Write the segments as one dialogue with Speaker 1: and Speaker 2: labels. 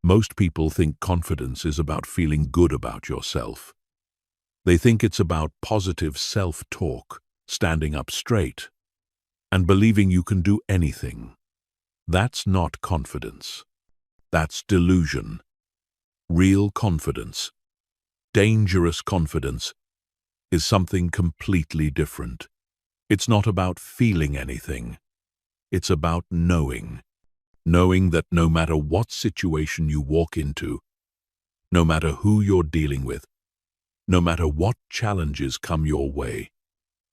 Speaker 1: Most people think confidence is about feeling good about yourself. They think it's about positive self-talk, standing up straight, and believing you can do anything. That's not confidence. That's delusion. Real confidence, dangerous confidence, is something completely different. It's not about feeling anything. It's about knowing. Knowing that no matter what situation you walk into, no matter who you're dealing with, no matter what challenges come your way,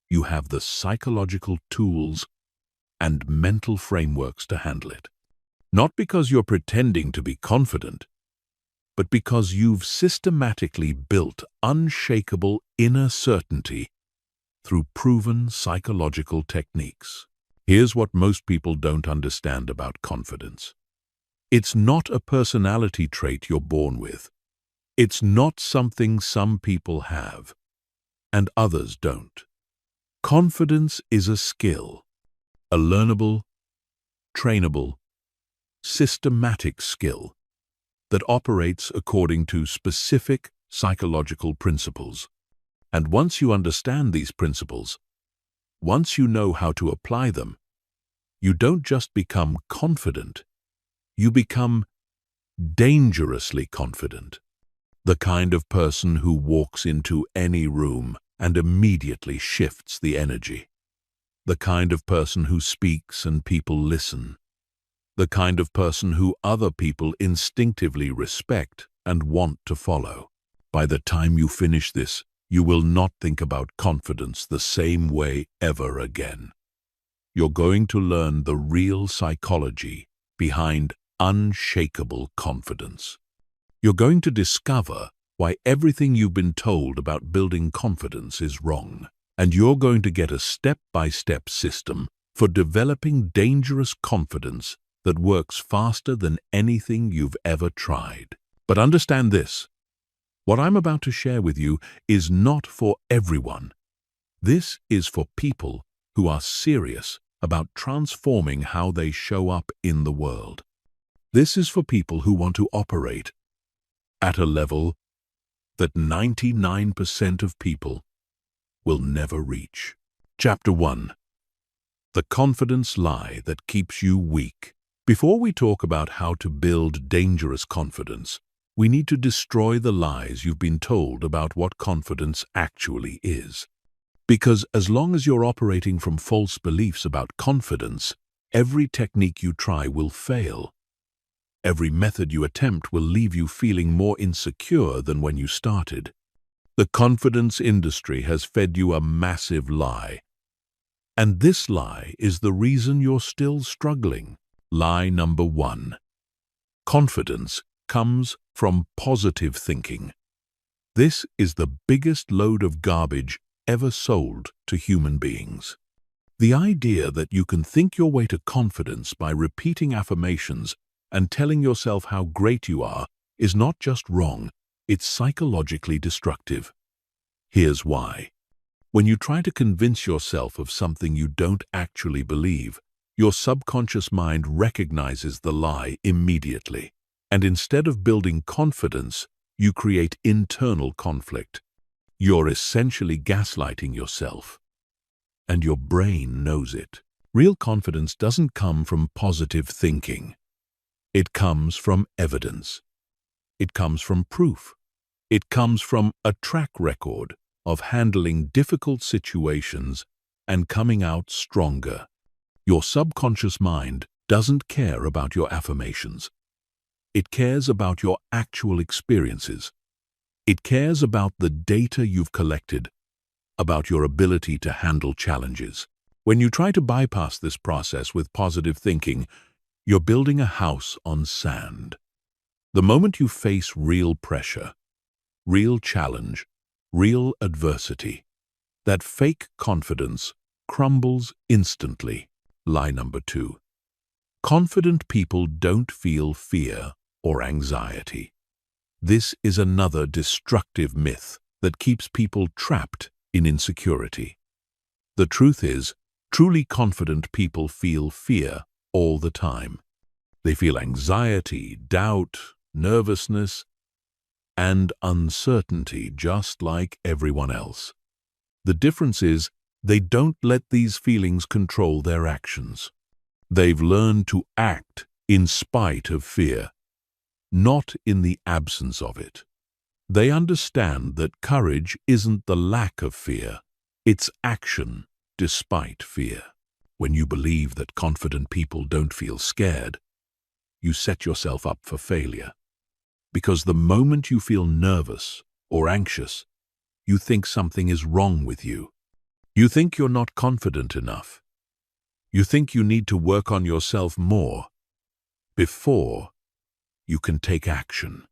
Speaker 1: you have the psychological tools and mental frameworks to handle it. Not because you're pretending to be confident, but because you've systematically built unshakable inner certainty through proven psychological techniques. Here's what most people don't understand about confidence. It's not a personality trait you're born with. It's not something some people have and others don't. Confidence is a skill, a learnable, trainable, systematic skill that operates according to specific psychological principles. And once you understand these principles, once you know how to apply them, you don't just become confident, you become dangerously confident. The kind of person who walks into any room and immediately shifts the energy. The kind of person who speaks and people listen. The kind of person who other people instinctively respect and want to follow. By the time you finish this, you will not think about confidence the same way ever again. You're going to learn the real psychology behind unshakable confidence. You're going to discover why everything you've been told about building confidence is wrong. And you're going to get a step-by-step system for developing dangerous confidence that works faster than anything you've ever tried. But understand this. What I'm about to share with you is not for everyone. This is for people who are serious about transforming how they show up in the world. This is for people who want to operate at a level that 99% of people will never reach. Chapter 1. The confidence lie that keeps you weak. Before we talk about how to build dangerous confidence, we need to destroy the lies you've been told about what confidence actually is. Because as long as you're operating from false beliefs about confidence, every technique you try will fail. Every method you attempt will leave you feeling more insecure than when you started. The confidence industry has fed you a massive lie. And this lie is the reason you're still struggling. Lie number 1. Confidence comes from positive thinking. This is the biggest load of garbage ever sold to human beings. The idea that you can think your way to confidence by repeating affirmations and telling yourself how great you are is not just wrong, it's psychologically destructive. Here's why. When you try to convince yourself of something you don't actually believe, your subconscious mind recognizes the lie immediately. And instead of building confidence, you create internal conflict. You're essentially gaslighting yourself. And your brain knows it. Real confidence doesn't come from positive thinking. It comes from evidence. It comes from proof. It comes from a track record of handling difficult situations and coming out stronger. Your subconscious mind doesn't care about your affirmations. It cares about your actual experiences. It cares about the data you've collected, about your ability to handle challenges. When you try to bypass this process with positive thinking, you're building a house on sand. The moment you face real pressure, real challenge, real adversity, that fake confidence crumbles instantly. Lie number 2. Confident people don't feel fear or anxiety. This is another destructive myth that keeps people trapped in insecurity. The truth is, truly confident people feel fear all the time. They feel anxiety, doubt, nervousness, and uncertainty just like everyone else. The difference is they don't let these feelings control their actions. They've learned to act in spite of fear, not in the absence of it. They understand that courage isn't the lack of fear, it's action despite fear. When you believe that confident people don't feel scared, you set yourself up for failure. Because the moment you feel nervous or anxious, you think something is wrong with you. You think you're not confident enough. You think you need to work on yourself more before you can take action.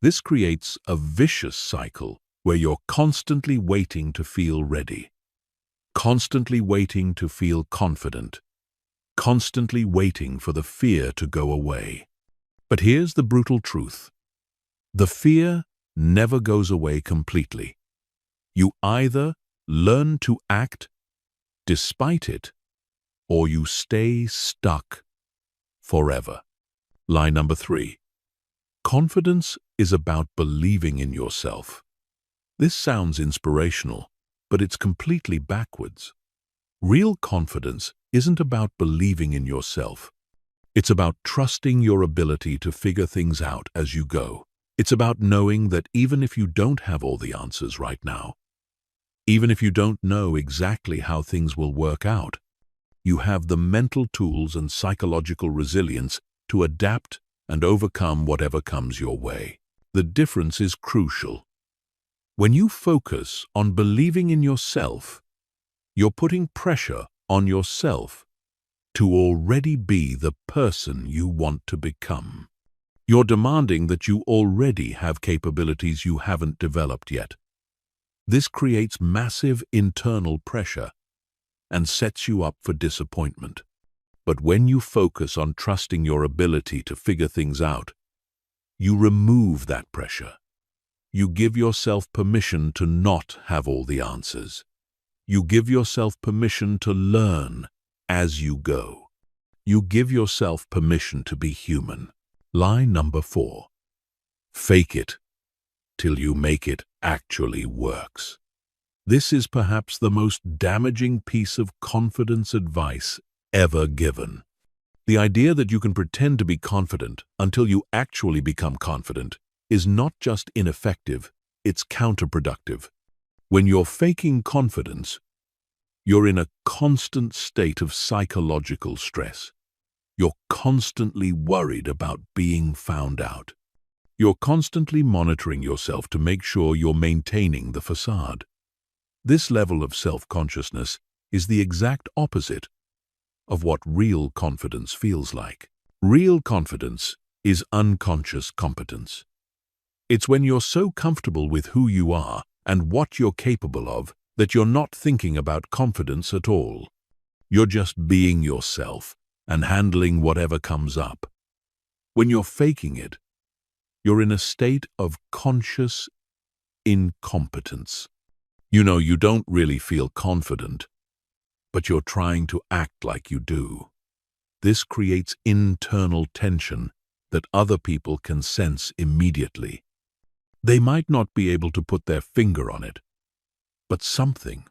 Speaker 1: This creates a vicious cycle where you're constantly waiting to feel ready, constantly waiting to feel confident, constantly waiting for the fear to go away. But here's the brutal truth. The fear never goes away completely. You either learn to act despite it, or you stay stuck forever. Lie number 3. Confidence is about believing in yourself. This sounds inspirational, but it's completely backwards. Real confidence isn't about believing in yourself. It's about trusting your ability to figure things out as you go. It's about knowing that even if you don't have all the answers right now, even if you don't know exactly how things will work out, you have the mental tools and psychological resilience to adapt and overcome whatever comes your way. The difference is crucial. When you focus on believing in yourself, you're putting pressure on yourself to already be the person you want to become. You're demanding that you already have capabilities you haven't developed yet. This creates massive internal pressure and sets you up for disappointment. But when you focus on trusting your ability to figure things out, you remove that pressure. You give yourself permission to not have all the answers. You give yourself permission to learn as you go. You give yourself permission to be human. Lie number 4. Fake it till you make it actually works. This is perhaps the most damaging piece of confidence advice ever given. The idea that you can pretend to be confident until you actually become confident is not just ineffective, it's counterproductive. When you're faking confidence, you're in a constant state of psychological stress. You're constantly worried about being found out. You're constantly monitoring yourself to make sure you're maintaining the facade. This level of self-consciousness is the exact opposite of what real confidence feels like. Real confidence is unconscious competence. It's when you're so comfortable with who you are and what you're capable of that you're not thinking about confidence at all. You're just being yourself and handling whatever comes up. When you're faking it, you're in a state of conscious incompetence. You don't really feel confident, but you're trying to act like you do. This creates internal tension that other people can sense immediately. They might not be able to put their finger on it, but something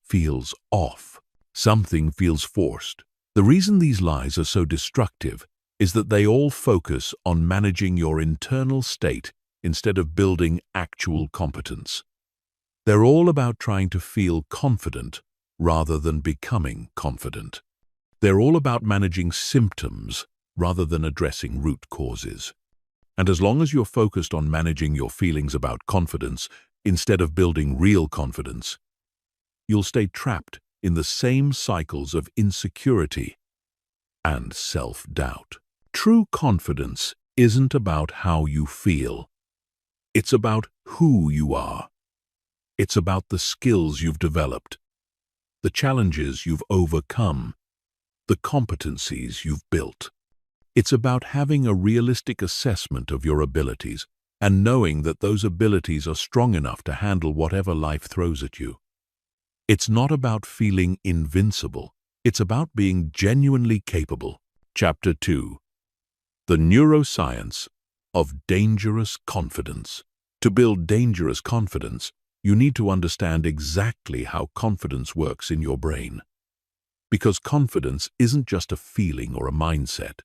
Speaker 1: feels off. Something feels forced. The reason these lies are so destructive is that they all focus on managing your internal state instead of building actual competence. They're all about trying to feel confident rather than becoming confident. They're all about managing symptoms rather than addressing root causes. And as long as you're focused on managing your feelings about confidence instead of building real confidence, you'll stay trapped in the same cycles of insecurity and self-doubt. True confidence isn't about how you feel. It's about who you are. It's about the skills you've developed, the challenges you've overcome, the competencies you've built. It's about having a realistic assessment of your abilities and knowing that those abilities are strong enough to handle whatever life throws at you. It's not about feeling invincible. It's about being genuinely capable. Chapter 2. The Neuroscience of dangerous confidence. To build dangerous confidence, you need to understand exactly how confidence works in your brain. Because confidence isn't just a feeling or a mindset.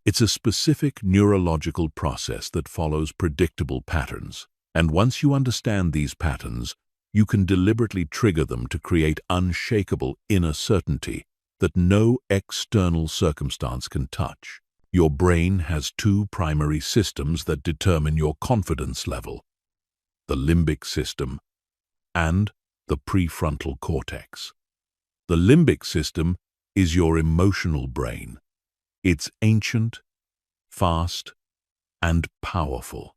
Speaker 1: It's a specific neurological process that follows predictable patterns. And once you understand these patterns, you can deliberately trigger them to create unshakable inner certainty that no external circumstance can touch. Your brain has two primary systems that determine your confidence level: the limbic system and the prefrontal cortex. The limbic system is your emotional brain. It's ancient, fast, and powerful.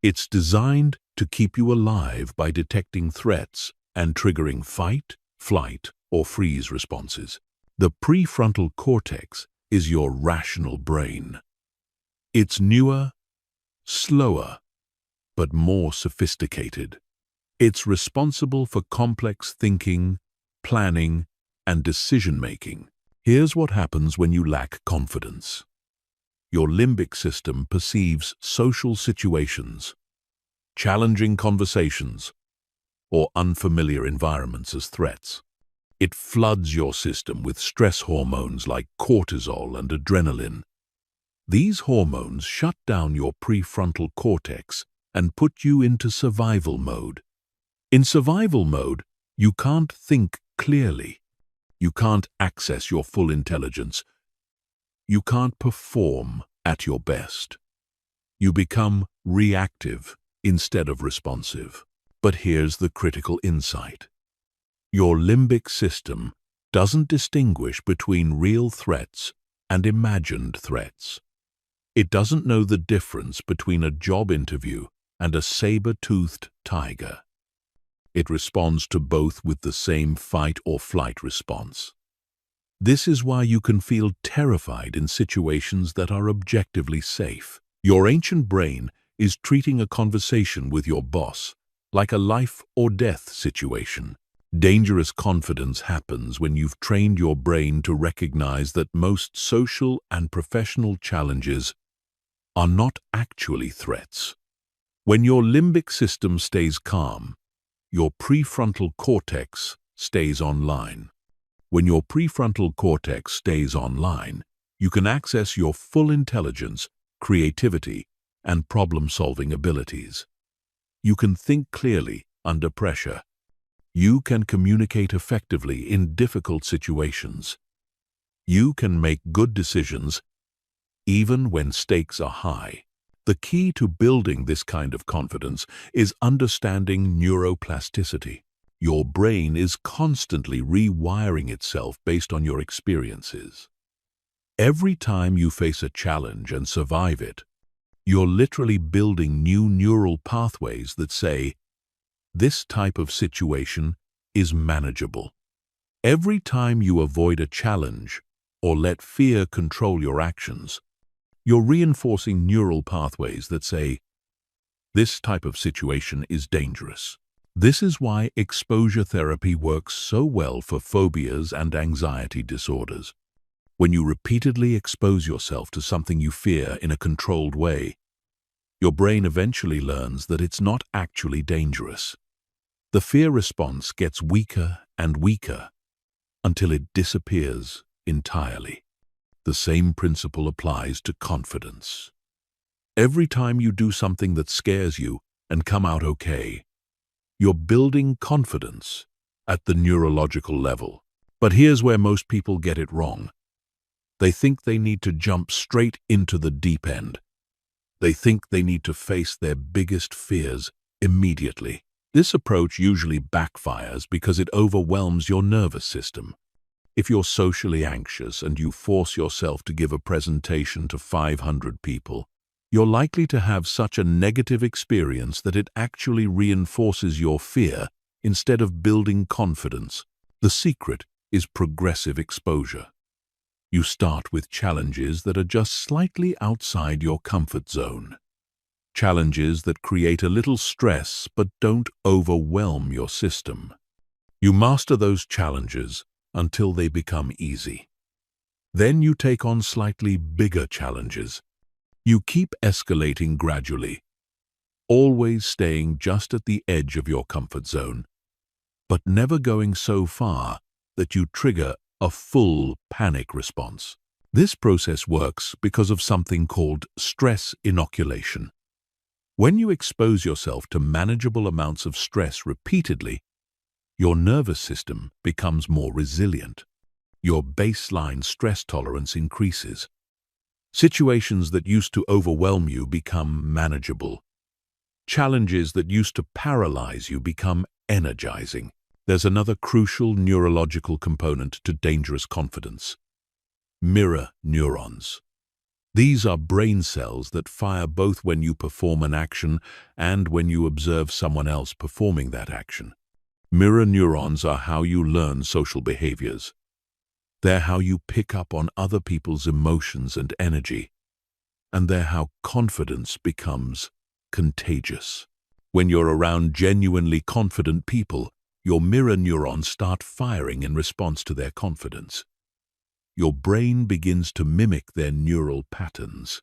Speaker 1: It's designed to keep you alive by detecting threats and triggering fight, flight, or freeze responses. The prefrontal cortex is your rational brain. It's newer, slower, but more sophisticated. It's responsible for complex thinking, planning, and decision-making. Here's what happens when you lack confidence. Your limbic system perceives social situations, challenging conversations, or unfamiliar environments as threats. It floods your system with stress hormones like cortisol and adrenaline. These hormones shut down your prefrontal cortex and put you into survival mode. In survival mode, you can't think clearly. You can't access your full intelligence. You can't perform at your best. You become reactive instead of responsive. But here's the critical insight. Your limbic system doesn't distinguish between real threats and imagined threats. It doesn't know the difference between a job interview and a saber-toothed tiger. It responds to both with the same fight or flight response. This is why you can feel terrified in situations that are objectively safe. Your ancient brain is treating a conversation with your boss like a life or death situation. Dangerous confidence happens when you've trained your brain to recognize that most social and professional challenges are not actually threats. When your limbic system stays calm, your prefrontal cortex stays online. When your prefrontal cortex stays online, you can access your full intelligence, creativity, and problem-solving abilities. You can think clearly under pressure. You can communicate effectively in difficult situations. You can make good decisions even when stakes are high. The key to building this kind of confidence is understanding neuroplasticity. Your brain is constantly rewiring itself based on your experiences. Every time you face a challenge and survive it, you're literally building new neural pathways that say, "This type of situation is manageable." Every time you avoid a challenge or let fear control your actions, you're reinforcing neural pathways that say, "This type of situation is dangerous." This is why exposure therapy works so well for phobias and anxiety disorders. When you repeatedly expose yourself to something you fear in a controlled way, your brain eventually learns that it's not actually dangerous. The fear response gets weaker and weaker until it disappears entirely. The same principle applies to confidence. Every time you do something that scares you and come out okay, you're building confidence at the neurological level. But here's where most people get it wrong. They think they need to jump straight into the deep end. They think they need to face their biggest fears immediately. This approach usually backfires because it overwhelms your nervous system. If you're socially anxious and you force yourself to give a presentation to 500 people, you're likely to have such a negative experience that it actually reinforces your fear instead of building confidence. The secret is progressive exposure. You start with challenges that are just slightly outside your comfort zone. Challenges that create a little stress but don't overwhelm your system. You master those challenges until they become easy. Then you take on slightly bigger challenges. You keep escalating gradually, always staying just at the edge of your comfort zone, but never going so far that you trigger a full panic response. This process works because of something called stress inoculation. When you expose yourself to manageable amounts of stress repeatedly, your nervous system becomes more resilient. Your baseline stress tolerance increases. Situations that used to overwhelm you become manageable. Challenges that used to paralyze you become energizing. There's another crucial neurological component to dangerous confidence: mirror neurons. These are brain cells that fire both when you perform an action and when you observe someone else performing that action. Mirror neurons are how you learn social behaviors. They're how you pick up on other people's emotions and energy. And they're how confidence becomes contagious. When you're around genuinely confident people, your mirror neurons start firing in response to their confidence. Your brain begins to mimic their neural patterns.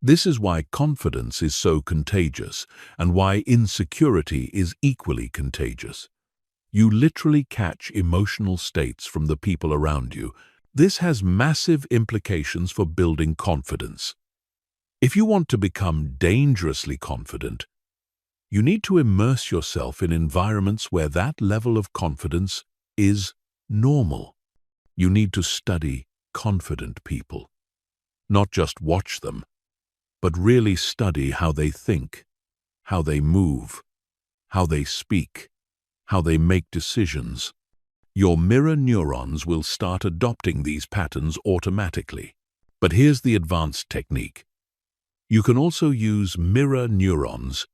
Speaker 1: This is why confidence is so contagious and why insecurity is equally contagious. You literally catch emotional states from the people around you. This has massive implications for building confidence. If you want to become dangerously confident, you need to immerse yourself in environments where that level of confidence is normal. You need to study confident people. Not just watch them, but really study how they think, how they move, how they speak, how they make decisions. Your mirror neurons will start adopting these patterns automatically. But here's the advanced technique. You can also use mirror neurons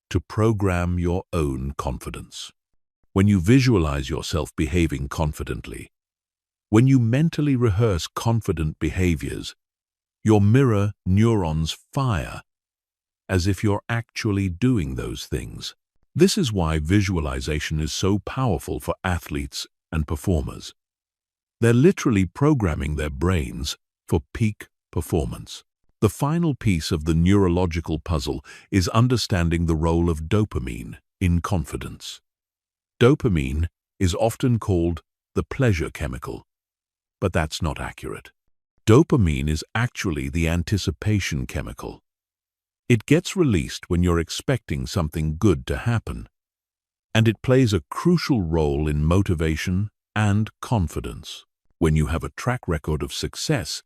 Speaker 1: to program your own confidence. When you visualize yourself behaving confidently, when you mentally rehearse confident behaviors, your mirror neurons fire as if you're actually doing those things. This is why visualization is so powerful for athletes and performers. They're literally programming their brains for peak performance. The final piece of the neurological puzzle is understanding the role of dopamine in confidence. Dopamine is often called the pleasure chemical, but that's not accurate. Dopamine is actually the anticipation chemical. It gets released when you're expecting something good to happen, and it plays a crucial role in motivation and confidence. When you have a track record of success,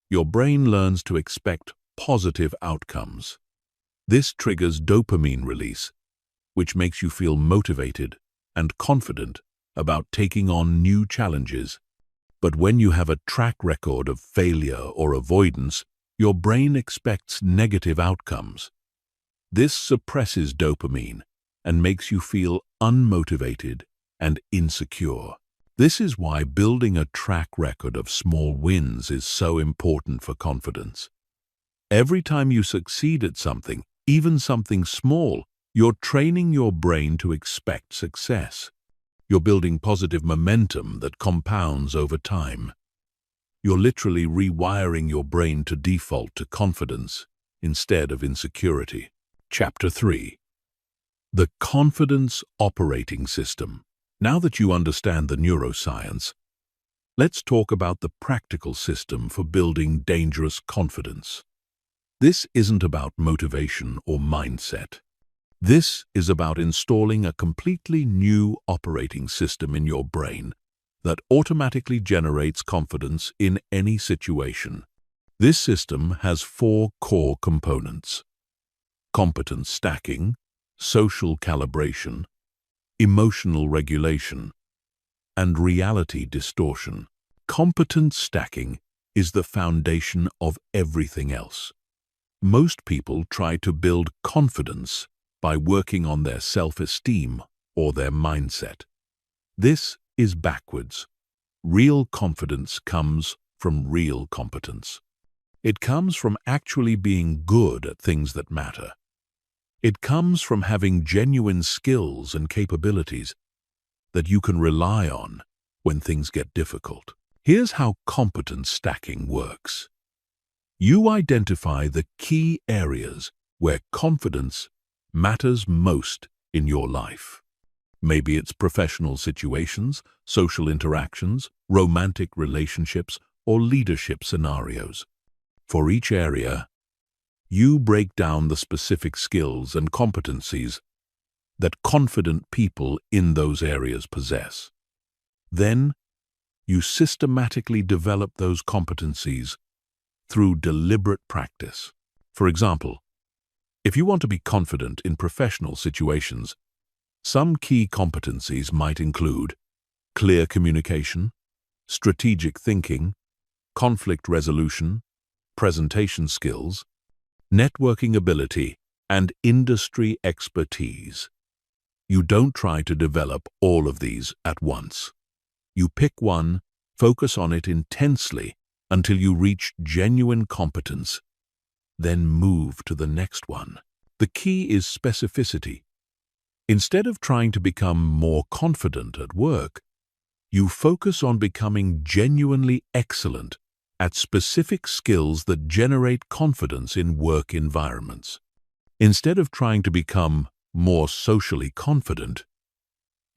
Speaker 1: your brain learns to expect positive outcomes. This triggers dopamine release, which makes you feel motivated and confident about taking on new challenges. But when you have a track record of failure or avoidance, your brain expects negative outcomes. This suppresses dopamine and makes you feel unmotivated and insecure. This is why building a track record of small wins is so important for confidence. Every time you succeed at something, even something small, you're training your brain to expect success. You're building positive momentum that compounds over time. You're literally rewiring your brain to default to confidence instead of insecurity. Chapter 3. The Confidence Operating System. Now that you understand the neuroscience, let's talk about the practical system for building dangerous confidence. This isn't about motivation or mindset. This is about installing a completely new operating system in your brain that automatically generates confidence in any situation. This system has 4 core components: competence stacking, social calibration, emotional regulation, and reality distortion. Competence stacking is the foundation of everything else. Most people try to build confidence by working on their self-esteem or their mindset. This is backwards. Real confidence comes from real competence. It comes from actually being good at things that matter. It comes from having genuine skills and capabilities that you can rely on when things get difficult. Here's how competence stacking works. You identify the key areas where confidence matters most in your life. Maybe it's professional situations, social interactions, romantic relationships, or leadership scenarios. For each area, you break down the specific skills and competencies that confident people in those areas possess. Then, you systematically develop those competencies through deliberate practice. For example, if you want to be confident in professional situations, some key competencies might include clear communication, strategic thinking, conflict resolution, presentation skills, networking ability, and industry expertise. You don't try to develop all of these at once. You pick one, focus on it intensely until you reach genuine competence, then move to the next one. The key is specificity. Instead of trying to become more confident at work, you focus on becoming genuinely excellent at specific skills that generate confidence in work environments. Instead of trying to become more socially confident,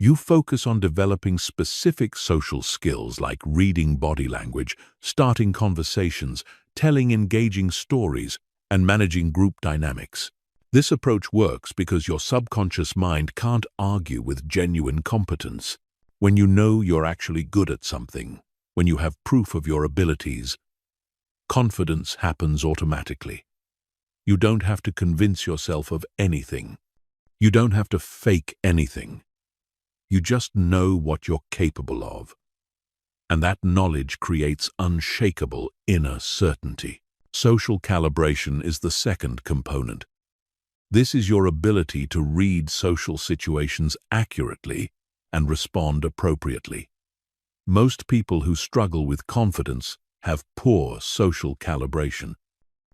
Speaker 1: you focus on developing specific social skills like reading body language, starting conversations, telling engaging stories, and managing group dynamics. This approach works because your subconscious mind can't argue with genuine competence. When you know you're actually good at something, when you have proof of your abilities, confidence happens automatically. You don't have to convince yourself of anything. You don't have to fake anything. You just know what you're capable of. And that knowledge creates unshakable inner certainty. Social calibration is the second component. This is your ability to read social situations accurately and respond appropriately. Most people who struggle with confidence have poor social calibration.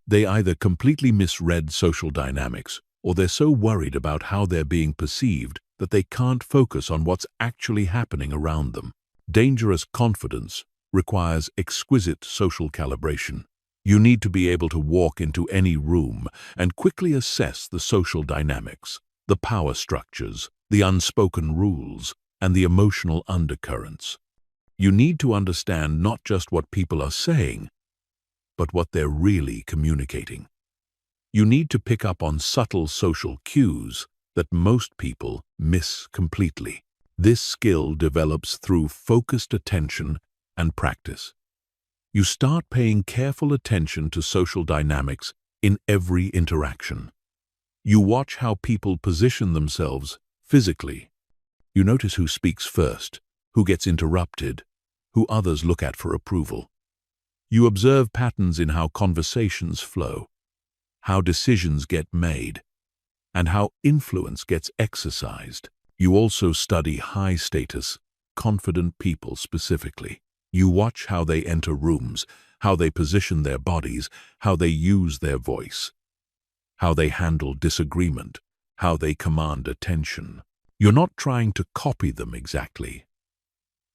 Speaker 1: They either completely misread social dynamics, or they're so worried about how they're being perceived that they can't focus on what's actually happening around them. Dangerous confidence requires exquisite social calibration. You need to be able to walk into any room and quickly assess the social dynamics, the power structures, the unspoken rules, and the emotional undercurrents. You need to understand not just what people are saying, but what they're really communicating. You need to pick up on subtle social cues that most people miss completely. This skill develops through focused attention and practice. You start paying careful attention to social dynamics in every interaction. You watch how people position themselves physically. You notice who speaks first, who gets interrupted, who others look at for approval. You observe patterns in how conversations flow, how decisions get made, and how influence gets exercised. You also study high-status, confident people specifically. You watch how they enter rooms, how they position their bodies, how they use their voice, how they handle disagreement, how they command attention. You're not trying to copy them exactly,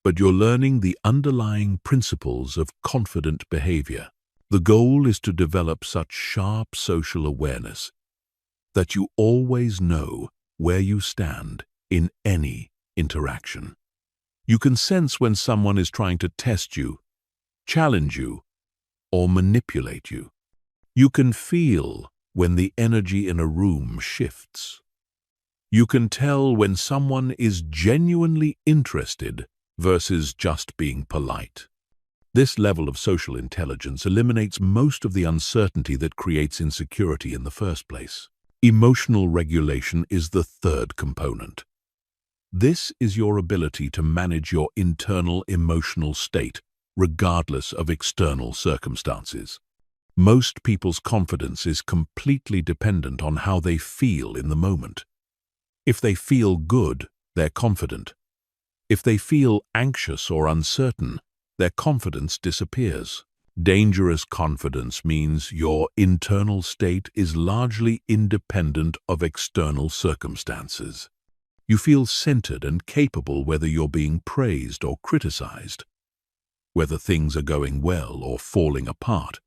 Speaker 1: but you're learning the underlying principles of confident behavior. The goal is to develop such sharp social awareness that you always know where you stand in any interaction. You can sense when someone is trying to test you, challenge you, or manipulate you. You can feel when the energy in a room shifts. You can tell when someone is genuinely interested versus just being polite. This level of social intelligence eliminates most of the uncertainty that creates insecurity in the first place. Emotional regulation is the third component. This is your ability to manage your internal emotional state, regardless of external circumstances. Most people's confidence is completely dependent on how they feel in the moment. If they feel good, they're confident. If they feel anxious or uncertain, their confidence disappears. Dangerous confidence means your internal state is largely independent of external circumstances. You feel centered and capable whether you're being praised or criticized, whether things are going well or falling apart,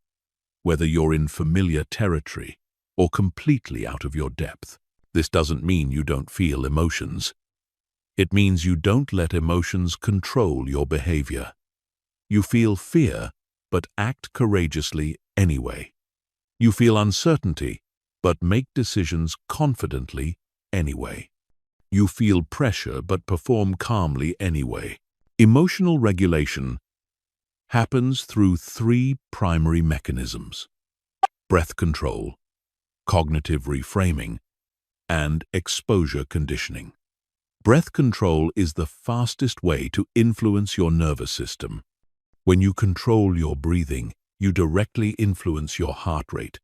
Speaker 1: whether you're in familiar territory or completely out of your depth. This doesn't mean you don't feel emotions. It means you don't let emotions control your behavior. You feel fear, but act courageously anyway. You feel uncertainty, but make decisions confidently anyway. You feel pressure, but perform calmly anyway. Emotional regulation happens through three primary mechanisms: breath control, cognitive reframing, and exposure conditioning. Breath control is the fastest way to influence your nervous system. When you control your breathing, you directly influence your heart rate,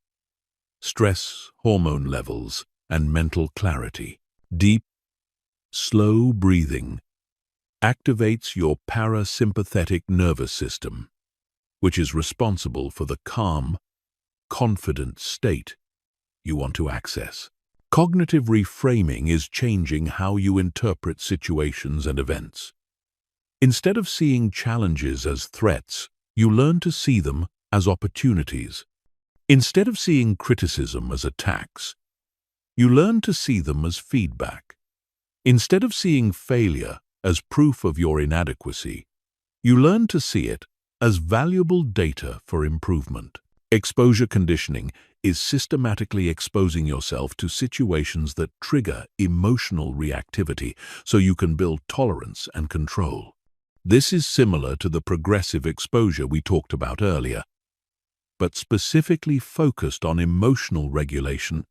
Speaker 1: stress hormone levels, and mental clarity. Deep, slow breathing activates your parasympathetic nervous system, which is responsible for the calm, confident state you want to access. Cognitive reframing is changing how you interpret situations and events. Instead of seeing challenges as threats, you learn to see them as opportunities. Instead of seeing criticism as attacks, you learn to see them as feedback. Instead of seeing failure as proof of your inadequacy, you learn to see it as valuable data for improvement. Exposure conditioning is systematically exposing yourself to situations that trigger emotional reactivity so you can build tolerance and control. This is similar to the progressive exposure we talked about earlier, but specifically focused on emotional regulation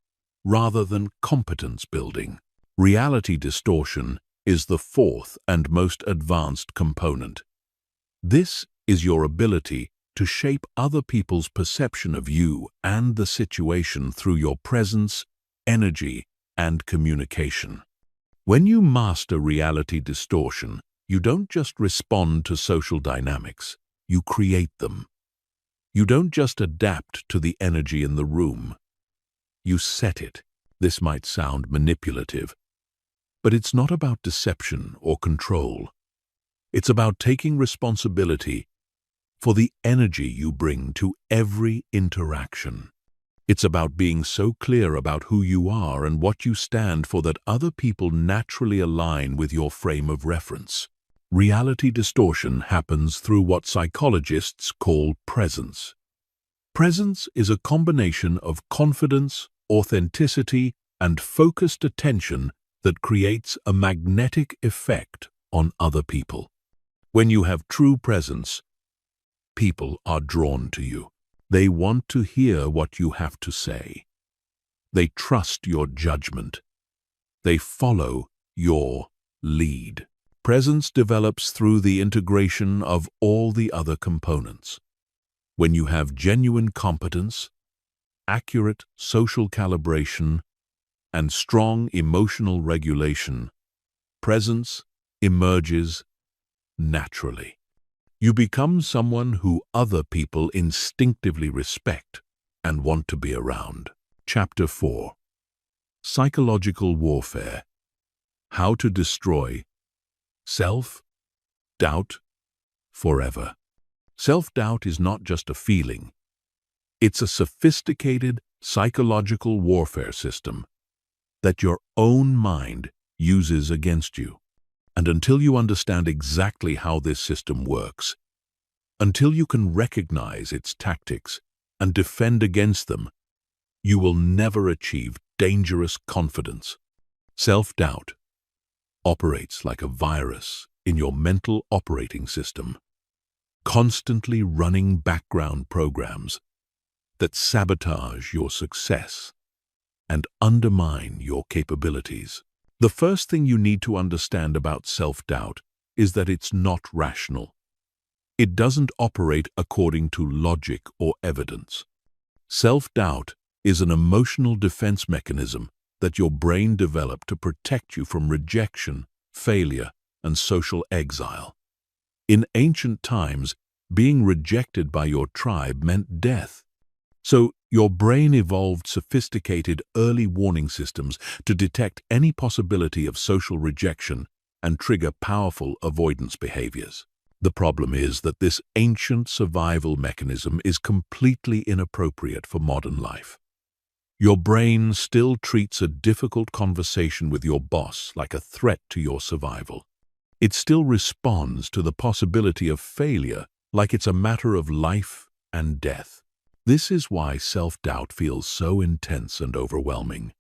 Speaker 1: rather than competence building. Reality distortion is the fourth and most advanced component. This is your ability to shape other people's perception of you and the situation through your presence, energy, and communication. When you master reality distortion, you don't just respond to social dynamics, you create them. You don't just adapt to the energy in the room, you set it. This might sound manipulative, but it's not about deception or control. It's about taking responsibility for the energy you bring to every interaction. It's about being so clear about who you are and what you stand for that other people naturally align with your frame of reference. Reality distortion happens through what psychologists call presence. Presence is a combination of confidence, authenticity, and focused attention that creates a magnetic effect on other people. When you have true presence, people are drawn to you. They want to hear what you have to say. They trust your judgment. They follow your lead. Presence develops through the integration of all the other components. When you have genuine competence, accurate social calibration, and strong emotional regulation, presence emerges naturally. You become someone who other people instinctively respect and want to be around. Chapter 4. Psychological Warfare. How to Destroy Self-Doubt Forever. Self-doubt is not just a feeling. It's a sophisticated psychological warfare system that your own mind uses against you. And until you understand exactly how this system works, until you can recognize its tactics and defend against them, you will never achieve dangerous confidence. Self-doubt operates like a virus in your mental operating system, constantly running background programs that sabotage your success and undermine your capabilities. The first thing you need to understand about self-doubt is that it's not rational. It doesn't operate according to logic or evidence. Self-doubt is an emotional defense mechanism that your brain developed to protect you from rejection, failure, and social exile. In ancient times, being rejected by your tribe meant death. So your brain evolved sophisticated early warning systems to detect any possibility of social rejection and trigger powerful avoidance behaviors. The problem is that this ancient survival mechanism is completely inappropriate for modern life. Your brain still treats a difficult conversation with your boss like a threat to your survival. It still responds to the possibility of failure like it's a matter of life and death. This is why self-doubt feels so intense and overwhelming.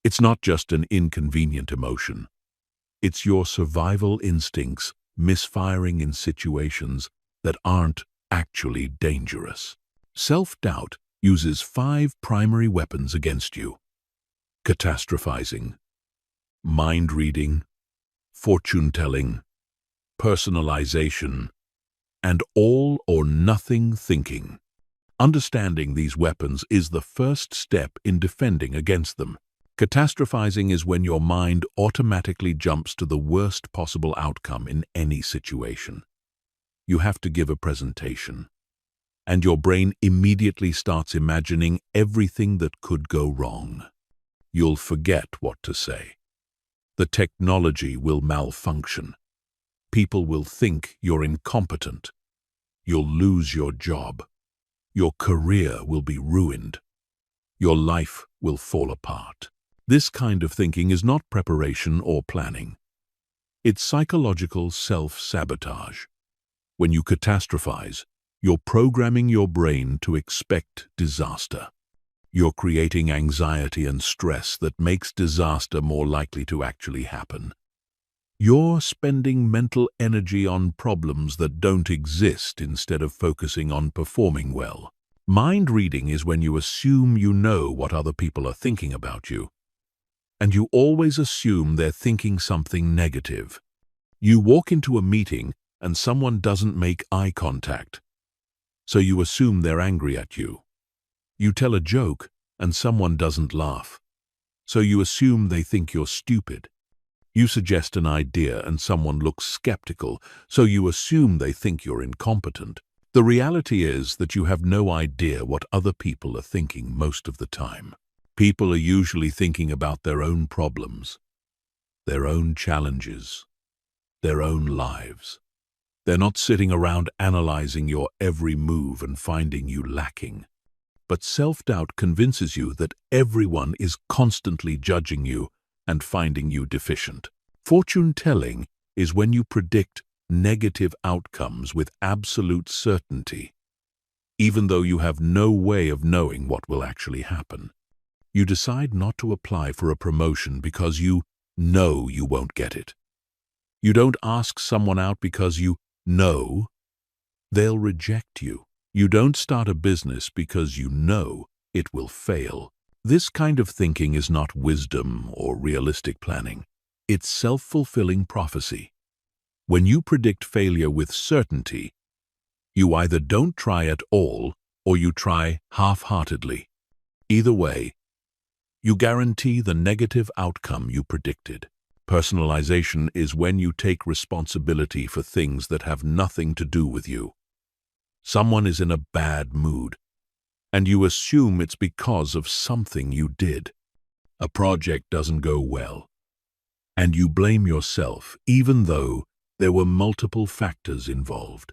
Speaker 1: It's not just an inconvenient emotion. It's your survival instincts misfiring in situations that aren't actually dangerous. Self-doubt uses 5 primary weapons against you: catastrophizing, mind-reading, fortune-telling, personalization, and all-or-nothing thinking. Understanding these weapons is the first step in defending against them. Catastrophizing is when your mind automatically jumps to the worst possible outcome in any situation. You have to give a presentation, and your brain immediately starts imagining everything that could go wrong. You'll forget what to say. The technology will malfunction. People will think you're incompetent. You'll lose your job. Your career will be ruined. Your life will fall apart. This kind of thinking is not preparation or planning. It's psychological self-sabotage. When you catastrophize, you're programming your brain to expect disaster. You're creating anxiety and stress that makes disaster more likely to actually happen. You're spending mental energy on problems that don't exist instead of focusing on performing well. Mind reading is when you assume you know what other people are thinking about you, and you always assume they're thinking something negative. You walk into a meeting and someone doesn't make eye contact, so you assume they're angry at you. You tell a joke and someone doesn't laugh, so you assume they think you're stupid. You suggest an idea and someone looks skeptical, so you assume they think you're incompetent. The reality is that you have no idea what other people are thinking most of the time. People are usually thinking about their own problems, their own challenges, their own lives. They're not sitting around analyzing your every move and finding you lacking. But self-doubt convinces you that everyone is constantly judging you and finding you deficient. Fortune-telling is when you predict negative outcomes with absolute certainty, even though you have no way of knowing what will actually happen. You decide not to apply for a promotion because you know you won't get it. You don't ask someone out because you know they'll reject you. You don't start a business because you know it will fail. This kind of thinking is not wisdom or realistic planning. It's self-fulfilling prophecy. When you predict failure with certainty, you either don't try at all or you try half-heartedly. Either way, you guarantee the negative outcome you predicted. Personalization is when you take responsibility for things that have nothing to do with you. Someone is in a bad mood, and you assume it's because of something you did. A project doesn't go well, and you blame yourself even though there were multiple factors involved.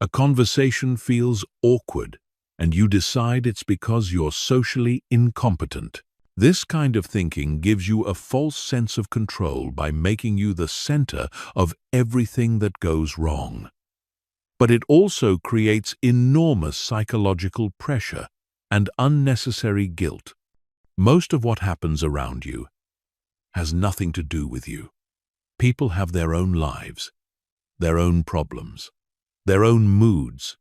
Speaker 1: A conversation feels awkward, and you decide it's because you're socially incompetent. This kind of thinking gives you a false sense of control by making you the center of everything that goes wrong. But it also creates enormous psychological pressure and unnecessary guilt. Most of what happens around you has nothing to do with you. People have their own lives, their own problems, their own moods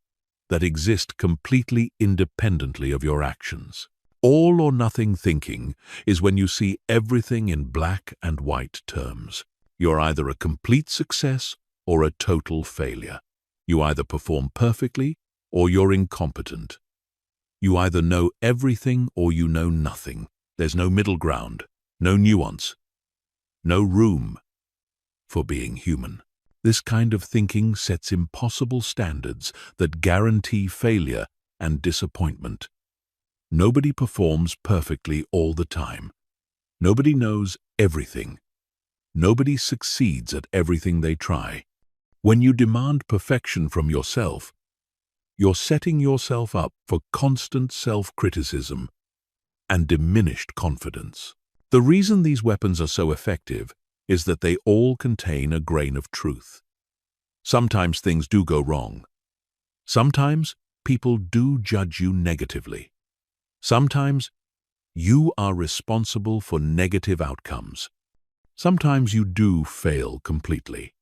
Speaker 1: that exist completely independently of your actions. All or nothing thinking is when you see everything in black and white terms. You're either a complete success or a total failure. You either perform perfectly or you're incompetent. You either know everything or you know nothing. There's no middle ground, no nuance, no room for being human. This kind of thinking sets impossible standards that guarantee failure and disappointment. Nobody performs perfectly all the time. Nobody knows everything. Nobody succeeds at everything they try. When you demand perfection from yourself, you're setting yourself up for constant self-criticism and diminished confidence. The reason these weapons are so effective is that they all contain a grain of truth. Sometimes things do go wrong. Sometimes people do judge you negatively. Sometimes you are responsible for negative outcomes. Sometimes you do fail completely.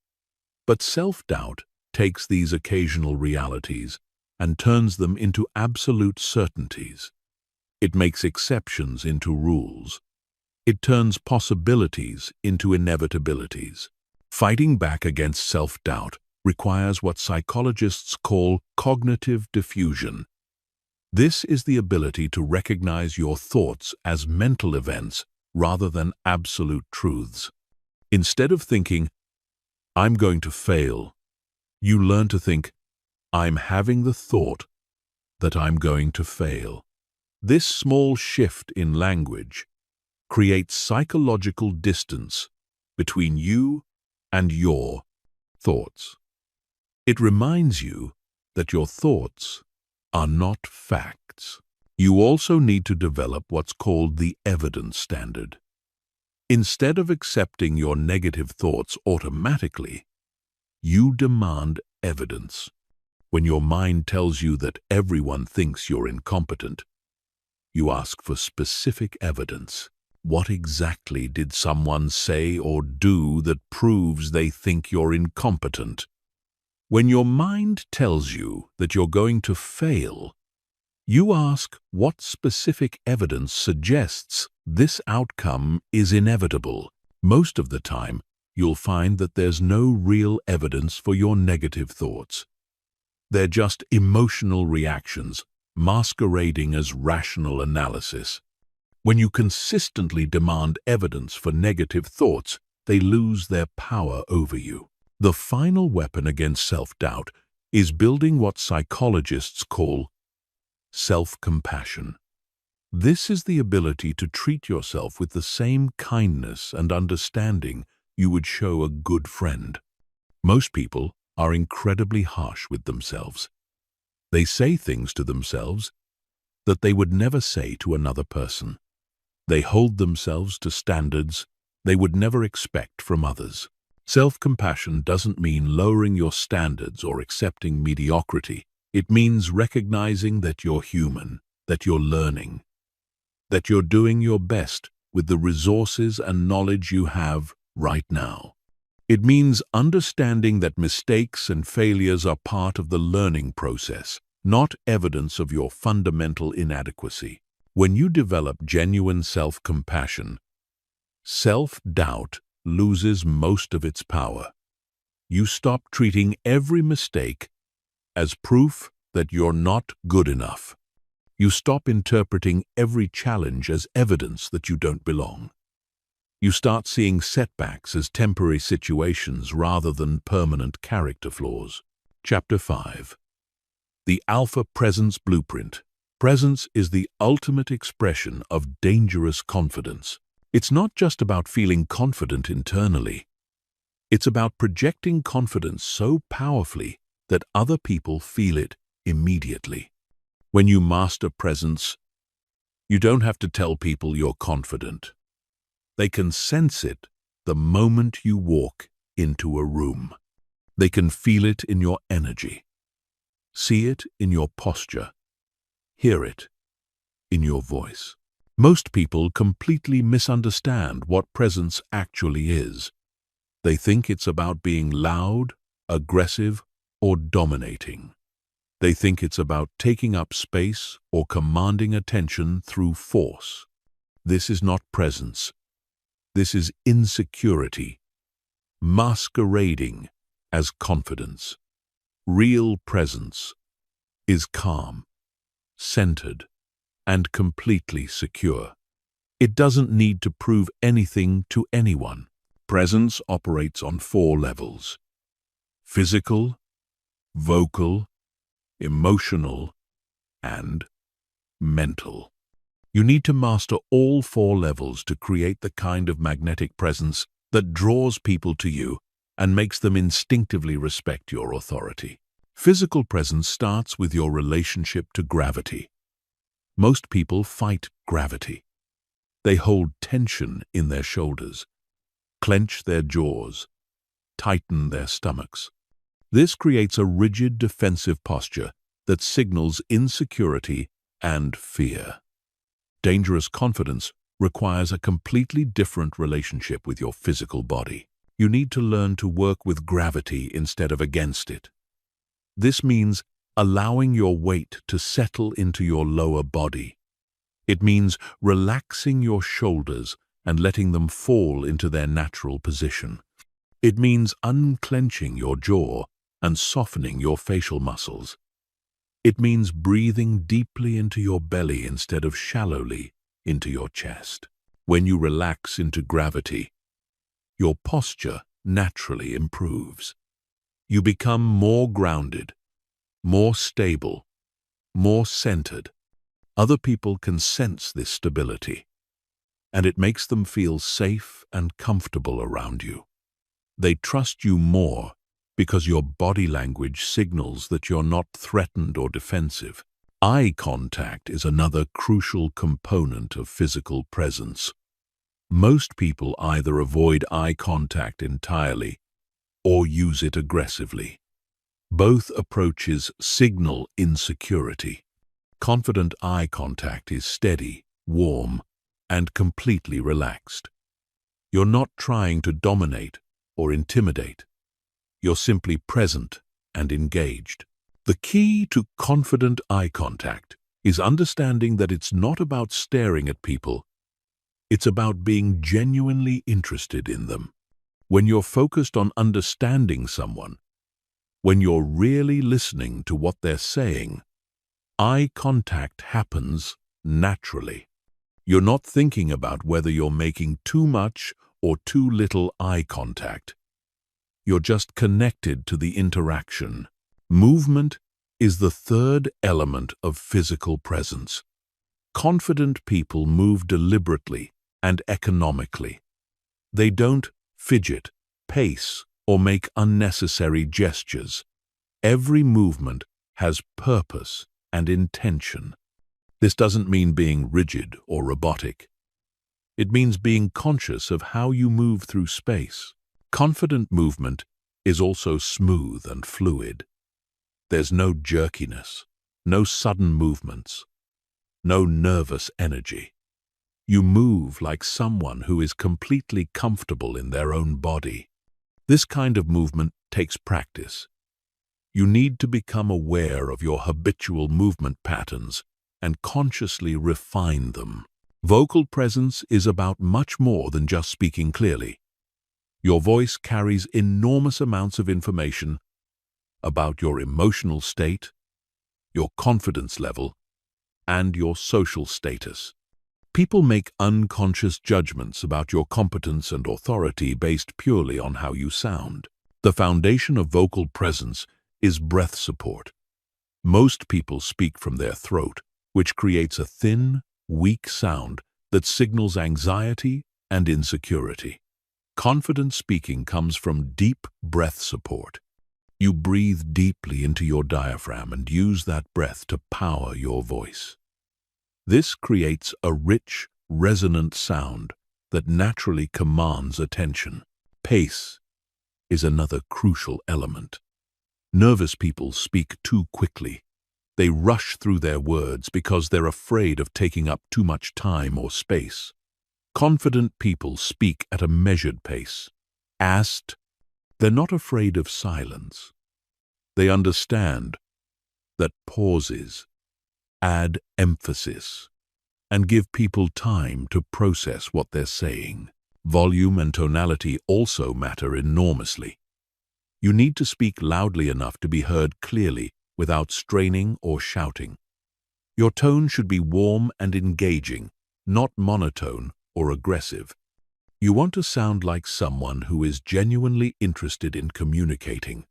Speaker 1: But self-doubt takes these occasional realities and turns them into absolute certainties. It makes exceptions into rules. It turns possibilities into inevitabilities. Fighting back against self-doubt requires what psychologists call cognitive diffusion. This is the ability to recognize your thoughts as mental events rather than absolute truths. Instead of thinking, "I'm going to fail," you learn to think, "I'm having the thought that I'm going to fail." This small shift in language creates psychological distance between you and your thoughts. It reminds you that your thoughts are not facts. You also need to develop what's called the evidence standard. Instead of accepting your negative thoughts automatically, you demand evidence. When your mind tells you that everyone thinks you're incompetent, you ask for specific evidence. What exactly did someone say or do that proves they think you're incompetent? When your mind tells you that you're going to fail, you ask what specific evidence suggests this outcome is inevitable. Most of the time, you'll find that there's no real evidence for your negative thoughts. They're just emotional reactions, masquerading as rational analysis. When you consistently demand evidence for negative thoughts, they lose their power over you. The final weapon against self-doubt is building what psychologists call self-compassion. This is the ability to treat yourself with the same kindness and understanding you would show a good friend. Most people are incredibly harsh with themselves. They say things to themselves that they would never say to another person. They hold themselves to standards they would never expect from others. Self-compassion doesn't mean lowering your standards or accepting mediocrity. It means recognizing that you're human, that you're learning, that you're doing your best with the resources and knowledge you have right now. It means understanding that mistakes and failures are part of the learning process, not evidence of your fundamental inadequacy. When you develop genuine self-compassion, self-doubt loses most of its power. You stop treating every mistake as proof that you're not good enough. You stop interpreting every challenge as evidence that you don't belong. You start seeing setbacks as temporary situations rather than permanent character flaws. Chapter 5. The Alpha Presence Blueprint. Presence is the ultimate expression of dangerous confidence. It's not just about feeling confident internally. It's about projecting confidence so powerfully that other people feel it immediately. When you master presence, you don't have to tell people you're confident. They can sense it the moment you walk into a room. They can feel it in your energy, see it in your posture, hear it in your voice. Most people completely misunderstand what presence actually is. They think it's about being loud, aggressive, or dominating. They think it's about taking up space or commanding attention through force. This is not presence. This is insecurity, masquerading as confidence. Real presence is calm, centered, and completely secure. It doesn't need to prove anything to anyone. Presence operates on 4 levels: physical, vocal, emotional, and mental. You need to master all 4 levels to create the kind of magnetic presence that draws people to you and makes them instinctively respect your authority. Physical presence starts with your relationship to gravity. Most people fight gravity. They hold tension in their shoulders, clench their jaws, tighten their stomachs. This creates a rigid defensive posture that signals insecurity and fear. Dangerous confidence requires a completely different relationship with your physical body. You need to learn to work with gravity instead of against it. This means allowing your weight to settle into your lower body. It means relaxing your shoulders and letting them fall into their natural position. It means unclenching your jaw and softening your facial muscles. It means breathing deeply into your belly instead of shallowly into your chest. When you relax into gravity, your posture naturally improves. You become more grounded, more stable, more centered. Other people can sense this stability, and it makes them feel safe and comfortable around you. They trust you more because your body language signals that you're not threatened or defensive. Eye contact is another crucial component of physical presence. Most people either avoid eye contact entirely or use it aggressively. Both approaches signal insecurity. Confident eye contact is steady, warm, and completely relaxed. You're not trying to dominate or intimidate. You're simply present and engaged. The key to confident eye contact is understanding that it's not about staring at people. It's about being genuinely interested in them. When you're focused on understanding someone, when you're really listening to what they're saying, eye contact happens naturally. You're not thinking about whether you're making too much or too little eye contact. You're just connected to the interaction. Movement is the third element of physical presence. Confident people move deliberately and economically. They don't fidget, pace, or make unnecessary gestures. Every movement has purpose and intention. This doesn't mean being rigid or robotic. It means being conscious of how you move through space. Confident movement is also smooth and fluid. There's no jerkiness, no sudden movements, no nervous energy. You move like someone who is completely comfortable in their own body. This kind of movement takes practice. You need to become aware of your habitual movement patterns and consciously refine them. Vocal presence is about much more than just speaking clearly. Your voice carries enormous amounts of information about your emotional state, your confidence level, and your social status. People make unconscious judgments about your competence and authority based purely on how you sound. The foundation of vocal presence is breath support. Most people speak from their throat, which creates a thin, weak sound that signals anxiety and insecurity. Confident speaking comes from deep breath support. You breathe deeply into your diaphragm and use that breath to power your voice. This creates a rich, resonant sound that naturally commands attention. Pace is another crucial element. Nervous people speak too quickly. They rush through their words because they're afraid of taking up too much time or space. Confident people speak at a measured pace. They're not afraid of silence. They understand that pauses add emphasis and give people time to process what they're saying. Volume and tonality also matter enormously. You need to speak loudly enough to be heard clearly without straining or shouting. Your tone should be warm and engaging, not monotone or aggressive. You want to sound like someone who is genuinely interested in communicating,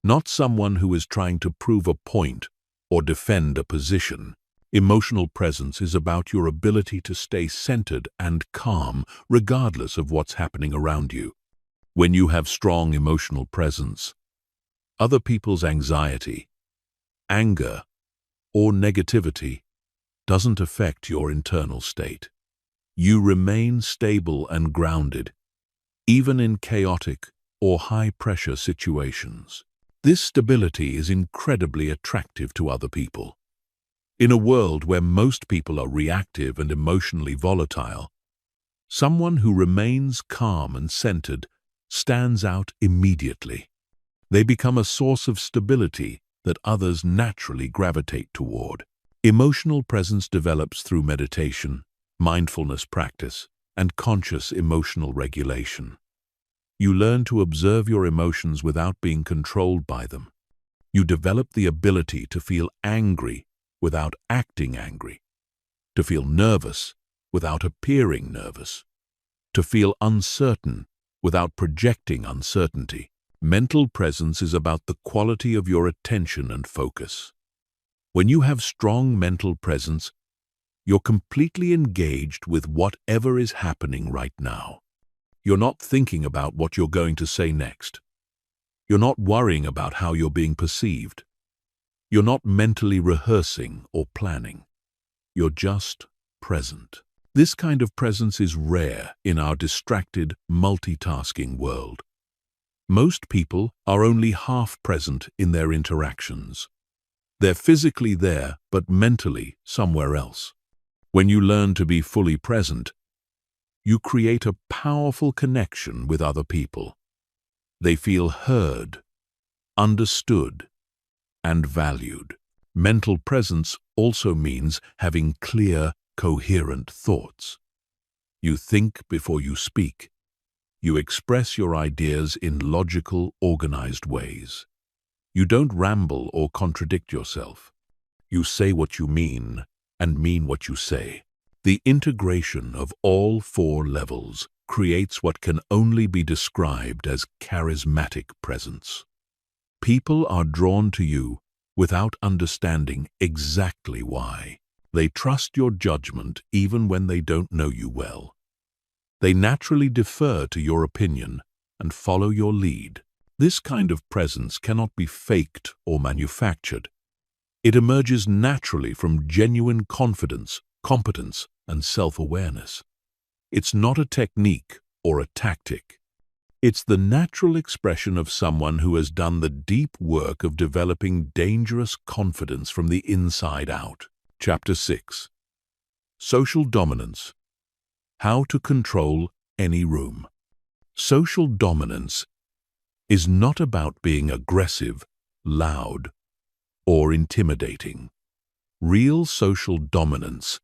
Speaker 1: not someone who is trying to prove a point or defend a position. Emotional presence is about your ability to stay centered and calm regardless of what's happening around you. When you have strong emotional presence, other people's anxiety, anger, or negativity doesn't affect your internal state. You remain stable and grounded, even in chaotic or high-pressure situations. This stability is incredibly attractive to other people. In a world where most people are reactive and emotionally volatile, someone who remains calm and centered stands out immediately. They become a source of stability that others naturally gravitate toward. Emotional presence develops through meditation, mindfulness practice, and conscious emotional regulation. You learn to observe your emotions without being controlled by them. You develop the ability to feel angry without acting angry, to feel nervous without appearing nervous, to feel uncertain without projecting uncertainty. Mental presence is about the quality of your attention and focus. When you have strong mental presence, you're completely engaged with whatever is happening right now. You're not thinking about what you're going to say next. You're not worrying about how you're being perceived. You're not mentally rehearsing or planning. You're just present. This kind of presence is rare in our distracted, multitasking world. Most people are only half present in their interactions. They're physically there, but mentally somewhere else. When you learn to be fully present, you create a powerful connection with other people. They feel heard, understood, and valued. Mental presence also means having clear, coherent thoughts. You think before you speak. You express your ideas in logical, organized ways. You don't ramble or contradict yourself. You say what you mean and mean what you say. The integration of all four levels creates what can only be described as charismatic presence. People are drawn to you without understanding exactly why. They trust your judgment even when they don't know you well. They naturally defer to your opinion and follow your lead. This kind of presence cannot be faked or manufactured. It emerges naturally from genuine confidence, competence, and self-awareness. It's not a technique or a tactic. It's the natural expression of someone who has done the deep work of developing dangerous confidence from the inside out. Chapter 6. Social Dominance. How to control any room. Social dominance is not about being aggressive, loud, or intimidating. Real social dominance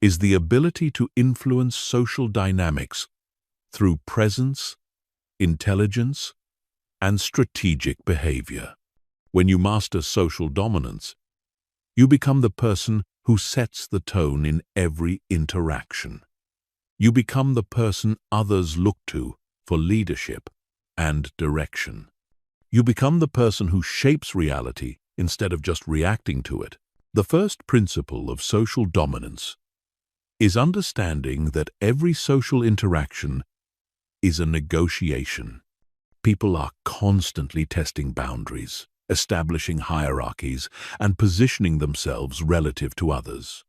Speaker 1: is the ability to influence social dynamics through presence, intelligence, and strategic behavior. When you master social dominance, you become the person who sets the tone in every interaction. You become the person others look to for leadership and direction. You become the person who shapes reality instead of just reacting to it. The first principle of social dominance is understanding that every social interaction is a negotiation. People are constantly testing boundaries, establishing hierarchies, and positioning themselves relative to others.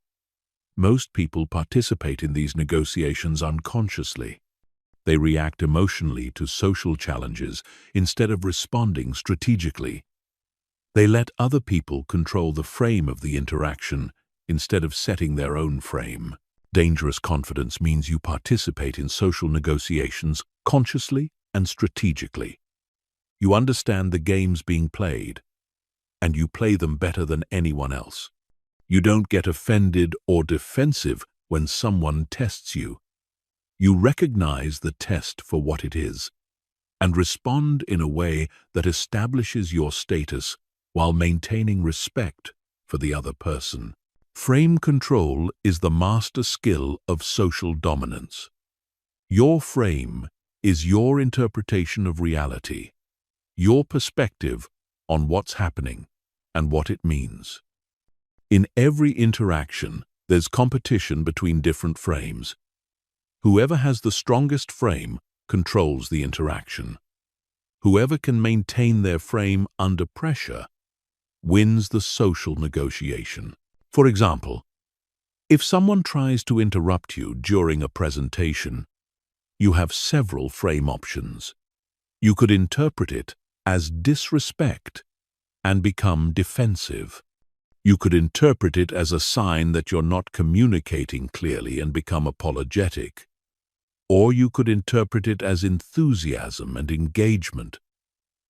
Speaker 1: Most people participate in these negotiations unconsciously. They react emotionally to social challenges instead of responding strategically. They let other people control the frame of the interaction instead of setting their own frame. Dangerous confidence means you participate in social negotiations consciously and strategically. You understand the games being played, and you play them better than anyone else. You don't get offended or defensive when someone tests you. You recognize the test for what it is and respond in a way that establishes your status while maintaining respect for the other person. Frame control is the master skill of social dominance. Your frame is your interpretation of reality, your perspective on what's happening and what it means. In every interaction, there's competition between different frames. Whoever has the strongest frame controls the interaction. Whoever can maintain their frame under pressure wins the social negotiation. For example, if someone tries to interrupt you during a presentation, you have several frame options. You could interpret it as disrespect and become defensive. You could interpret it as a sign that you're not communicating clearly and become apologetic. Or you could interpret it as enthusiasm and engagement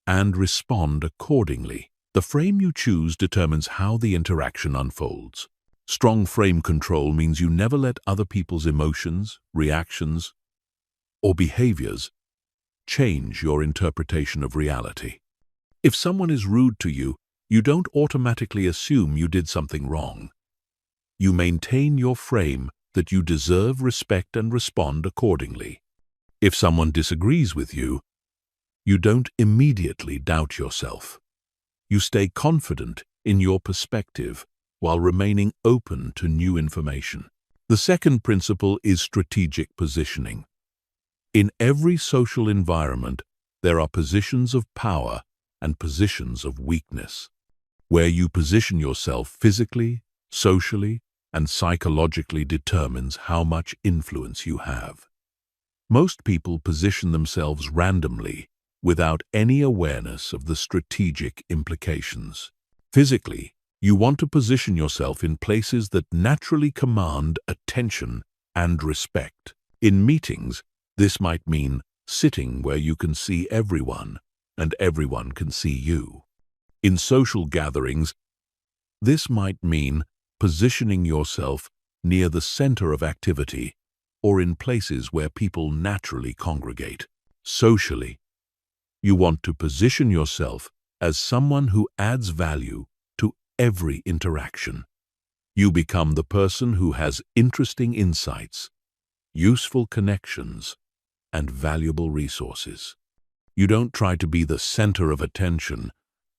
Speaker 1: and respond accordingly. The frame you choose determines how the interaction unfolds. Strong frame control means you never let other people's emotions, reactions, or behaviors change your interpretation of reality. If someone is rude to you, you don't automatically assume you did something wrong. You maintain your frame that you deserve respect and respond accordingly. If someone disagrees with you, you don't immediately doubt yourself. You stay confident in your perspective while remaining open to new information. The second principle is strategic positioning. In every social environment, there are positions of power and positions of weakness. Where you position yourself physically, socially, and psychologically determines how much influence you have. Most people position themselves randomly without any awareness of the strategic implications. Physically, you want to position yourself in places that naturally command attention and respect. In meetings, this might mean sitting where you can see everyone and everyone can see you. In social gatherings, this might mean positioning yourself near the center of activity or in places where people naturally congregate. Socially, you want to position yourself as someone who adds value to every interaction. You become the person who has interesting insights, useful connections, and valuable resources. You don't try to be the center of attention,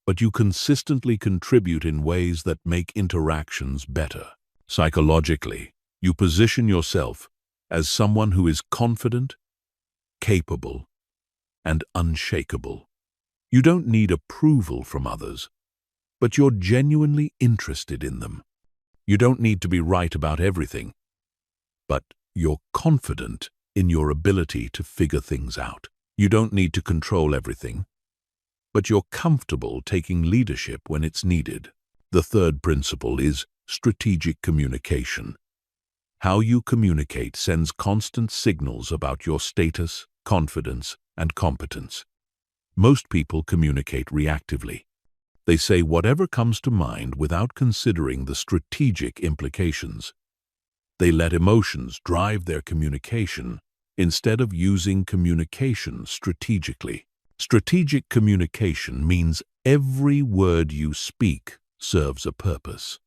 Speaker 1: but you consistently contribute in ways that make interactions better. Psychologically, you position yourself as someone who is confident, capable, and unshakable. You don't need approval from others, but you're genuinely interested in them. You don't need to be right about everything, but you're confident in your ability to figure things out. You don't need to control everything, but you're comfortable taking leadership when it's needed. The third principle is strategic communication. How you communicate sends constant signals about your status, confidence, and competence. Most people communicate reactively. They say whatever comes to mind without considering the strategic implications. They let emotions drive their communication instead of using communication strategically. Strategic communication means every word you speak serves a purpose.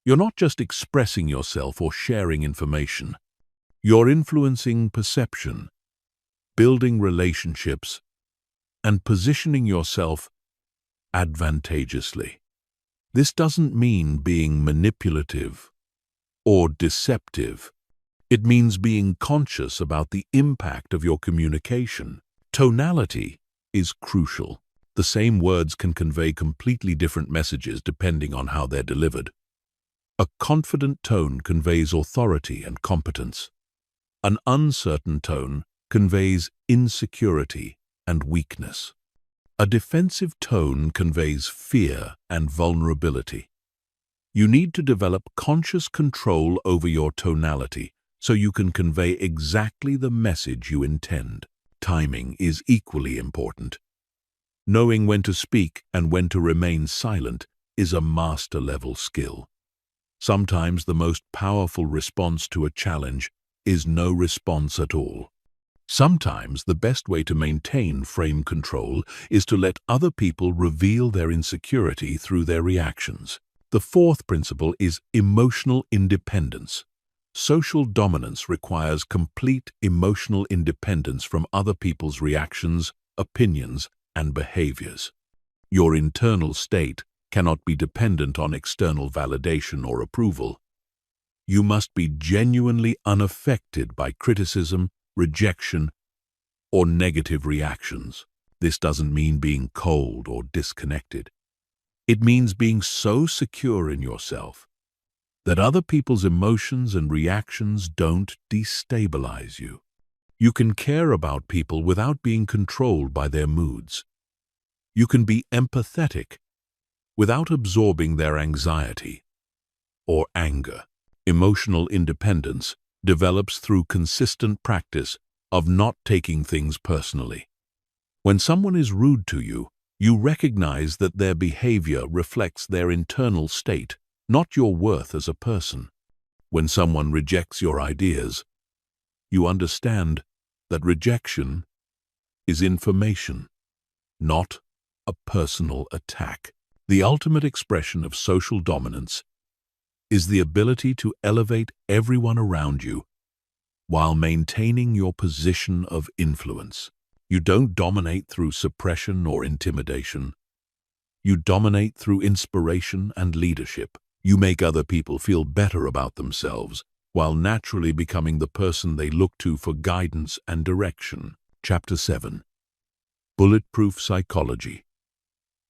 Speaker 1: You're not just expressing yourself or sharing information. You're influencing perception, building relationships, and positioning yourself advantageously. This doesn't mean being manipulative or deceptive. It means being conscious about the impact of your communication. Tonality is crucial. The same words can convey completely different messages depending on how they're delivered. A confident tone conveys authority and competence. An uncertain tone conveys insecurity and weakness. A defensive tone conveys fear and vulnerability. You need to develop conscious control over your tonality so you can convey exactly the message you intend. Timing is equally important. Knowing when to speak and when to remain silent is a master-level skill. Sometimes the most powerful response to a challenge is no response at all. Sometimes the best way to maintain frame control is to let other people reveal their insecurity through their reactions. The fourth principle is emotional independence. Social dominance requires complete emotional independence from other people's reactions, opinions, and behaviors. Your internal state cannot be dependent on external validation or approval. You must be genuinely unaffected by criticism, rejection, or negative reactions. This doesn't mean being cold or disconnected. It means being so secure in yourself that other people's emotions and reactions don't destabilize you. You can care about people without being controlled by their moods. You can be empathetic without absorbing their anxiety or anger. Emotional independence develops through consistent practice of not taking things personally. When someone is rude to you, you recognize that their behavior reflects their internal state, not your worth as a person. When someone rejects your ideas, you understand that rejection is information, not a personal attack. The ultimate expression of social dominance is the ability to elevate everyone around you while maintaining your position of influence. You don't dominate through suppression or intimidation. You dominate through inspiration and leadership. You make other people feel better about themselves while naturally becoming the person they look to for guidance and direction. Chapter 7. Bulletproof Psychology.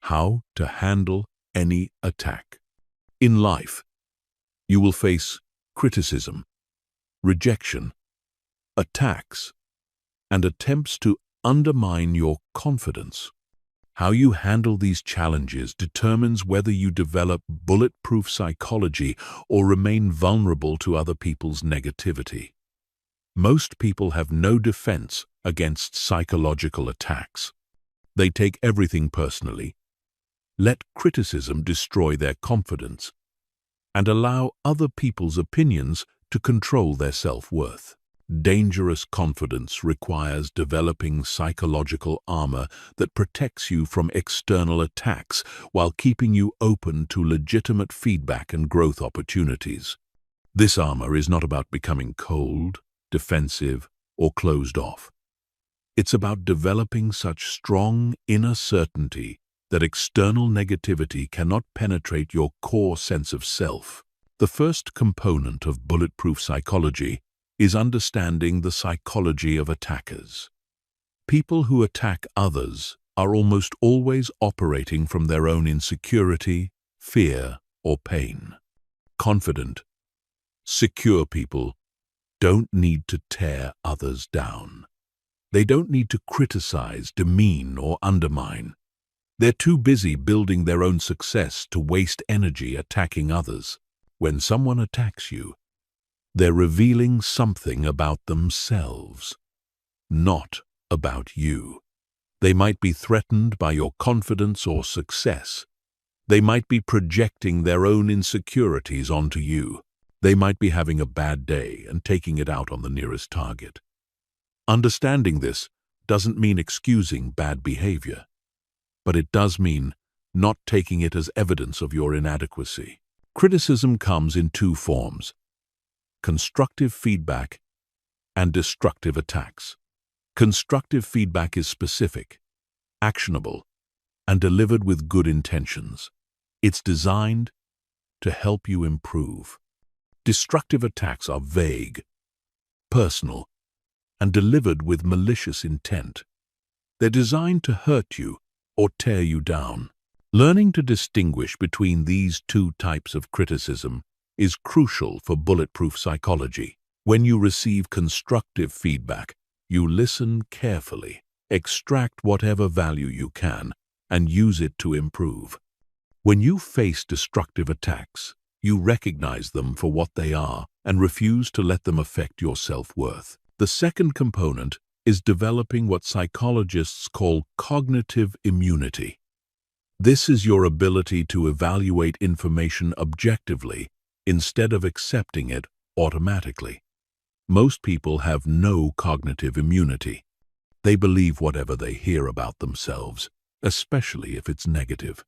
Speaker 1: How to handle any attack. In life, you will face criticism, rejection, attacks, and attempts to undermine your confidence. How you handle these challenges determines whether you develop bulletproof psychology or remain vulnerable to other people's negativity. Most people have no defense against psychological attacks. They take everything personally, let criticism destroy their confidence, and allow other people's opinions to control their self-worth. Dangerous confidence requires developing psychological armor that protects you from external attacks while keeping you open to legitimate feedback and growth opportunities. This armor is not about becoming cold, defensive, or closed off. It's about developing such strong inner certainty that external negativity cannot penetrate your core sense of self. The first component of bulletproof psychology is understanding the psychology of attackers. People who attack others are almost always operating from their own insecurity, fear, or pain. Confident, secure people don't need to tear others down. They don't need to criticize, demean, or undermine. They're too busy building their own success to waste energy attacking others. When someone attacks you, they're revealing something about themselves, not about you. They might be threatened by your confidence or success. They might be projecting their own insecurities onto you. They might be having a bad day and taking it out on the nearest target. Understanding this doesn't mean excusing bad behavior, but it does mean not taking it as evidence of your inadequacy. Criticism comes in two forms: constructive feedback and destructive attacks. Constructive feedback is specific, actionable, and delivered with good intentions. It's designed to help you improve. Destructive attacks are vague, personal, and delivered with malicious intent. They're designed to hurt you or tear you down. Learning to distinguish between these two types of criticism is crucial for bulletproof psychology. When you receive constructive feedback, you listen carefully, extract whatever value you can, and use it to improve. When you face destructive attacks, you recognize them for what they are and refuse to let them affect your self-worth. The second component is developing what psychologists call cognitive immunity. This is your ability to evaluate information objectively instead of accepting it automatically. Most people have no cognitive immunity. They believe whatever they hear about themselves, especially if it's negative.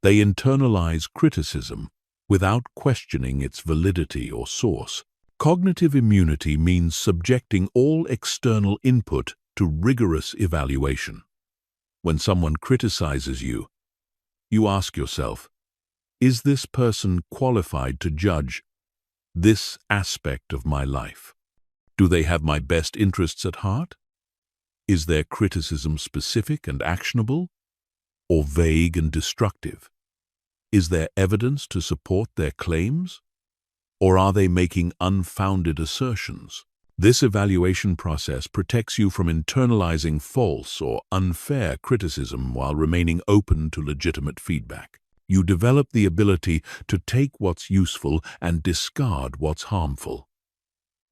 Speaker 1: They internalize criticism without questioning its validity or source. Cognitive immunity means subjecting all external input to rigorous evaluation. When someone criticizes you, you ask yourself, is this person qualified to judge this aspect of my life? Do they have my best interests at heart? Is their criticism specific and actionable, or vague and destructive? Is there evidence to support their claims, or are they making unfounded assertions? This evaluation process protects you from internalizing false or unfair criticism while remaining open to legitimate feedback. You develop the ability to take what's useful and discard what's harmful.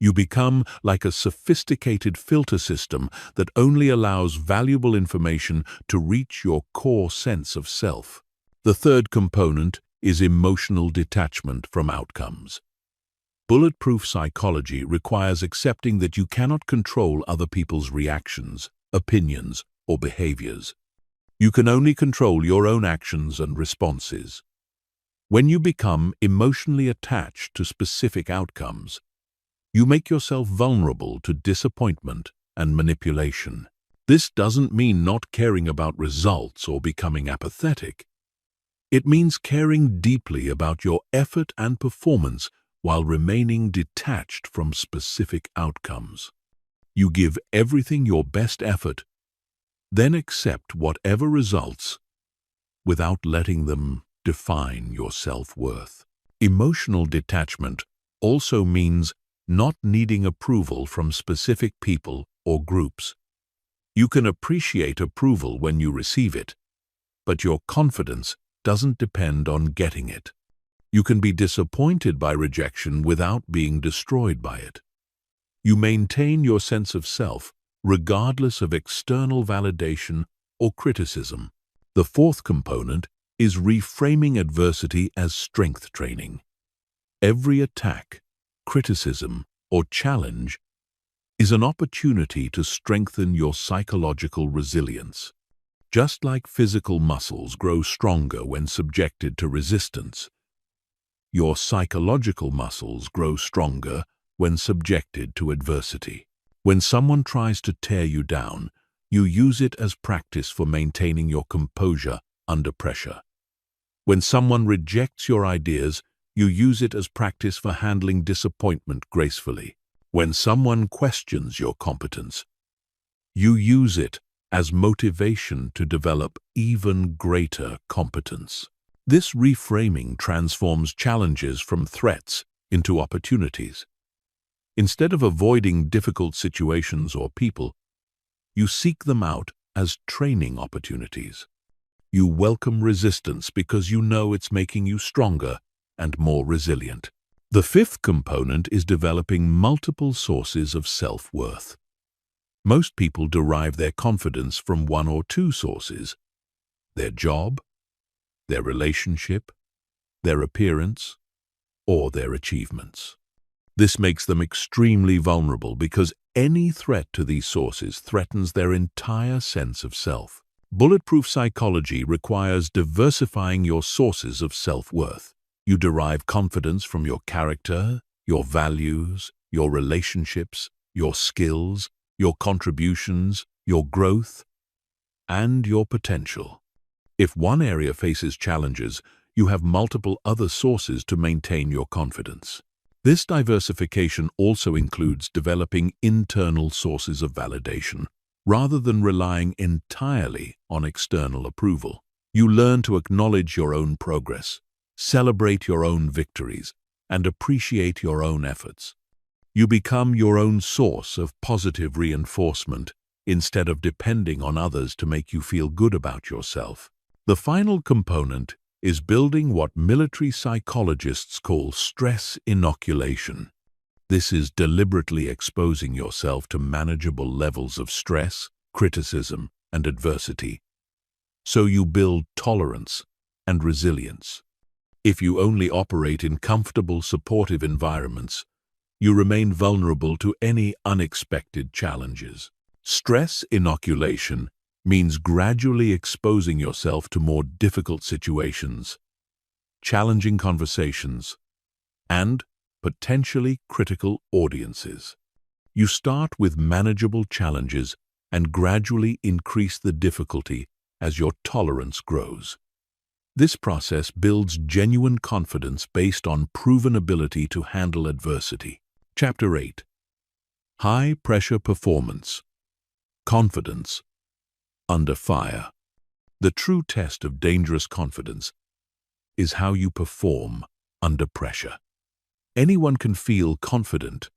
Speaker 1: You become like a sophisticated filter system that only allows valuable information to reach your core sense of self. The third component is emotional detachment from outcomes. Bulletproof psychology requires accepting that you cannot control other people's reactions, opinions, or behaviors. You can only control your own actions and responses. When you become emotionally attached to specific outcomes, you make yourself vulnerable to disappointment and manipulation. This doesn't mean not caring about results or becoming apathetic. It means caring deeply about your effort and performance while remaining detached from specific outcomes. You give everything your best effort, then accept whatever results without letting them define your self-worth. Emotional detachment also means not needing approval from specific people or groups. You can appreciate approval when you receive it, but your confidence doesn't depend on getting it. You can be disappointed by rejection without being destroyed by it. You maintain your sense of self regardless of external validation or criticism. The fourth component is reframing adversity as strength training. Every attack, criticism, or challenge is an opportunity to strengthen your psychological resilience. Just like physical muscles grow stronger when subjected to resistance, your psychological muscles grow stronger when subjected to adversity. When someone tries to tear you down, you use it as practice for maintaining your composure under pressure. When someone rejects your ideas, you use it as practice for handling disappointment gracefully. When someone questions your competence, you use it as motivation to develop even greater competence. This reframing transforms challenges from threats into opportunities. Instead of avoiding difficult situations or people, you seek them out as training opportunities. You welcome resistance because you know it's making you stronger and more resilient. The fifth component is developing multiple sources of self-worth. Most people derive their confidence from one or two sources: their job, their relationship, their appearance, or their achievements. This makes them extremely vulnerable because any threat to these sources threatens their entire sense of self. Bulletproof psychology requires diversifying your sources of self-worth. You derive confidence from your character, your values, your relationships, your skills, your contributions, your growth, and your potential. If one area faces challenges, you have multiple other sources to maintain your confidence. This diversification also includes developing internal sources of validation, rather than relying entirely on external approval. You learn to acknowledge your own progress, celebrate your own victories, and appreciate your own efforts. You become your own source of positive reinforcement instead of depending on others to make you feel good about yourself. The final component is building what military psychologists call stress inoculation. This is deliberately exposing yourself to manageable levels of stress, criticism, and adversity, so you build tolerance and resilience. If you only operate in comfortable, supportive environments, you remain vulnerable to any unexpected challenges. Stress inoculation means gradually exposing yourself to more difficult situations, challenging conversations, and potentially critical audiences. You start with manageable challenges and gradually increase the difficulty as your tolerance grows. This process builds genuine confidence based on proven ability to handle adversity. Chapter 8. High-Pressure Performance. Confidence under fire. The true test of dangerous confidence is how you perform under pressure. Anyone can feel confident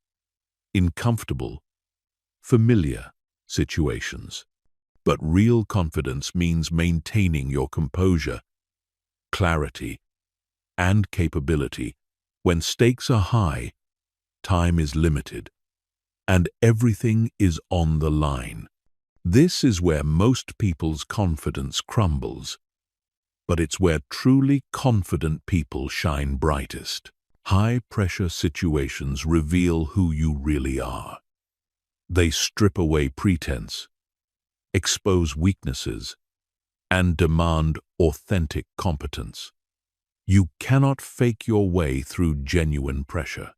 Speaker 1: in comfortable, familiar situations. But real confidence means maintaining your composure, clarity, and capability when stakes are high, time is limited, and everything is on the line. This is where most people's confidence crumbles, but it's where truly confident people shine brightest. High-pressure situations reveal who you really are. They strip away pretense, expose weaknesses, and demand authentic competence. You cannot fake your way through genuine pressure.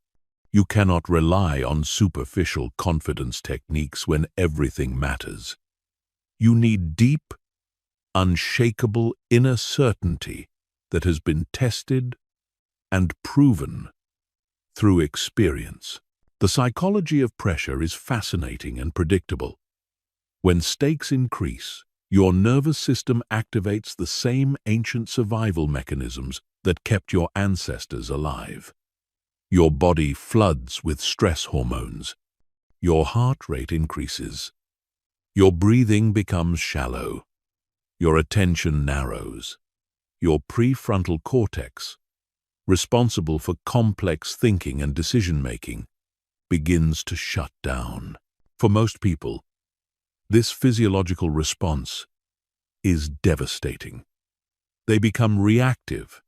Speaker 1: You cannot rely on superficial confidence techniques when everything matters. You need deep, unshakable inner certainty that has been tested and proven through experience. The psychology of pressure is fascinating and predictable. When stakes increase, your nervous system activates the same ancient survival mechanisms that kept your ancestors alive. Your body floods with stress hormones. Your heart rate increases. Your breathing becomes shallow. Your attention narrows. Your prefrontal cortex, responsible for complex thinking and decision-making, begins to shut down. For most people, this physiological response is devastating. They become reactive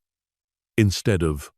Speaker 1: instead of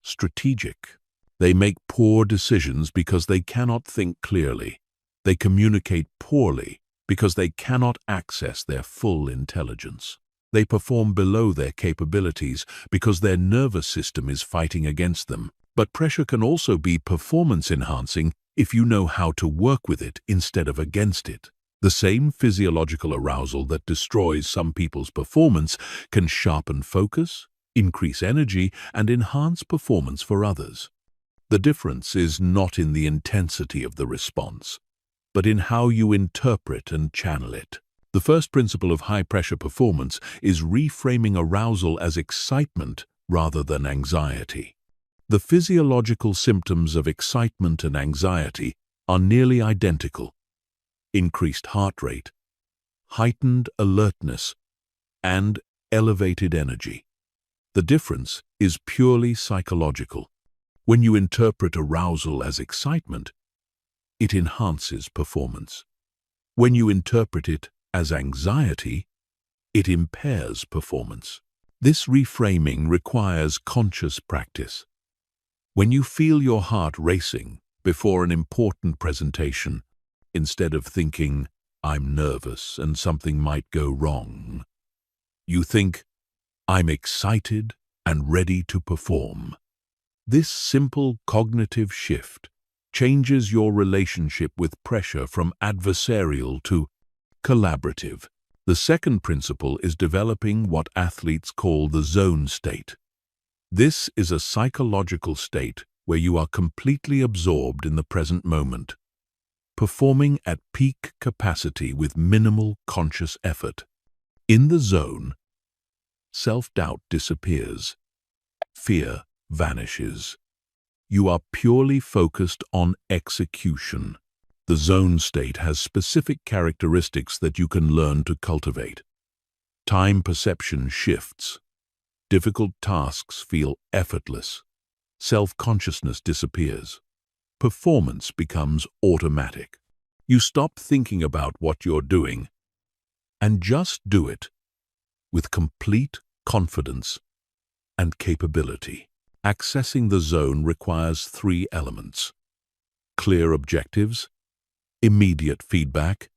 Speaker 1: strategic. They make poor decisions because they cannot think clearly. They communicate poorly because they cannot access their full intelligence. They perform below their capabilities because their nervous system is fighting against them. But pressure can also be performance-enhancing if you know how to work with it instead of against it. The same physiological arousal that destroys some people's performance can sharpen focus, increase energy, and enhance performance for others. The difference is not in the intensity of the response, but in how you interpret and channel it. The first principle of high-pressure performance is reframing arousal as excitement rather than anxiety. The physiological symptoms of excitement and anxiety are nearly identical: increased heart rate, heightened alertness, and elevated energy. The difference is purely psychological. When you interpret arousal as excitement, it enhances performance. When you interpret it as anxiety, it impairs performance. This reframing requires conscious practice. When you feel your heart racing before an important presentation, instead of thinking, "I'm nervous and something might go wrong," you think, "I'm excited and ready to perform." This simple cognitive shift changes your relationship with pressure from adversarial to collaborative. The second principle is developing what athletes call the zone state. This is a psychological state where you are completely absorbed in the present moment, performing at peak capacity with minimal conscious effort. In the zone, self-doubt disappears. Fear vanishes. You are purely focused on execution. The zone state has specific characteristics that you can learn to cultivate. Time perception shifts. Difficult tasks feel effortless. Self-consciousness disappears. Performance becomes automatic. You stop thinking about what you're doing and just do it with complete confidence and capability. Accessing the zone requires 3 elements: clear objectives, immediate feedback,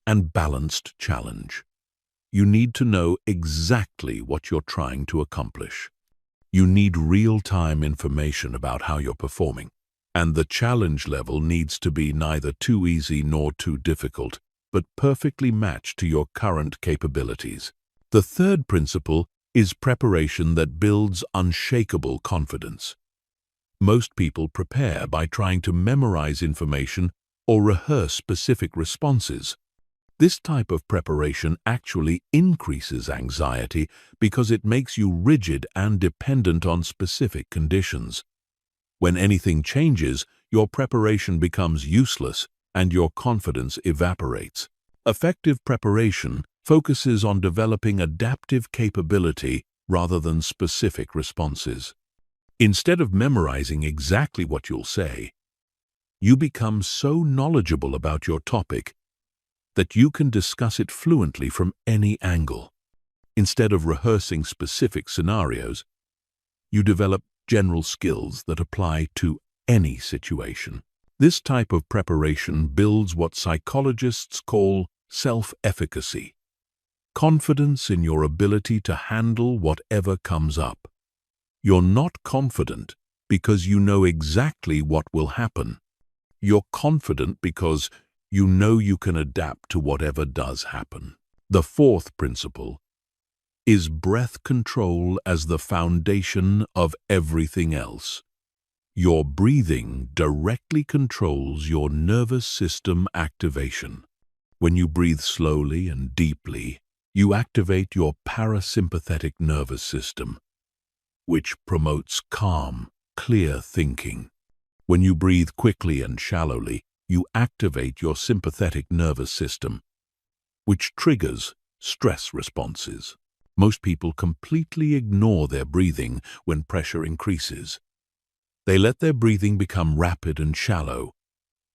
Speaker 1: and balanced challenge. You need to know exactly what you're trying to accomplish. You need real-time information about how you're performing, and the challenge level needs to be neither too easy nor too difficult, but perfectly matched to your current capabilities. The third principle is preparation that builds unshakable confidence. Most people prepare by trying to memorize information or rehearse specific responses. This type of preparation actually increases anxiety because it makes you rigid and dependent on specific conditions. When anything changes, your preparation becomes useless and your confidence evaporates. Effective preparation focuses on developing adaptive capability rather than specific responses. Instead of memorizing exactly what you'll say, you become so knowledgeable about your topic that you can discuss it fluently from any angle. Instead of rehearsing specific scenarios, you develop general skills that apply to any situation. This type of preparation builds what psychologists call self-efficacy, confidence in your ability to handle whatever comes up. You're not confident because you know exactly what will happen. You're confident because you know you can adapt to whatever does happen. The fourth principle is breath control as the foundation of everything else. Your breathing directly controls your nervous system activation. When you breathe slowly and deeply, you activate your parasympathetic nervous system, which promotes calm, clear thinking. When you breathe quickly and shallowly, you activate your sympathetic nervous system, which triggers stress responses. Most people completely ignore their breathing when pressure increases. They let their breathing become rapid and shallow,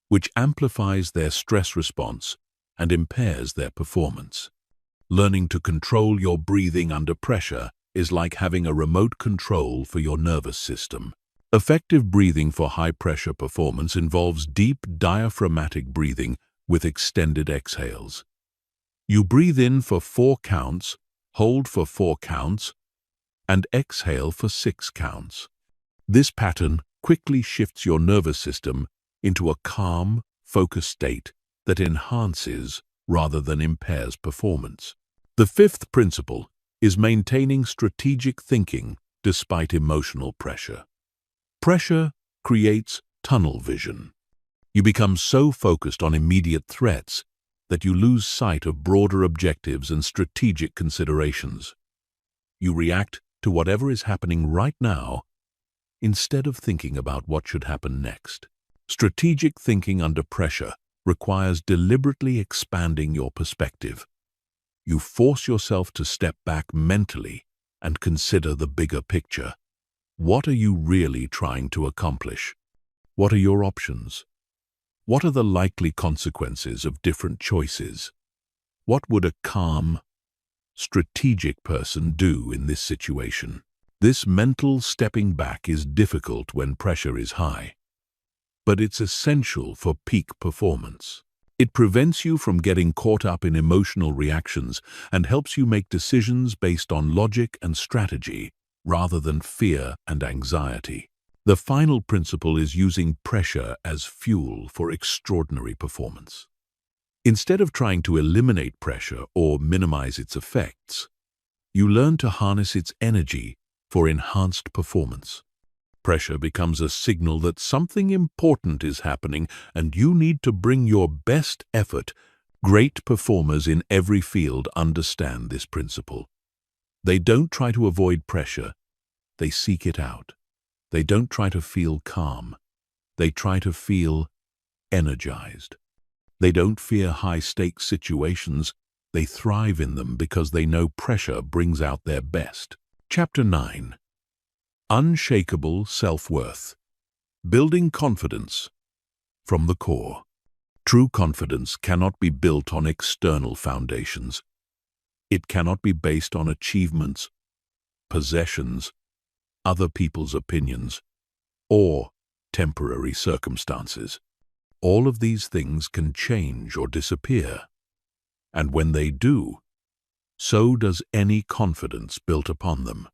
Speaker 1: which amplifies their stress response and impairs their performance. Learning to control your breathing under pressure is like having a remote control for your nervous system. Effective breathing for high-pressure performance involves deep diaphragmatic breathing with extended exhales. You breathe in for 4 counts, hold for 4 counts, and exhale for 6 counts. This pattern quickly shifts your nervous system into a calm, focused state that enhances rather than impairs performance. The fifth principle is maintaining strategic thinking despite emotional pressure. Pressure creates tunnel vision. You become so focused on immediate threats that you lose sight of broader objectives and strategic considerations. You react to whatever is happening right now instead of thinking about what should happen next. Strategic thinking under pressure requires deliberately expanding your perspective. You force yourself to step back mentally and consider the bigger picture. What are you really trying to accomplish? What are your options? What are the likely consequences of different choices? What would a calm, strategic person do in this situation? This mental stepping back is difficult when pressure is high, but it's essential for peak performance. It prevents you from getting caught up in emotional reactions and helps you make decisions based on logic and strategy rather than fear and anxiety. The final principle is using pressure as fuel for extraordinary performance. Instead of trying to eliminate pressure or minimize its effects, you learn to harness its energy for enhanced performance. Pressure becomes a signal that something important is happening and you need to bring your best effort. Great performers in every field understand this principle. They don't try to avoid pressure, they seek it out. They don't try to feel calm, they try to feel energized. They don't fear high-stakes situations, they thrive in them because they know pressure brings out their best. Chapter 9. Unshakable Self-Worth. Building confidence from the core. True confidence cannot be built on external foundations. It cannot be based on achievements, possessions, other people's opinions, or temporary circumstances. All of these things can change or disappear, and when they do, so does any confidence built upon them.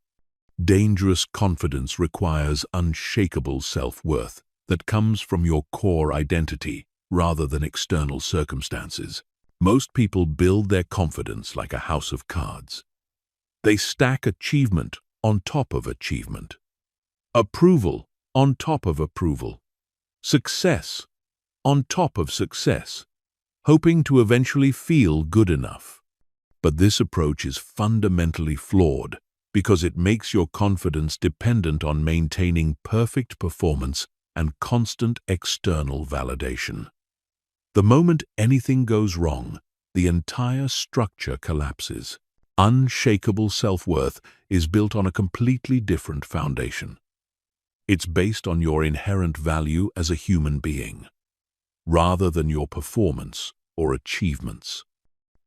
Speaker 1: Dangerous confidence requires unshakable self-worth that comes from your core identity rather than external circumstances. Most people build their confidence like a house of cards. They stack achievement on top of achievement, approval on top of approval, success on top of success. hoping to eventually feel good enough. But this approach is fundamentally flawed because it makes your confidence dependent on maintaining perfect performance and constant external validation. The moment anything goes wrong, the entire structure collapses. Unshakable self-worth is built on a completely different foundation. It's based on your inherent value as a human being, rather than your performance or achievements.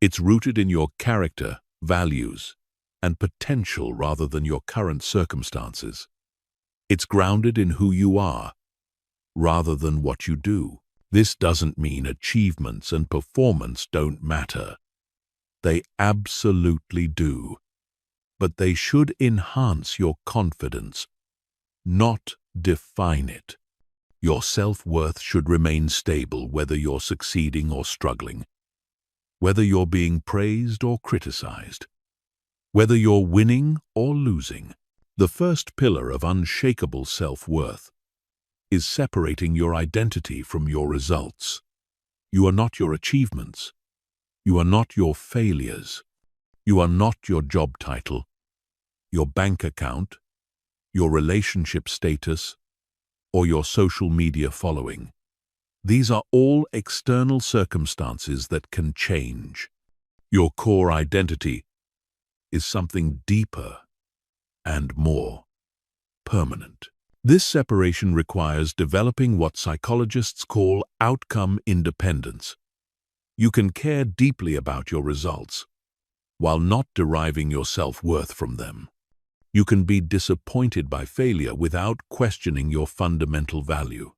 Speaker 1: It's rooted in your character, values, and potential rather than your current circumstances. It's grounded in who you are, rather than what you do. This doesn't mean achievements and performance don't matter. They absolutely do. But they should enhance your confidence, not define it. Your self-worth should remain stable whether you're succeeding or struggling, whether you're being praised or criticized, whether you're winning or losing. The first pillar of unshakable self-worth is separating your identity from your results. You are not your achievements. You are not your failures. You are not your job title, your bank account, your relationship status, or your social media following. These are all external circumstances that can change. Your core identity is something deeper and more permanent. This separation requires developing what psychologists call outcome independence. You can care deeply about your results, while not deriving your self-worth from them. You can be disappointed by failure without questioning your fundamental value.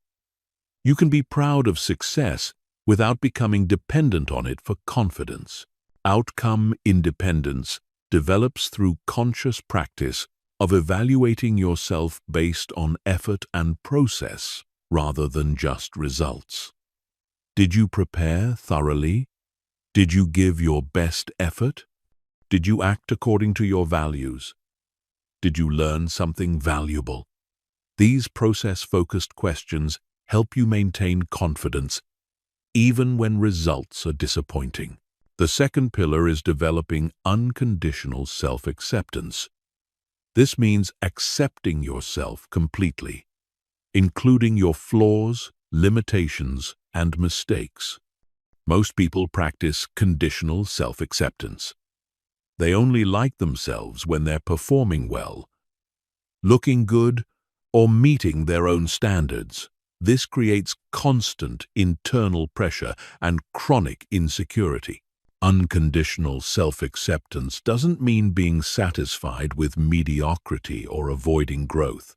Speaker 1: You can be proud of success without becoming dependent on it for confidence. Outcome independence develops through conscious practice of evaluating yourself based on effort and process rather than just results. Did you prepare thoroughly? Did you give your best effort? Did you act according to your values? Did you learn something valuable? These process-focused questions help you maintain confidence even when results are disappointing. The second pillar is developing unconditional self-acceptance. This means accepting yourself completely, including your flaws, limitations, and mistakes. Most people practice conditional self-acceptance. They only like themselves when they're performing well, looking good, or meeting their own standards. This creates constant internal pressure and chronic insecurity. Unconditional self-acceptance doesn't mean being satisfied with mediocrity or avoiding growth.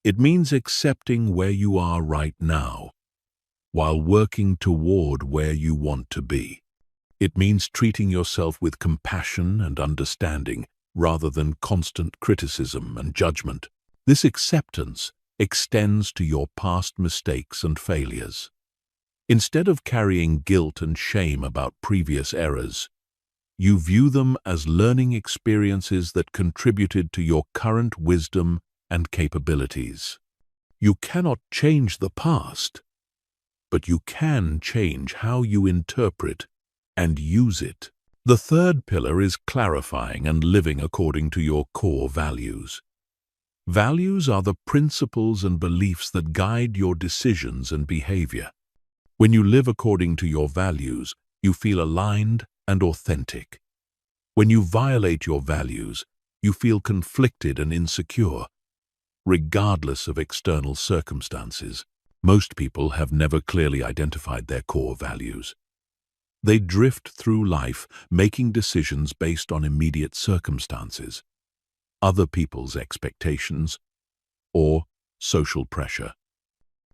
Speaker 1: It means accepting where you are right now, while working toward where you want to be. It means treating yourself with compassion and understanding rather than constant criticism and judgment. This acceptance extends to your past mistakes and failures. Instead of carrying guilt and shame about previous errors, you view them as learning experiences that contributed to your current wisdom and capabilities. You cannot change the past, but you can change how you interpret and use it. The third pillar is clarifying and living according to your core values. Values are the principles and beliefs that guide your decisions and behavior. When you live according to your values, you feel aligned and authentic. When you violate your values, you feel conflicted and insecure, regardless of external circumstances. Most people have never clearly identified their core values. They drift through life, making decisions based on immediate circumstances, other people's expectations, or social pressure.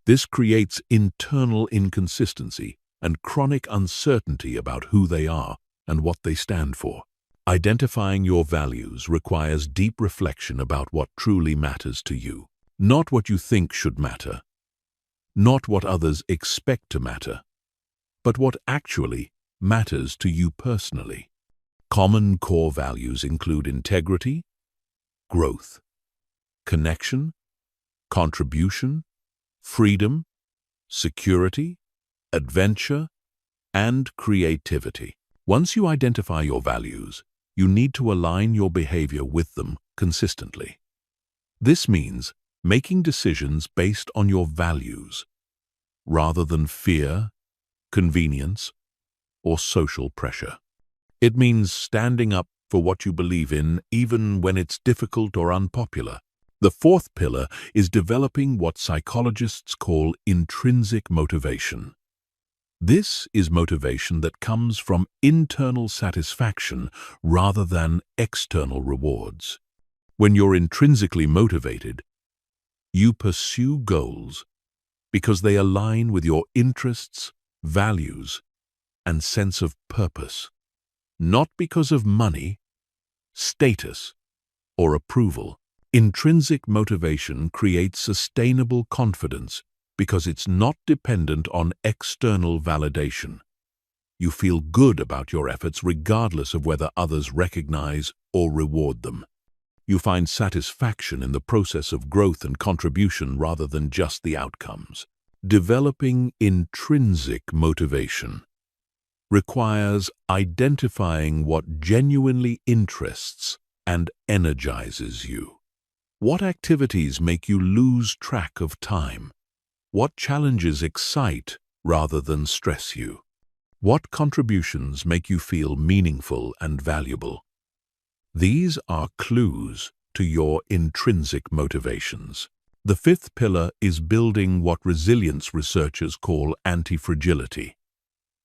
Speaker 1: This creates internal inconsistency and chronic uncertainty about who they are and what they stand for. Identifying your values requires deep reflection about what truly matters to you. Not what you think should matter, not what others expect to matter, but what actually matters to you personally. Common core values include integrity, growth, connection, contribution, freedom, security, adventure, and creativity. Once you identify your values, you need to align your behavior with them consistently. This means making decisions based on your values, rather than fear, convenience, or social pressure. It means standing up for what you believe in, even when it's difficult or unpopular. The fourth pillar is developing what psychologists call intrinsic motivation. This is motivation that comes from internal satisfaction rather than external rewards. When you're intrinsically motivated, you pursue goals because they align with your interests, values, and sense of purpose, not because of money, status, or approval. Intrinsic motivation creates sustainable confidence because it's not dependent on external validation. You feel good about your efforts regardless of whether others recognize or reward them. You find satisfaction in the process of growth and contribution rather than just the outcomes. Developing intrinsic motivation requires identifying what genuinely interests and energizes you. What activities make you lose track of time? What challenges excite rather than stress you? What contributions make you feel meaningful and valuable? These are clues to your intrinsic motivations. The fifth pillar is building what resilience researchers call anti-fragility.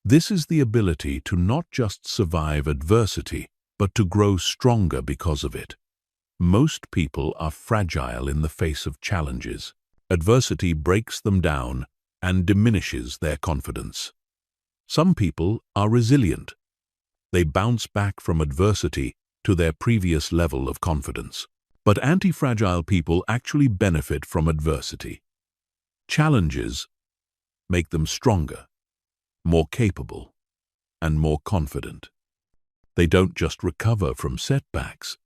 Speaker 1: This is the ability to not just survive adversity, but to grow stronger because of it. Most people are fragile in the face of challenges. Adversity breaks them down and diminishes their confidence. Some people are resilient. They bounce back from adversity to their previous level of confidence. But anti-fragile people actually benefit from adversity. Challenges make them stronger, more capable, and more confident. They don't just recover from setbacks.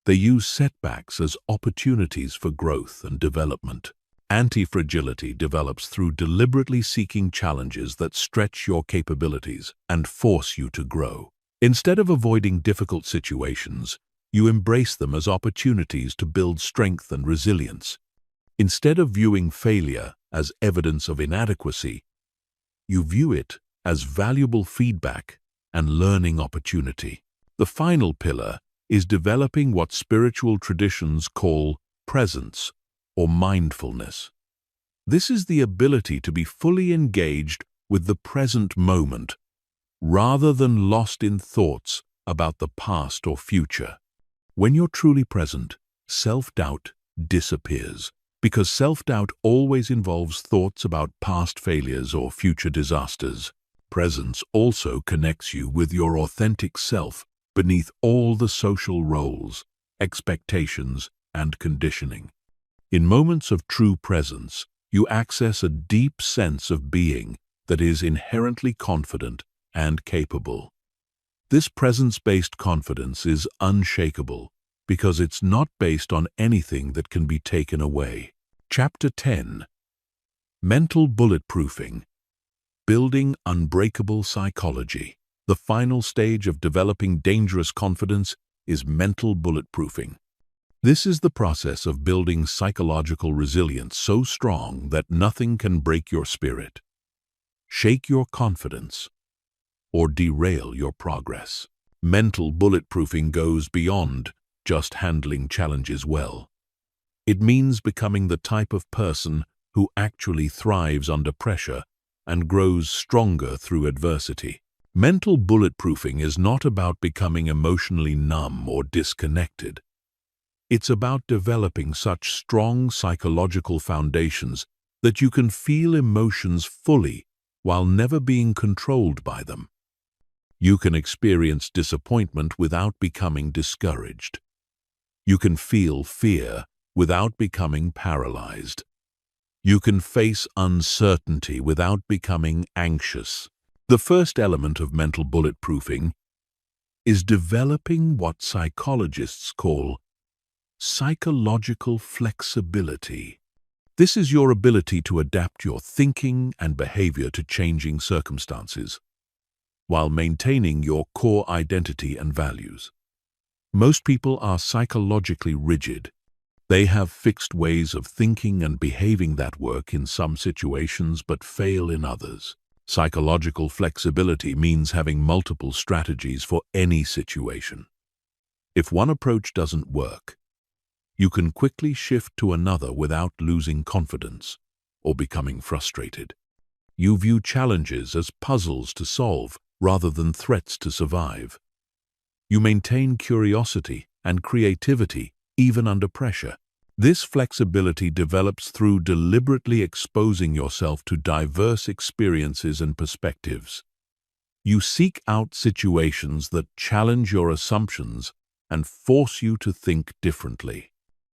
Speaker 1: They use setbacks as opportunities for growth and development. Anti-fragility develops through deliberately seeking challenges that stretch your capabilities and force you to grow. Instead of avoiding difficult situations, you embrace them as opportunities to build strength and resilience. Instead of viewing failure as evidence of inadequacy, you view it as valuable feedback and learning opportunity. The final pillar is developing what spiritual traditions call presence or mindfulness. This is the ability to be fully engaged with the present moment, rather than lost in thoughts about the past or future. When you're truly present, self-doubt disappears, because self-doubt always involves thoughts about past failures or future disasters. Presence also connects you with your authentic self beneath all the social roles, expectations, and conditioning. In moments of true presence, you access a deep sense of being that is inherently confident and capable. This presence-based confidence is unshakable because it's not based on anything that can be taken away. Chapter 10. Mental Bulletproofing. Building Unbreakable Psychology. The final stage of developing dangerous confidence is mental bulletproofing. This is the process of building psychological resilience so strong that nothing can break your spirit, shake your confidence, or derail your progress. Mental bulletproofing goes beyond just handling challenges well. It means becoming the type of person who actually thrives under pressure and grows stronger through adversity. Mental bulletproofing is not about becoming emotionally numb or disconnected. It's about developing such strong psychological foundations that you can feel emotions fully while never being controlled by them. You can experience disappointment without becoming discouraged. You can feel fear without becoming paralyzed. You can face uncertainty without becoming anxious. The first element of mental bulletproofing is developing what psychologists call psychological flexibility. This is your ability to adapt your thinking and behavior to changing circumstances. while maintaining your core identity and values. Most people are psychologically rigid. They have fixed ways of thinking and behaving that work in some situations but fail in others. Psychological flexibility means having multiple strategies for any situation. If one approach doesn't work, you can quickly shift to another without losing confidence or becoming frustrated. You view challenges as puzzles to solve rather than threats to survive. You maintain curiosity and creativity even under pressure. This flexibility develops through deliberately exposing yourself to diverse experiences and perspectives. You seek out situations that challenge your assumptions and force you to think differently.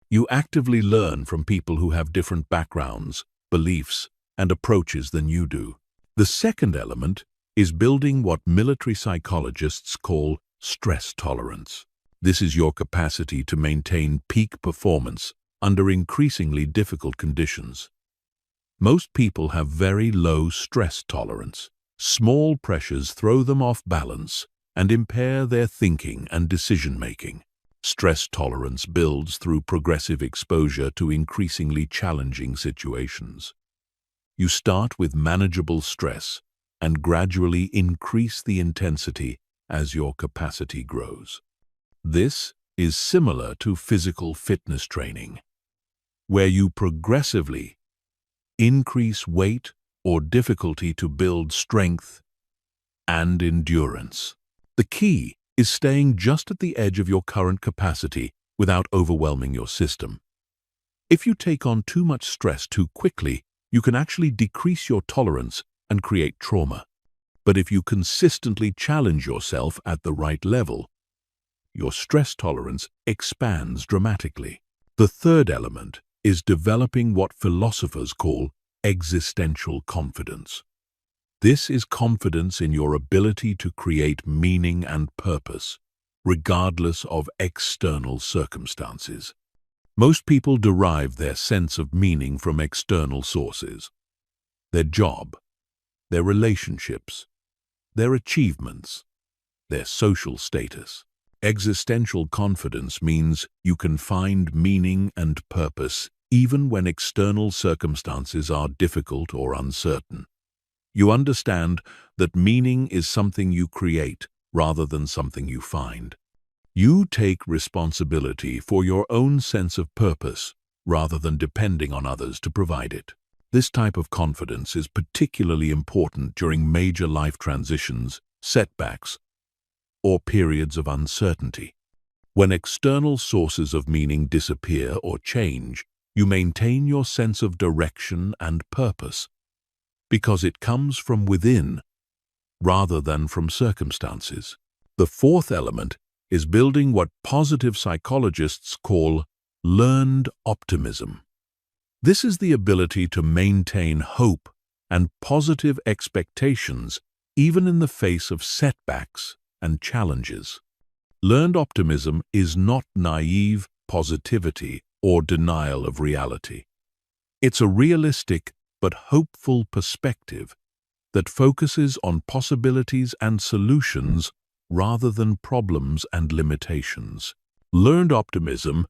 Speaker 1: You actively learn from people who have different backgrounds, beliefs, and approaches than you do. The second element is building what military psychologists call stress tolerance. This is your capacity to maintain peak performance under increasingly difficult conditions. Most people have very low stress tolerance. Small pressures throw them off balance and impair their thinking and decision-making. Stress tolerance builds through progressive exposure to increasingly challenging situations. You start with manageable stress and gradually increase the intensity as your capacity grows. This is similar to physical fitness training, where you progressively increase weight or difficulty to build strength and endurance. The key is staying just at the edge of your current capacity without overwhelming your system. If you take on too much stress too quickly, you can actually decrease your tolerance and create trauma. But if you consistently challenge yourself at the right level, your stress tolerance expands dramatically. The third element is developing what philosophers call existential confidence. This is confidence in your ability to create meaning and purpose, regardless of external circumstances. Most people derive their sense of meaning from external sources: their job, their relationships, their achievements, their social status. Existential confidence means you can find meaning and purpose even when external circumstances are difficult or uncertain. You understand that meaning is something you create rather than something you find. You take responsibility for your own sense of purpose rather than depending on others to provide it. This type of confidence is particularly important during major life transitions, setbacks, or periods of uncertainty. When external sources of meaning disappear or change, you maintain your sense of direction and purpose because it comes from within rather than from circumstances. The fourth element is building what positive psychologists call learned optimism. This is the ability to maintain hope and positive expectations even in the face of setbacks and challenges. Learned optimism is not naive positivity or denial of reality. It's a realistic but hopeful perspective that focuses on possibilities and solutions rather than problems and limitations. Learned optimism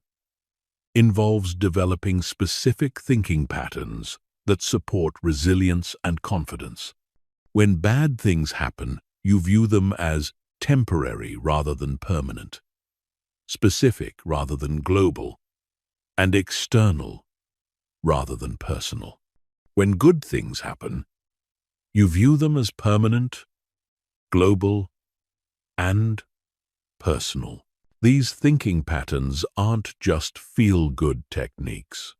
Speaker 1: involves developing specific thinking patterns that support resilience and confidence. When bad things happen, you view them as temporary rather than permanent, specific rather than global, and external rather than personal. When good things happen, you view them as permanent, global, and personal. These thinking patterns aren't just feel-good techniques.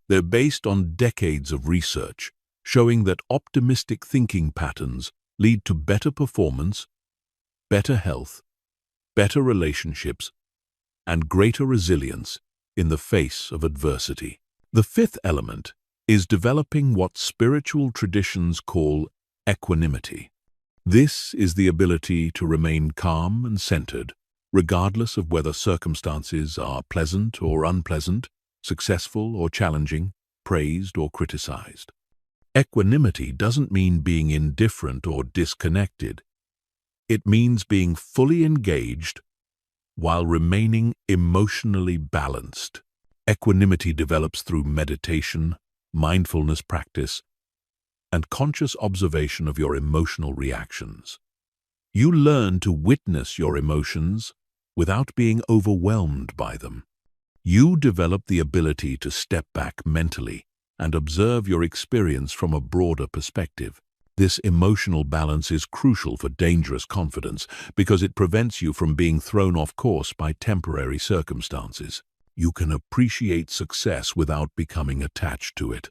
Speaker 1: They're based on decades of research showing that optimistic thinking patterns lead to better performance, better health, better relationships, and greater resilience in the face of adversity. The fifth element is developing what spiritual traditions call equanimity. This is the ability to remain calm and centered, regardless of whether circumstances are pleasant or unpleasant, successful or challenging, praised or criticized. Equanimity doesn't mean being indifferent or disconnected. It means being fully engaged while remaining emotionally balanced. Equanimity develops through meditation, mindfulness practice, and conscious observation of your emotional reactions. You learn to witness your emotions without being overwhelmed by them. You develop the ability to step back mentally and observe your experience from a broader perspective. This emotional balance is crucial for dangerous confidence because it prevents you from being thrown off course by temporary circumstances. You can appreciate success without becoming attached to it.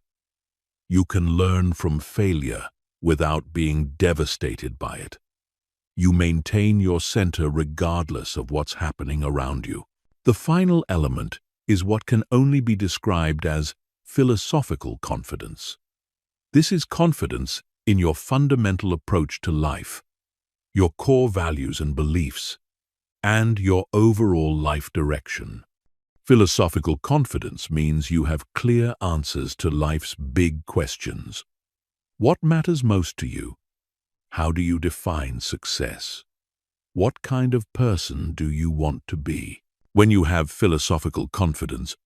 Speaker 1: You can learn from failure without being devastated by it. You maintain your center regardless of what's happening around you. The final element is what can only be described as philosophical confidence. This is confidence in your fundamental approach to life, your core values and beliefs, and your overall life direction. Philosophical confidence means you have clear answers to life's big questions. What matters most to you? How do you define success? What kind of person do you want to be? When you have philosophical confidence,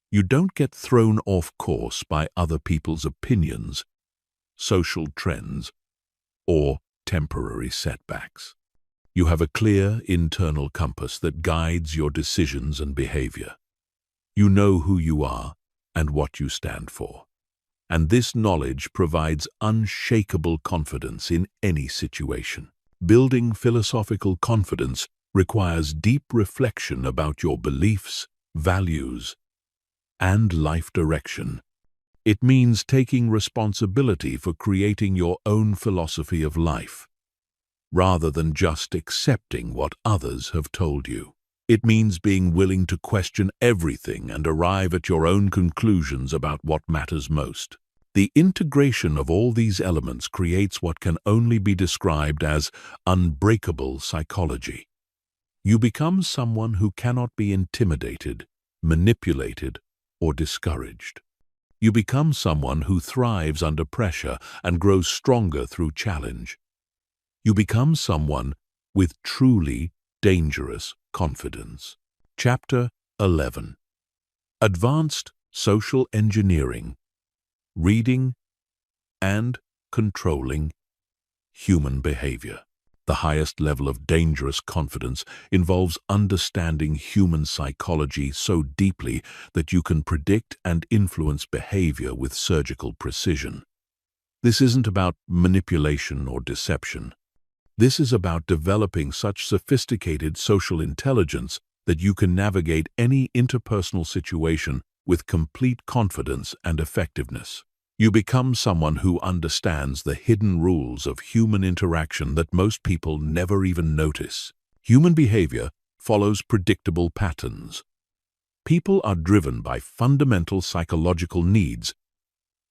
Speaker 1: you don't get thrown off course by other people's opinions, social trends, or temporary setbacks. You have a clear internal compass that guides your decisions and behavior. You know who you are and what you stand for. And this knowledge provides unshakable confidence in any situation. Building philosophical confidence requires deep reflection about your beliefs, values, and life direction. It means taking responsibility for creating your own philosophy of life, rather than just accepting what others have told you. It means being willing to question everything and arrive at your own conclusions about what matters most. The integration of all these elements creates what can only be described as unbreakable psychology. You become someone who cannot be intimidated, manipulated, or discouraged. You become someone who thrives under pressure and grows stronger through challenge. You become someone with truly dangerous confidence. Chapter 11. Advanced Social Engineering: Reading and Controlling Human Behavior. The highest level of dangerous confidence involves understanding human psychology so deeply that you can predict and influence behavior with surgical precision. This isn't about manipulation or deception. This is about developing such sophisticated social intelligence that you can navigate any interpersonal situation with complete confidence and effectiveness. You become someone who understands the hidden rules of human interaction that most people never even notice. Human behavior follows predictable patterns. People are driven by fundamental psychological needs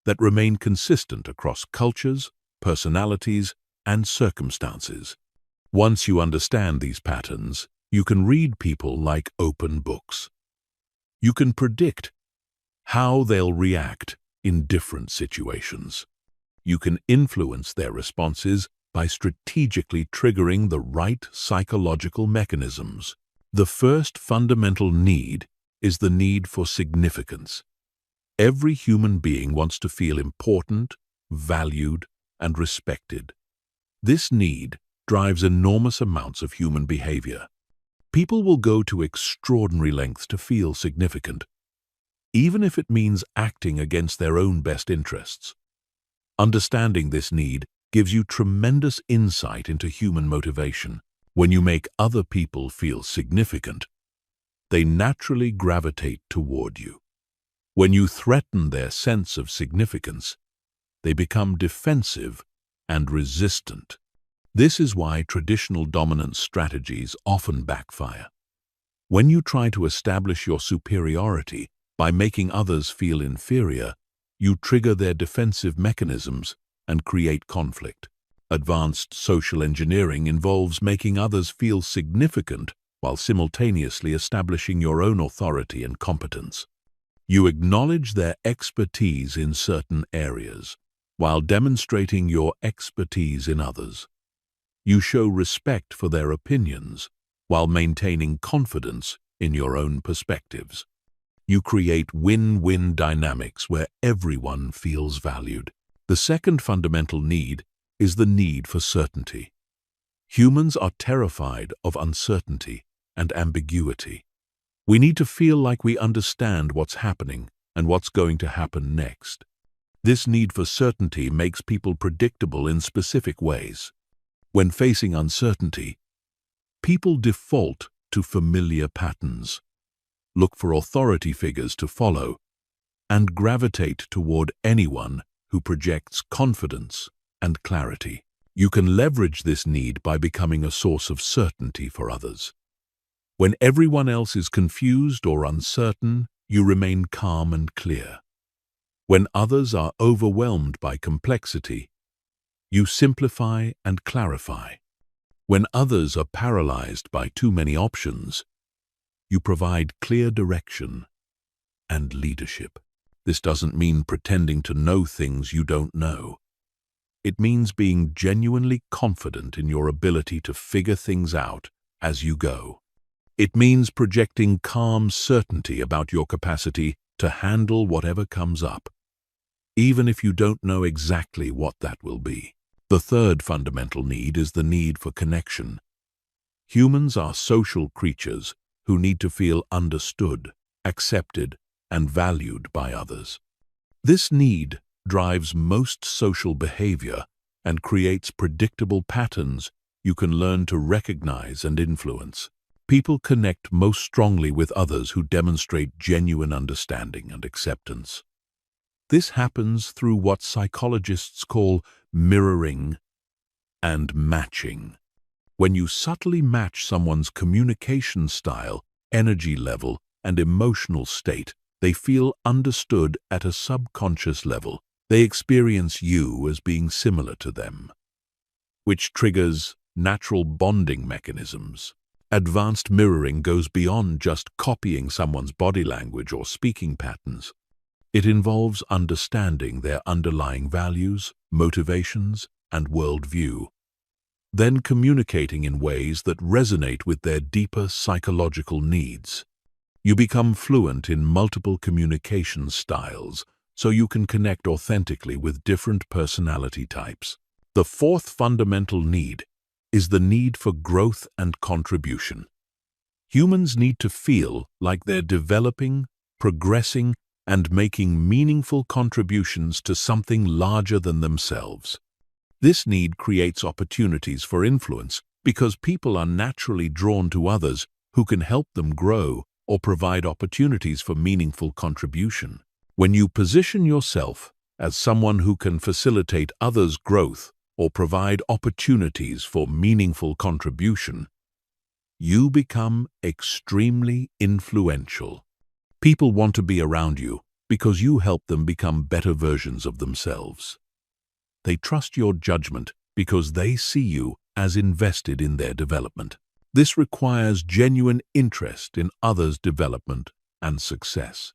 Speaker 1: that remain consistent across cultures, personalities, and circumstances. Once you understand these patterns, you can read people like open books. You can predict how they'll react in different situations. You can influence their responses by strategically triggering the right psychological mechanisms. The first fundamental need is the need for significance. Every human being wants to feel important, valued, and respected. This need drives enormous amounts of human behavior. People will go to extraordinary lengths to feel significant, even if it means acting against their own best interests. Understanding this need gives you tremendous insight into human motivation. When you make other people feel significant, they naturally gravitate toward you. When you threaten their sense of significance, they become defensive and resistant. This is why traditional dominance strategies often backfire. When you try to establish your superiority by making others feel inferior, you trigger their defensive mechanisms and create conflict. Advanced social engineering involves making others feel significant while simultaneously establishing your own authority and competence. You acknowledge their expertise in certain areas while demonstrating your expertise in others. You show respect for their opinions while maintaining confidence in your own perspectives. You create win-win dynamics where everyone feels valued. The second fundamental need is the need for certainty. Humans are terrified of uncertainty and ambiguity. We need to feel like we understand what's happening and what's going to happen next. This need for certainty makes people predictable in specific ways. When facing uncertainty, people default to familiar patterns, look for authority figures to follow, and gravitate toward anyone who projects confidence and clarity. You can leverage this need by becoming a source of certainty for others. When everyone else is confused or uncertain, you remain calm and clear. When others are overwhelmed by complexity, you simplify and clarify. When others are paralyzed by too many options, you provide clear direction and leadership. This doesn't mean pretending to know things you don't know. It means being genuinely confident in your ability to figure things out as you go. It means projecting calm certainty about your capacity to handle whatever comes up, even if you don't know exactly what that will be. The third fundamental need is the need for connection. Humans are social creatures who need to feel understood, accepted, and valued by others. This need drives most social behavior and creates predictable patterns you can learn to recognize and influence. People connect most strongly with others who demonstrate genuine understanding and acceptance. This happens through what psychologists call mirroring and matching. When you subtly match someone's communication style, energy level, and emotional state, they feel understood at a subconscious level. They experience you as being similar to them, which triggers natural bonding mechanisms. Advanced mirroring goes beyond just copying someone's body language or speaking patterns. It involves understanding their underlying values, motivations, and worldview, then communicating in ways that resonate with their deeper psychological needs. You become fluent in multiple communication styles, so you can connect authentically with different personality types. The fourth fundamental need is the need for growth and contribution. Humans need to feel like they're developing, progressing, and making meaningful contributions to something larger than themselves. This need creates opportunities for influence because people are naturally drawn to others who can help them grow or provide opportunities for meaningful contribution. When you position yourself as someone who can facilitate others' growth or provide opportunities for meaningful contribution, you become extremely influential. People want to be around you because you help them become better versions of themselves. They trust your judgment because they see you as invested in their development. This requires genuine interest in others' development and success.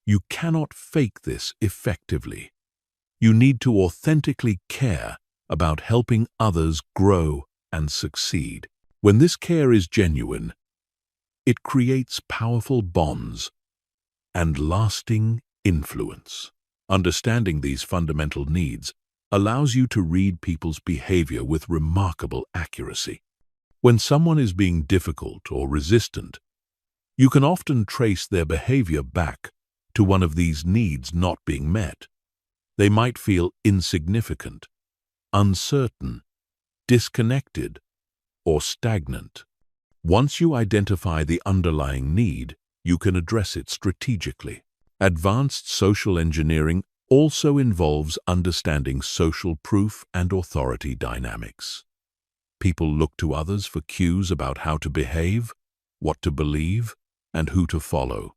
Speaker 1: You cannot fake this effectively. You need to authentically care about helping others grow and succeed. When this care is genuine, it creates powerful bonds and lasting influence. Understanding these fundamental needs allows you to read people's behavior with remarkable accuracy. When someone is being difficult or resistant, you can often trace their behavior back to one of these needs not being met. They might feel insignificant, uncertain, disconnected, or stagnant. Once you identify the underlying need, you can address it strategically. Advanced social engineering also involves understanding social proof and authority dynamics. People look to others for cues about how to behave, what to believe, and who to follow.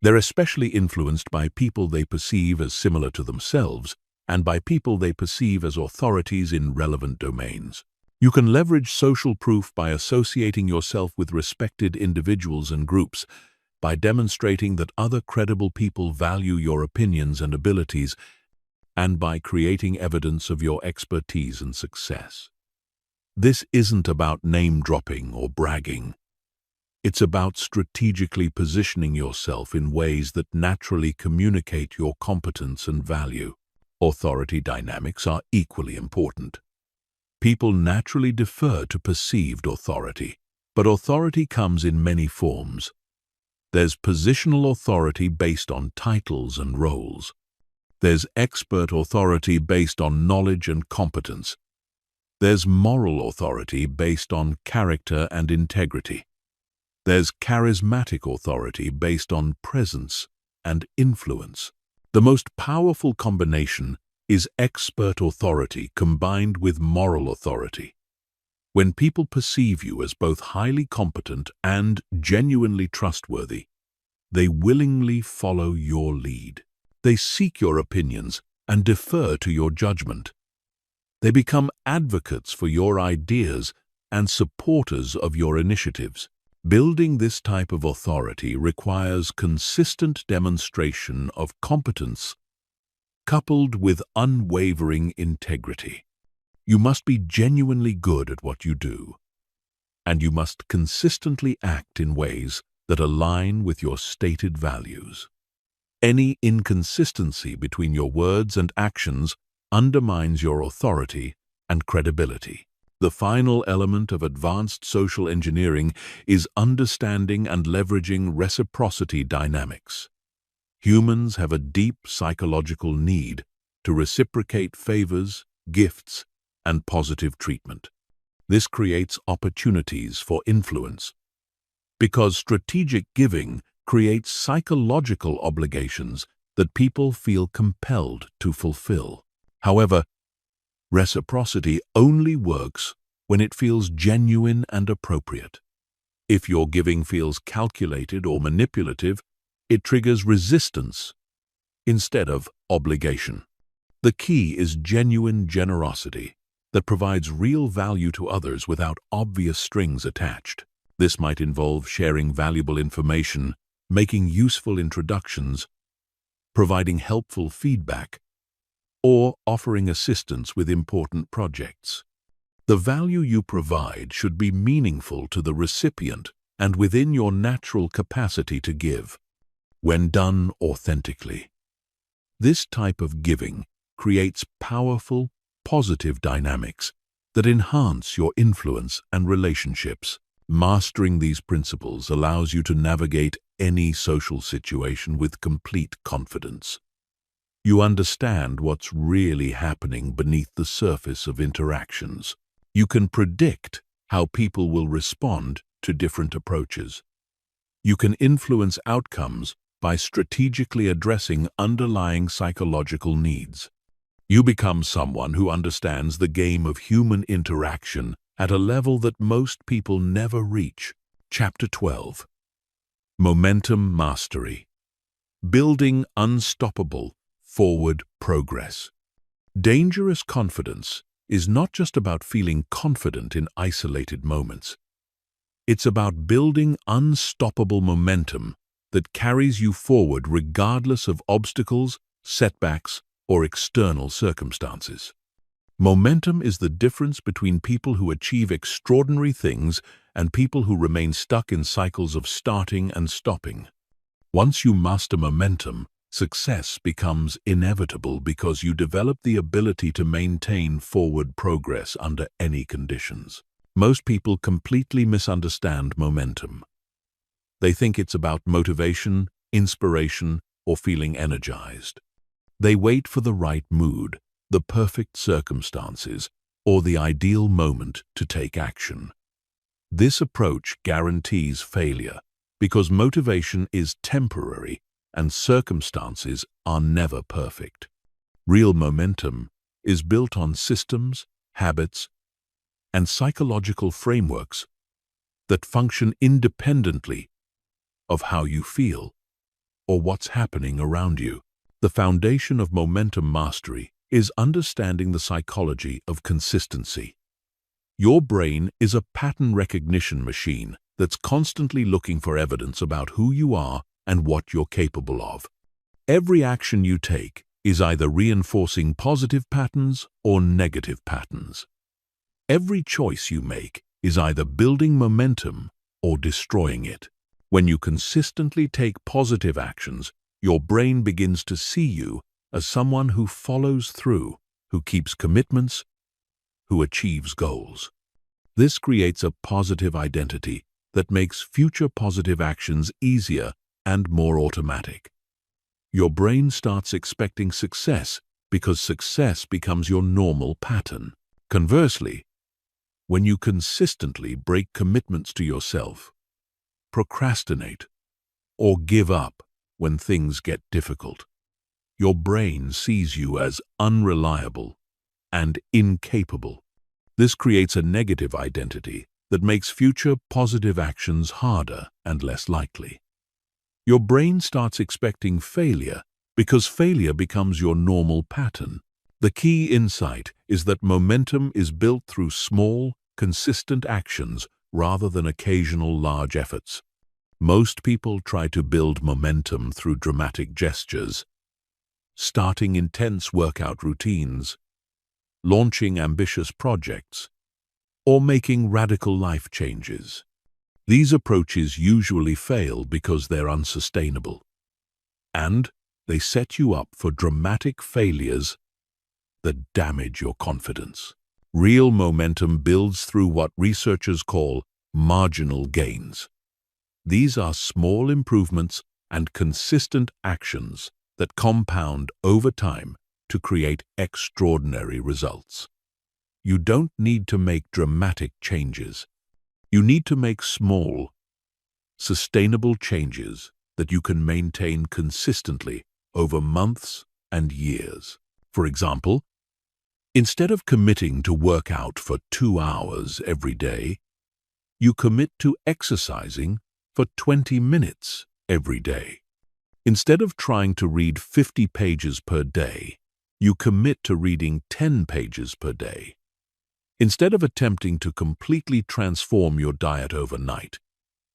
Speaker 1: They're especially influenced by people they perceive as similar to themselves and by people they perceive as authorities in relevant domains. You can leverage social proof by associating yourself with respected individuals and groups, by demonstrating that other credible people value your opinions and abilities, and by creating evidence of your expertise and success. This isn't about name-dropping or bragging. It's about strategically positioning yourself in ways that naturally communicate your competence and value. Authority dynamics are equally important. People naturally defer to perceived authority, but authority comes in many forms. There's positional authority based on titles and roles. There's expert authority based on knowledge and competence. There's moral authority based on character and integrity. There's charismatic authority based on presence and influence. The most powerful combination is expert authority combined with moral authority. When people perceive you as both highly competent and genuinely trustworthy, they willingly follow your lead. They seek your opinions and defer to your judgment. They become advocates for your ideas and supporters of your initiatives. Building this type of authority requires consistent demonstration of competence coupled with unwavering integrity. You must be genuinely good at what you do, and you must consistently act in ways that align with your stated values. Any inconsistency between your words and actions undermines your authority and credibility. The final element of advanced social engineering is understanding and leveraging reciprocity dynamics. Humans have a deep psychological need to reciprocate favors, gifts, and positive treatment. This creates opportunities for influence, because strategic giving creates psychological obligations that people feel compelled to fulfill. However, reciprocity only works when it feels genuine and appropriate. If your giving feels calculated or manipulative, it triggers resistance instead of obligation. The key is genuine generosity that provides real value to others without obvious strings attached. This might involve sharing valuable information, making useful introductions, providing helpful feedback, or offering assistance with important projects. The value you provide should be meaningful to the recipient and within your natural capacity to give, when done authentically. This type of giving creates powerful, positive dynamics that enhance your influence and relationships. Mastering these principles allows you to navigate any social situation with complete confidence. You understand what's really happening beneath the surface of interactions. You can predict how people will respond to different approaches. You can influence outcomes by strategically addressing underlying psychological needs. You become someone who understands the game of human interaction at a level that most people never reach. Chapter 12. Momentum Mastery. Building unstoppable forward progress. Dangerous confidence is not just about feeling confident in isolated moments. It's about building unstoppable momentum that carries you forward regardless of obstacles, setbacks, or external circumstances. Momentum is the difference between people who achieve extraordinary things and people who remain stuck in cycles of starting and stopping. Once you master momentum, success becomes inevitable because you develop the ability to maintain forward progress under any conditions. Most people completely misunderstand momentum. They think it's about motivation, inspiration, or feeling energized. They wait for the right mood, the perfect circumstances, or the ideal moment to take action. This approach guarantees failure because motivation is temporary and circumstances are never perfect. Real momentum is built on systems, habits, and psychological frameworks that function independently of how you feel or what's happening around you. The foundation of momentum mastery is understanding the psychology of consistency. Your brain is a pattern recognition machine that's constantly looking for evidence about who you are and what you're capable of. Every action you take is either reinforcing positive patterns or negative patterns. Every choice you make is either building momentum or destroying it. When you consistently take positive actions, your brain begins to see you as someone who follows through, who keeps commitments, who achieves goals. This creates a positive identity that makes future positive actions easier and more automatic. Your brain starts expecting success because success becomes your normal pattern. Conversely, when you consistently break commitments to yourself, procrastinate, or give up when things get difficult, your brain sees you as unreliable and incapable. This creates a negative identity that makes future positive actions harder and less likely. Your brain starts expecting failure because failure becomes your normal pattern. The key insight is that momentum is built through small, consistent actions rather than occasional large efforts. Most people try to build momentum through dramatic gestures, starting intense workout routines, launching ambitious projects, or making radical life changes. These approaches usually fail because they're unsustainable, and they set you up for dramatic failures that damage your confidence. Real momentum builds through what researchers call marginal gains. These are small improvements and consistent actions that compound over time to create extraordinary results. You don't need to make dramatic changes. You need to make small, sustainable changes that you can maintain consistently over months and years. For example, instead of committing to work out for 2 hours every day, you commit to exercising for 20 minutes every day. Instead of trying to read 50 pages per day, you commit to reading 10 pages per day. Instead of attempting to completely transform your diet overnight,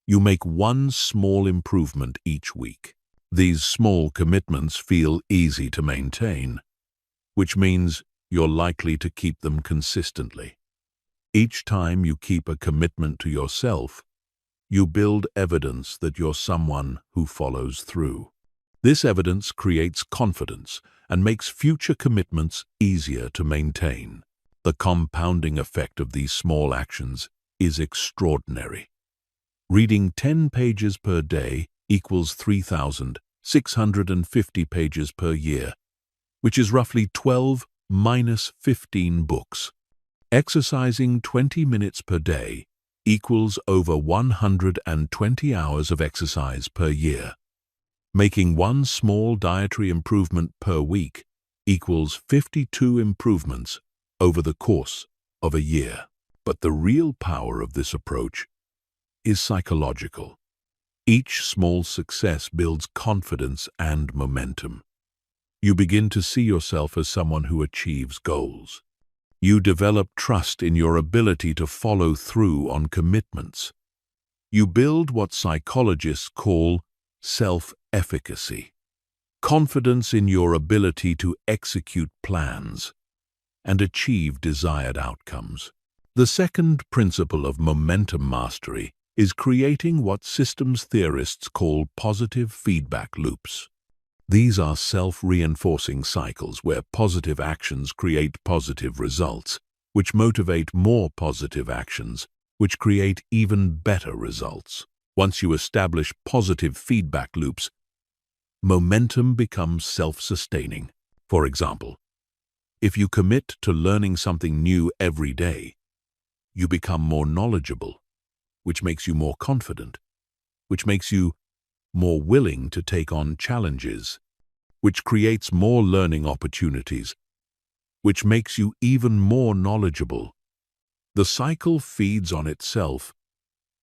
Speaker 1: you make one small improvement each week. These small commitments feel easy to maintain, which means you're likely to keep them consistently. Each time you keep a commitment to yourself, you build evidence that you're someone who follows through. This evidence creates confidence and makes future commitments easier to maintain. The compounding effect of these small actions is extraordinary. Reading 10 pages per day equals 3,650 pages per year, which is roughly 12 minus 15 books. Exercising 20 minutes per day equals over 120 hours of exercise per year. Making one small dietary improvement per week equals 52 improvements over the course of a year. But the real power of this approach is psychological. Each small success builds confidence and momentum. You begin to see yourself as someone who achieves goals. You develop trust in your ability to follow through on commitments. You build what psychologists call self-efficacy, confidence in your ability to execute plans and achieve desired outcomes. The second principle of momentum mastery is creating what systems theorists call positive feedback loops. These are self-reinforcing cycles where positive actions create positive results, which motivate more positive actions, which create even better results. Once you establish positive feedback loops, momentum becomes self-sustaining. For example, if you commit to learning something new every day, you become more knowledgeable, which makes you more confident, which makes you more willing to take on challenges, which creates more learning opportunities, which makes you even more knowledgeable. The cycle feeds on itself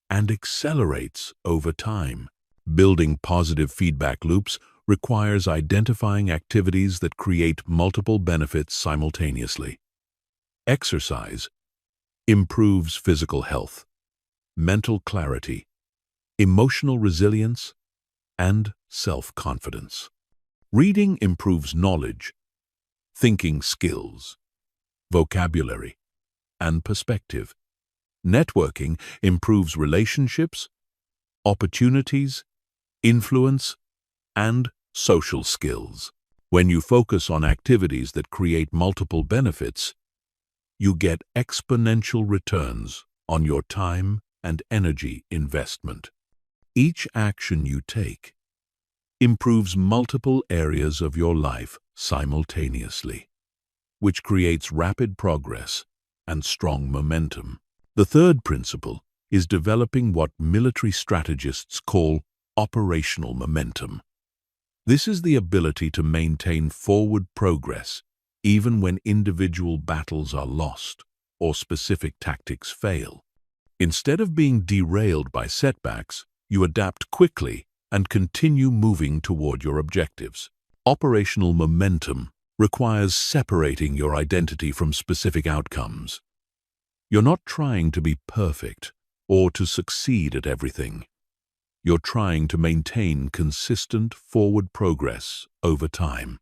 Speaker 1: and accelerates over time. Building positive feedback loops requires identifying activities that create multiple benefits simultaneously. Exercise improves physical health, mental clarity, emotional resilience, and self-confidence. Reading improves knowledge, thinking skills, vocabulary, and perspective. Networking improves relationships, opportunities, influence, and social skills. When you focus on activities that create multiple benefits, you get exponential returns on your time and energy investment. Each action you take improves multiple areas of your life simultaneously, which creates rapid progress and strong momentum. The third principle is developing what military strategists call operational momentum. This is the ability to maintain forward progress even when individual battles are lost or specific tactics fail. Instead of being derailed by setbacks, you adapt quickly and continue moving toward your objectives. Operational momentum requires separating your identity from specific outcomes. You're not trying to be perfect or to succeed at everything. You're trying to maintain consistent forward progress over time.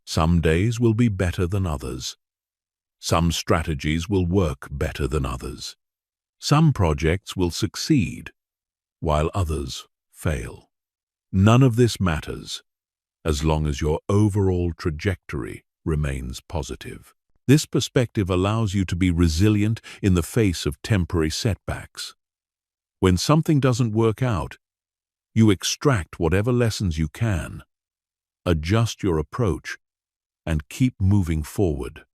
Speaker 1: Some days will be better than others. Some strategies will work better than others. Some projects will succeed, while others fail. None of this matters as long as your overall trajectory remains positive. This perspective allows you to be resilient in the face of temporary setbacks. When something doesn't work out, you extract whatever lessons you can, adjust your approach, and keep moving forward.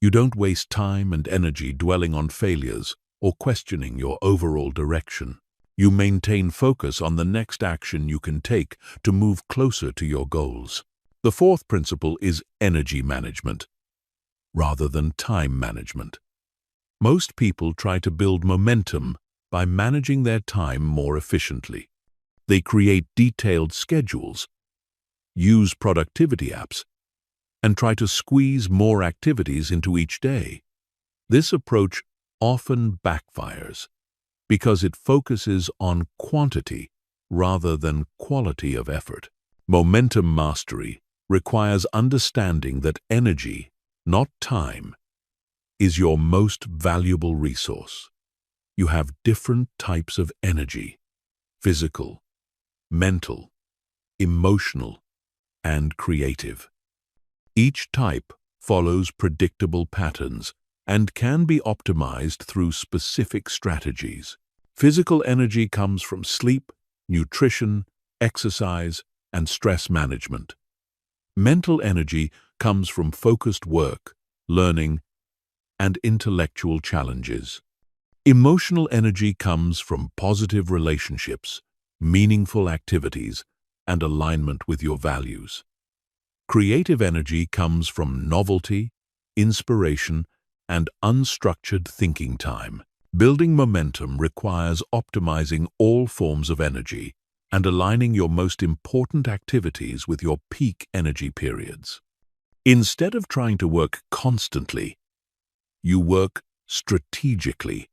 Speaker 1: You don't waste time and energy dwelling on failures or questioning your overall direction. You maintain focus on the next action you can take to move closer to your goals. The fourth principle is energy management, rather than time management. Most people try to build momentum by managing their time more efficiently. They create detailed schedules, use productivity apps, and try to squeeze more activities into each day. This approach often backfires because it focuses on quantity rather than quality of effort. Momentum mastery requires understanding that energy, not time, is your most valuable resource. You have different types of energy: physical, mental, emotional, and creative. Each type follows predictable patterns and can be optimized through specific strategies. Physical energy comes from sleep, nutrition, exercise, and stress management. Mental energy comes from focused work, learning, and intellectual challenges. Emotional energy comes from positive relationships, meaningful activities, and alignment with your values. Creative energy comes from novelty, inspiration, and unstructured thinking time. Building momentum requires optimizing all forms of energy and aligning your most important activities with your peak energy periods. Instead of trying to work constantly, you work strategically.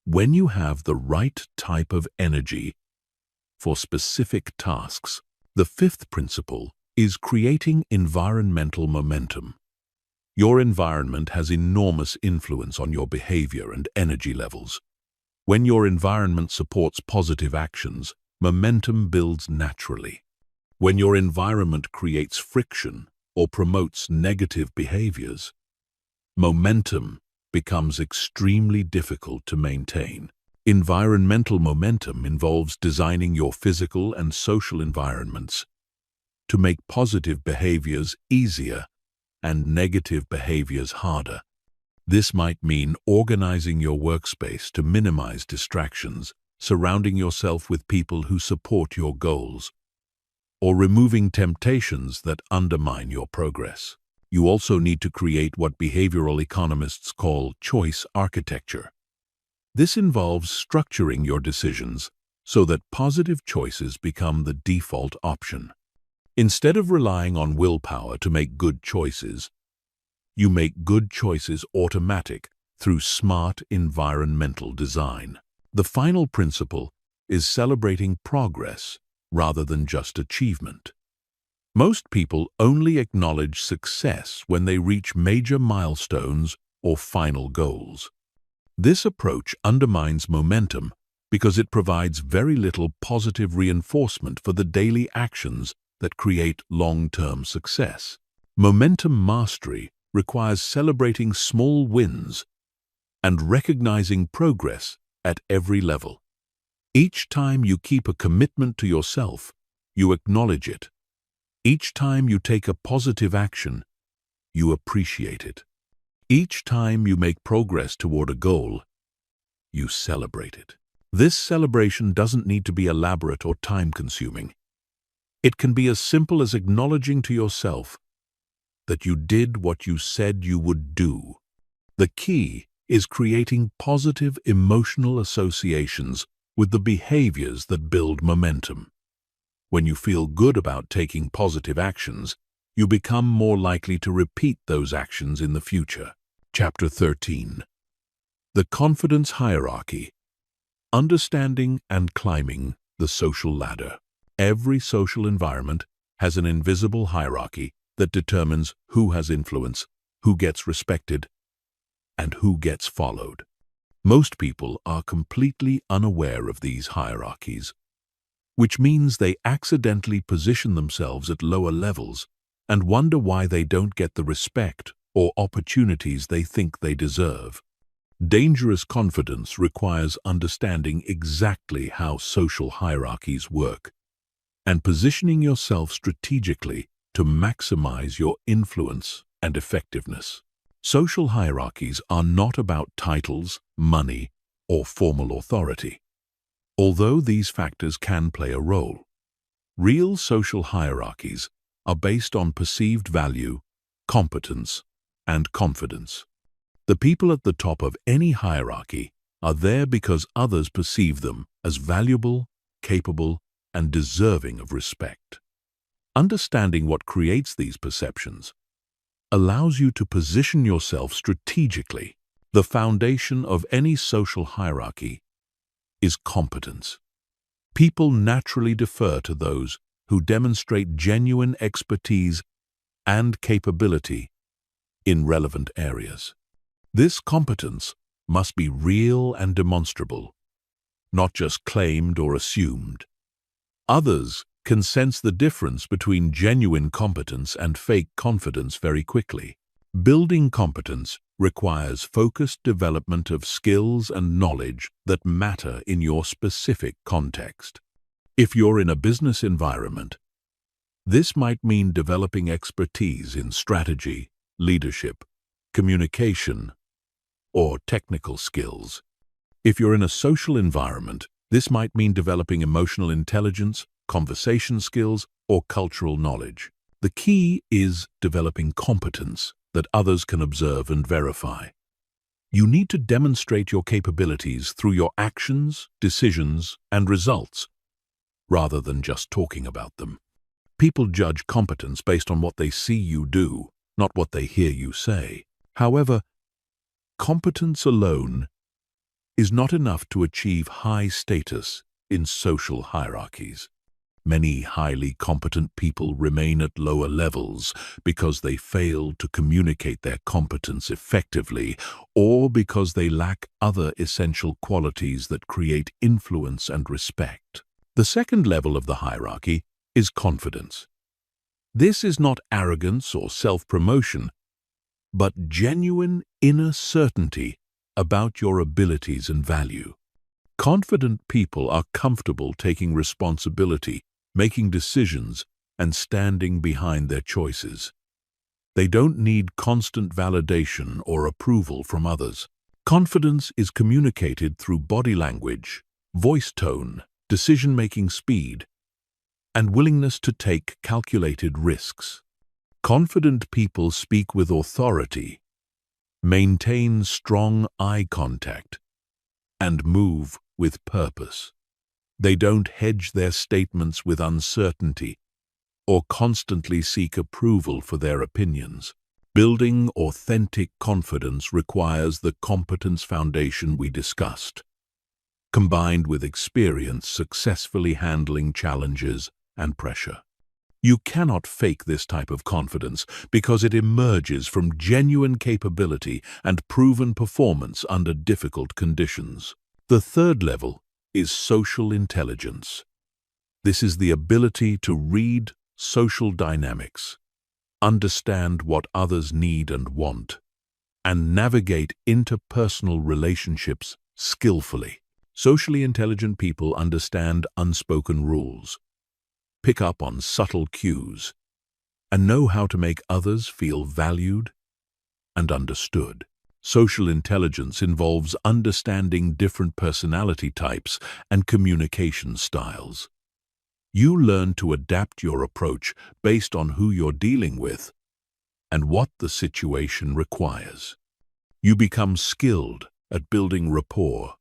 Speaker 1: When you have the right type of energy for specific tasks. The fifth principle is creating environmental momentum. Your environment has enormous influence on your behavior and energy levels. When your environment supports positive actions, momentum builds naturally. When your environment creates friction or promotes negative behaviors, momentum becomes extremely difficult to maintain. Environmental momentum involves designing your physical and social environments to make positive behaviors easier and negative behaviors harder. This might mean organizing your workspace to minimize distractions, surrounding yourself with people who support your goals, or removing temptations that undermine your progress. You also need to create what behavioral economists call choice architecture. This involves structuring your decisions so that positive choices become the default option. Instead of relying on willpower to make good choices, you make good choices automatic through smart environmental design. The final principle is celebrating progress rather than just achievement. Most people only acknowledge success when they reach major milestones or final goals. This approach undermines momentum because it provides very little positive reinforcement for the daily actions that create long-term success. Momentum mastery requires celebrating small wins and recognizing progress at every level. Each time you keep a commitment to yourself, you acknowledge it. Each time you take a positive action, you appreciate it. Each time you make progress toward a goal, you celebrate it. This celebration doesn't need to be elaborate or time-consuming. It can be as simple as acknowledging to yourself that you did what you said you would do. The key is creating positive emotional associations with the behaviors that build momentum. When you feel good about taking positive actions, you become more likely to repeat those actions in the future. Chapter 13. The Confidence Hierarchy. Understanding and climbing the social ladder. Every social environment has an invisible hierarchy that determines who has influence, who gets respected, and who gets followed. Most people are completely unaware of these hierarchies, which means they accidentally position themselves at lower levels and wonder why they don't get the respect or opportunities they think they deserve. Dangerous confidence requires understanding exactly how social hierarchies work and positioning yourself strategically to maximize your influence and effectiveness. Social hierarchies are not about titles, money, or formal authority. Although these factors can play a role, real social hierarchies are based on perceived value, competence, and confidence. The people at the top of any hierarchy are there because others perceive them as valuable, capable, and deserving of respect. Understanding what creates these perceptions allows you to position yourself strategically. The foundation of any social hierarchy is competence. People naturally defer to those who demonstrate genuine expertise and capability in relevant areas. This competence must be real and demonstrable, not just claimed or assumed. Others can sense the difference between genuine competence and fake confidence very quickly. Building competence requires focused development of skills and knowledge that matter in your specific context. If you're in a business environment, this might mean developing expertise in strategy, leadership, communication, or technical skills. If you're in a social environment, this might mean developing emotional intelligence, conversation skills, or cultural knowledge. The key is developing competence that others can observe and verify. You need to demonstrate your capabilities through your actions, decisions, and results, rather than just talking about them. People judge competence based on what they see you do, not what they hear you say. However, competence alone is not enough to achieve high status in social hierarchies. Many highly competent people remain at lower levels because they fail to communicate their competence effectively or because they lack other essential qualities that create influence and respect. The second level of the hierarchy is confidence. This is not arrogance or self-promotion, but genuine inner certainty about your abilities and value. Confident people are comfortable taking responsibility, making decisions, and standing behind their choices. They don't need constant validation or approval from others. Confidence is communicated through body language, voice tone, decision-making speed, and willingness to take calculated risks. Confident people speak with authority, maintain strong eye contact, and move with purpose. They don't hedge their statements with uncertainty or constantly seek approval for their opinions. Building authentic confidence requires the competence foundation we discussed, combined with experience successfully handling challenges and pressure. You cannot fake this type of confidence because it emerges from genuine capability and proven performance under difficult conditions. The third level is social intelligence. This is the ability to read social dynamics, understand what others need and want, and navigate interpersonal relationships skillfully. Socially intelligent people understand unspoken rules, pick up on subtle cues, and know how to make others feel valued and understood. Social intelligence involves understanding different personality types and communication styles. You learn to adapt your approach based on who you're dealing with and what the situation requires. You become skilled at building rapport,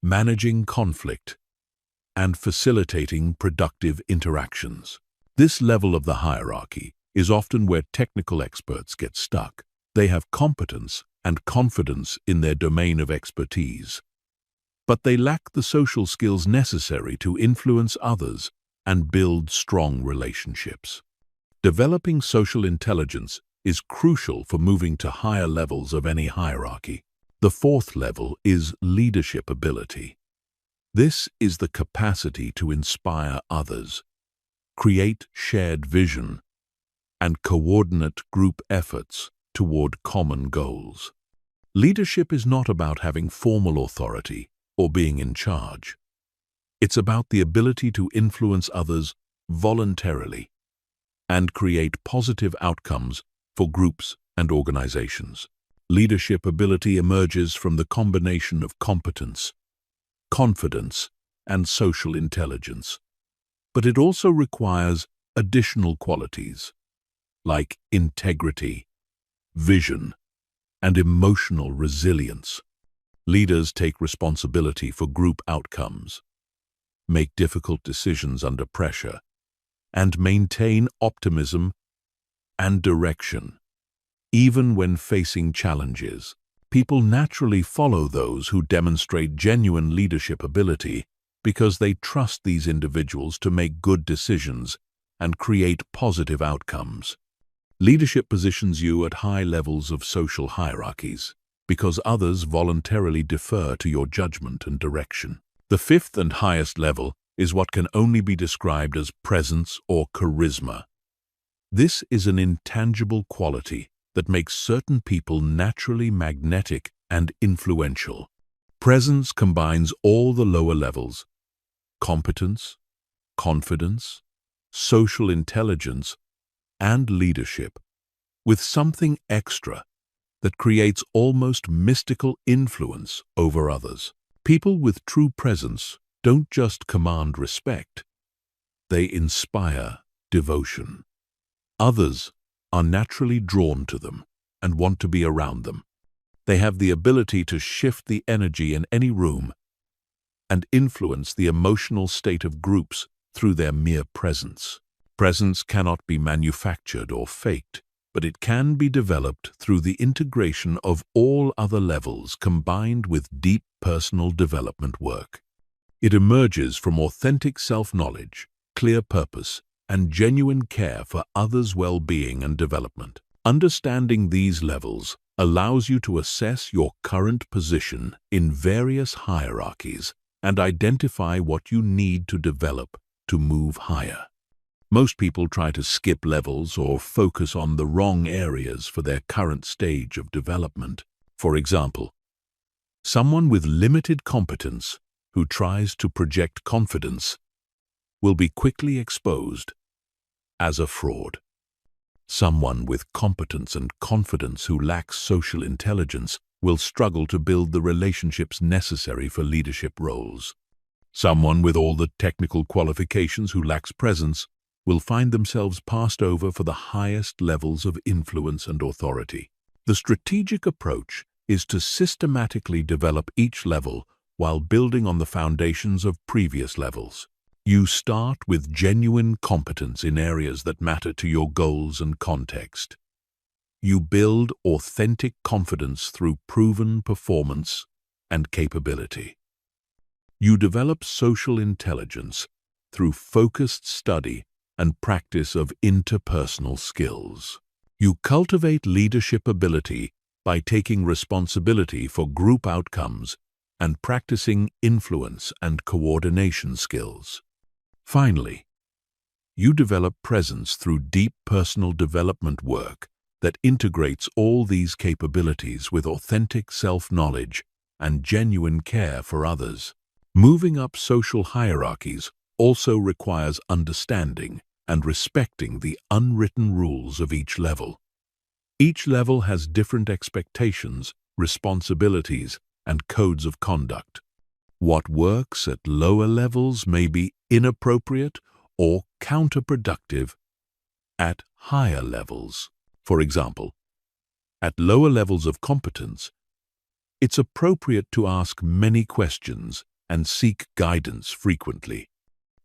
Speaker 1: managing conflict, and facilitating productive interactions. This level of the hierarchy is often where technical experts get stuck. They have competence and confidence in their domain of expertise, but they lack the social skills necessary to influence others and build strong relationships. Developing social intelligence is crucial for moving to higher levels of any hierarchy. The fourth level is leadership ability. This is the capacity to inspire others, create shared vision, and coordinate group efforts toward common goals. Leadership is not about having formal authority or being in charge. It's about the ability to influence others voluntarily and create positive outcomes for groups and organizations. Leadership ability emerges from the combination of competence, confidence, and social intelligence. But it also requires additional qualities like integrity, vision, and emotional resilience. Leaders take responsibility for group outcomes, make difficult decisions under pressure, and maintain optimism and direction. Even when facing challenges, people naturally follow those who demonstrate genuine leadership ability because they trust these individuals to make good decisions and create positive outcomes. Leadership positions you at high levels of social hierarchies because others voluntarily defer to your judgment and direction. The fifth and highest level is what can only be described as presence or charisma. This is an intangible quality that makes certain people naturally magnetic and influential. Presence combines all the lower levels: competence, confidence, social intelligence, and leadership, with something extra that creates almost mystical influence over others. People with true presence don't just command respect, they inspire devotion. Others are naturally drawn to them and want to be around them. They have the ability to shift the energy in any room and influence the emotional state of groups through their mere presence. Presence cannot be manufactured or faked, but it can be developed through the integration of all other levels combined with deep personal development work. It emerges from authentic self-knowledge, clear purpose, and genuine care for others' well-being and development. Understanding these levels allows you to assess your current position in various hierarchies and identify what you need to develop to move higher. Most people try to skip levels or focus on the wrong areas for their current stage of development. For example, someone with limited competence who tries to project confidence will be quickly exposed as a fraud. Someone with competence and confidence who lacks social intelligence will struggle to build the relationships necessary for leadership roles. Someone with all the technical qualifications who lacks presence will find themselves passed over for the highest levels of influence and authority. The strategic approach is to systematically develop each level while building on the foundations of previous levels. You start with genuine competence in areas that matter to your goals and context. You build authentic confidence through proven performance and capability. You develop social intelligence through focused study and practice of interpersonal skills. You cultivate leadership ability by taking responsibility for group outcomes and practicing influence and coordination skills. Finally, you develop presence through deep personal development work that integrates all these capabilities with authentic self-knowledge and genuine care for others. Moving up social hierarchies also requires understanding and respecting the unwritten rules of each level. Each level has different expectations, responsibilities, and codes of conduct. What works at lower levels may be inappropriate or counterproductive at higher levels. For example, at lower levels of competence, it's appropriate to ask many questions and seek guidance frequently.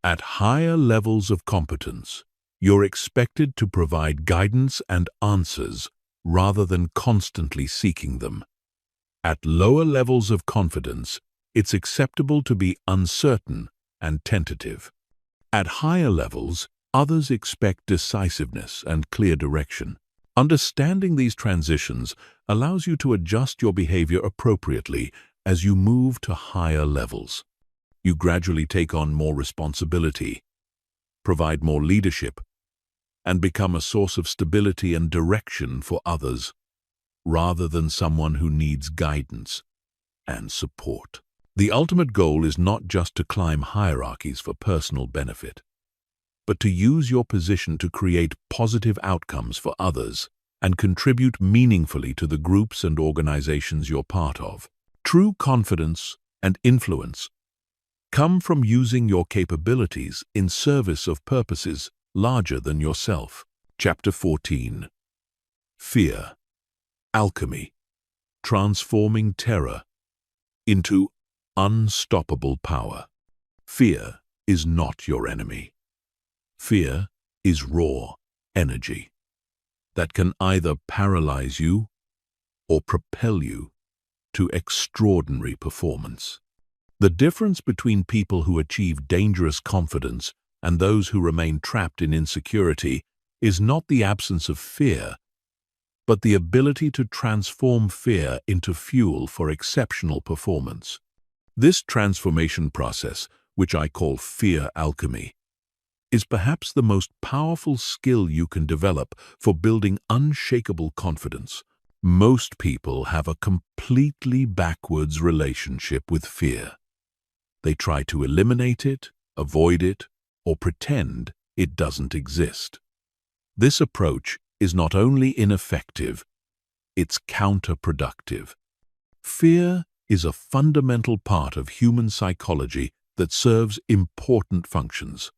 Speaker 1: At higher levels of competence, you're expected to provide guidance and answers rather than constantly seeking them. At lower levels of confidence, it's acceptable to be uncertain and tentative. At higher levels, others expect decisiveness and clear direction. Understanding these transitions allows you to adjust your behavior appropriately as you move to higher levels. You gradually take on more responsibility, provide more leadership, and become a source of stability and direction for others, rather than someone who needs guidance and support. The ultimate goal is not just to climb hierarchies for personal benefit, but to use your position to create positive outcomes for others and contribute meaningfully to the groups and organizations you're part of. True confidence and influence come from using your capabilities in service of purposes larger than yourself. Chapter 14. Fear. Alchemy. Transforming terror into unstoppable power. Fear is not your enemy. Fear is raw energy that can either paralyze you or propel you to extraordinary performance. The difference between people who achieve dangerous confidence and those who remain trapped in insecurity is not the absence of fear, but the ability to transform fear into fuel for exceptional performance. This transformation process, which I call fear alchemy, is perhaps the most powerful skill you can develop for building unshakable confidence. Most people have a completely backwards relationship with fear. They try to eliminate it, avoid it, or pretend it doesn't exist. This approach is not only ineffective, it's counterproductive. Fear is a fundamental part of human psychology that serves important functions.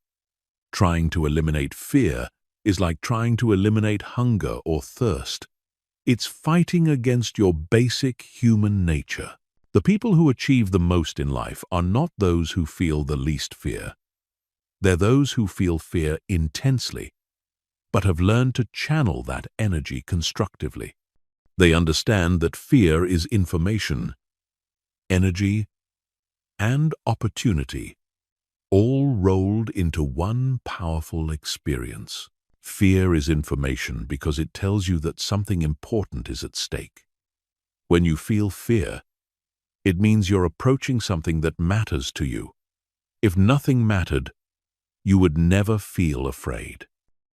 Speaker 1: Trying to eliminate fear is like trying to eliminate hunger or thirst. It's fighting against your basic human nature. The people who achieve the most in life are not those who feel the least fear. They're those who feel fear intensely, but have learned to channel that energy constructively. They understand that fear is information, energy, and opportunity, all rolled into one powerful experience. Fear is information because it tells you that something important is at stake. When you feel fear, it means you're approaching something that matters to you. If nothing mattered, you would never feel afraid.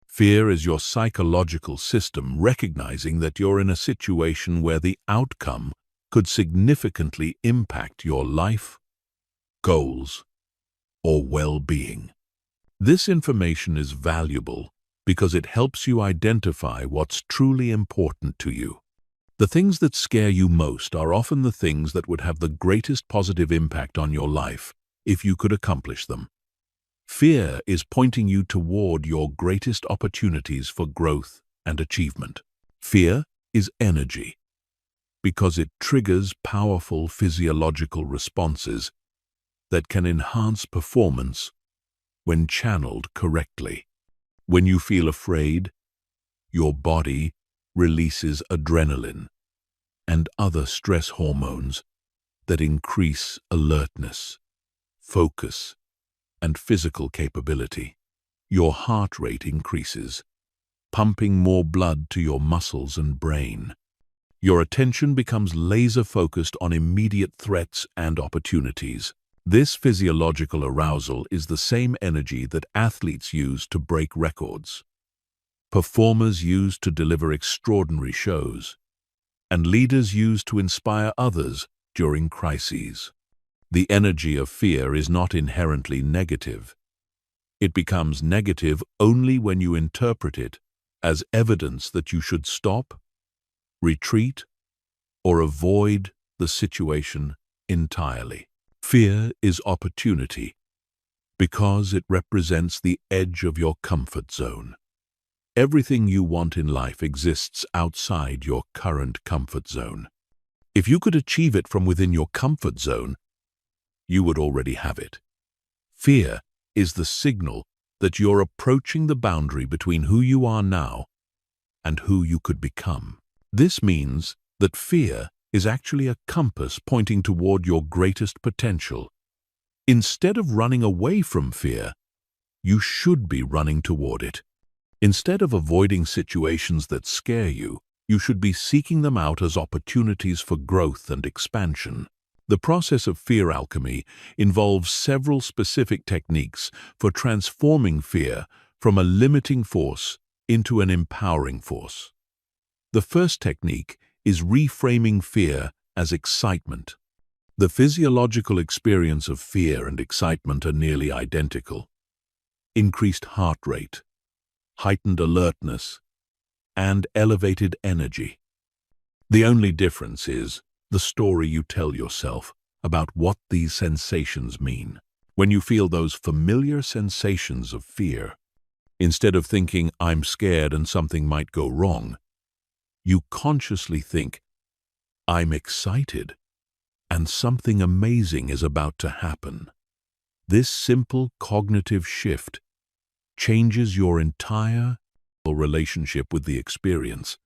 Speaker 1: Fear is your psychological system recognizing that you're in a situation where the outcome could significantly impact your life, goals, or well-being. This information is valuable because it helps you identify what's truly important to you. The things that scare you most are often the things that would have the greatest positive impact on your life if you could accomplish them. Fear is pointing you toward your greatest opportunities for growth and achievement. Fear is energy because it triggers powerful physiological responses that can enhance performance when channeled correctly. When you feel afraid, your body releases adrenaline and other stress hormones that increase alertness, focus, and physical capability. your heart rate increases, pumping more blood to your muscles and brain. Your attention becomes laser-focused on immediate threats and opportunities. This physiological arousal is the same energy that athletes use to break records, performers use to deliver extraordinary shows, and leaders use to inspire others during crises. The energy of fear is not inherently negative. It becomes negative only when you interpret it as evidence that you should stop, retreat, or avoid the situation entirely. Fear is opportunity because it represents the edge of your comfort zone. Everything you want in life exists outside your current comfort zone. If you could achieve it from within your comfort zone, you would already have it. Fear is the signal that you're approaching the boundary between who you are now and who you could become. This means that fear is actually a compass pointing toward your greatest potential. Instead of running away from fear, you should be running toward it. Instead of avoiding situations that scare you, you should be seeking them out as opportunities for growth and expansion. The process of fear alchemy involves several specific techniques for transforming fear from a limiting force into an empowering force. The first technique is reframing fear as excitement. The physiological experience of fear and excitement are nearly identical. Increased heart rate, heightened alertness, and elevated energy. The only difference is the story you tell yourself about what these sensations mean. When you feel those familiar sensations of fear, instead of thinking, "I'm scared and something might go wrong," you consciously think, "I'm excited and something amazing is about to happen." This simple cognitive shift changes your entire relationship with the experience.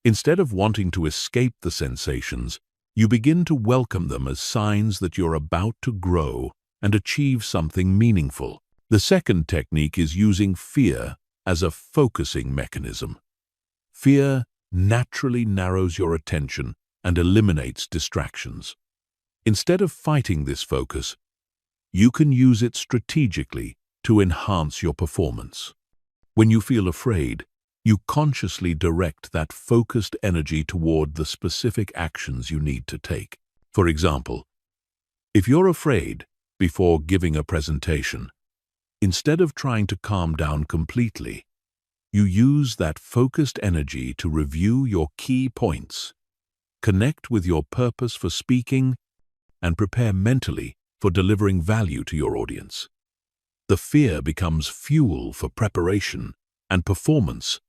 Speaker 1: Instead of wanting to escape the sensations, you begin to welcome them as signs that you're about to grow and achieve something meaningful. The second technique is using fear as a focusing mechanism. Fear naturally narrows your attention and eliminates distractions. Instead of fighting this focus, you can use it strategically to enhance your performance. When you feel afraid, you consciously direct that focused energy toward the specific actions you need to take. For example, if you're afraid before giving a presentation, instead of trying to calm down completely, you use that focused energy to review your key points, connect with your purpose for speaking, and prepare mentally for delivering value to your audience. The fear becomes fuel for preparation and performance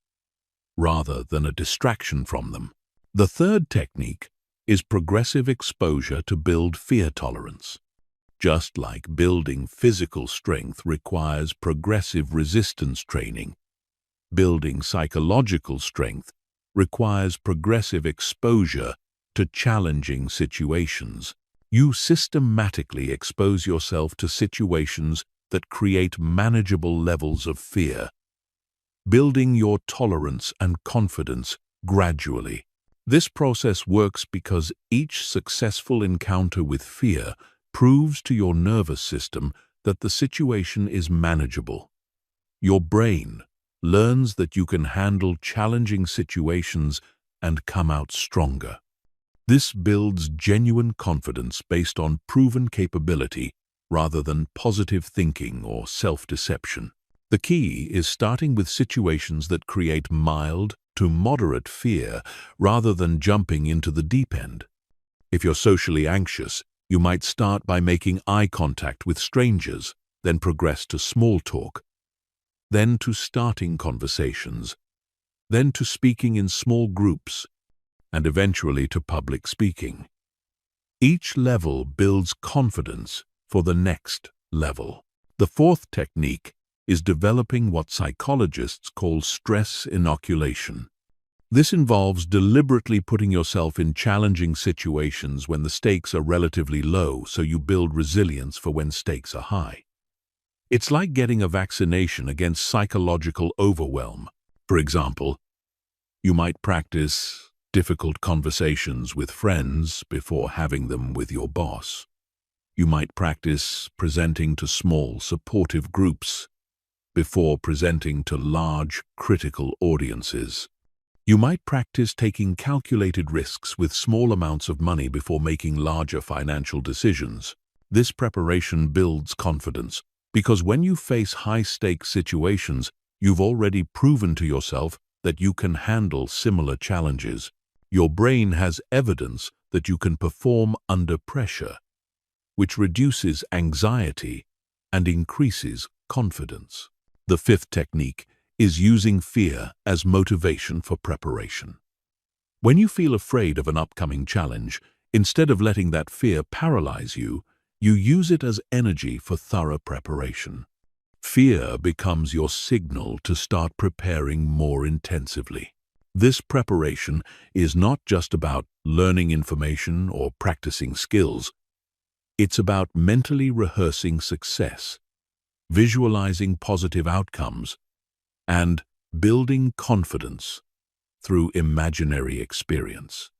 Speaker 1: rather than a distraction from them. The third technique is progressive exposure to build fear tolerance. Just like building physical strength requires progressive resistance training, building psychological strength requires progressive exposure to challenging situations. You systematically expose yourself to situations that create manageable levels of fear, building your tolerance and confidence gradually. This process works because each successful encounter with fear proves to your nervous system that the situation is manageable. Your brain learns that you can handle challenging situations and come out stronger. This builds genuine confidence based on proven capability rather than positive thinking or self-deception. The key is starting with situations that create mild to moderate fear rather than jumping into the deep end. If you're socially anxious, you might start by making eye contact with strangers, then progress to small talk, then to starting conversations, then to speaking in small groups, and eventually to public speaking. Each level builds confidence for the next level. The fourth technique is developing what psychologists call stress inoculation. This involves deliberately putting yourself in challenging situations when the stakes are relatively low so you build resilience for when stakes are high. It's like getting a vaccination against psychological overwhelm. For example, you might practice difficult conversations with friends before having them with your boss. You might practice presenting to small, supportive groups before presenting to large, critical audiences. You might practice taking calculated risks with small amounts of money before making larger financial decisions. This preparation builds confidence, because when you face high-stakes situations, you've already proven to yourself that you can handle similar challenges. Your brain has evidence that you can perform under pressure, which reduces anxiety and increases confidence. The fifth technique is using fear as motivation for preparation. When you feel afraid of an upcoming challenge, instead of letting that fear paralyze you, you use it as energy for thorough preparation. Fear becomes your signal to start preparing more intensively. This preparation is not just about learning information or practicing skills. It's about mentally rehearsing success, visualizing positive outcomes, and building confidence through imaginary experience.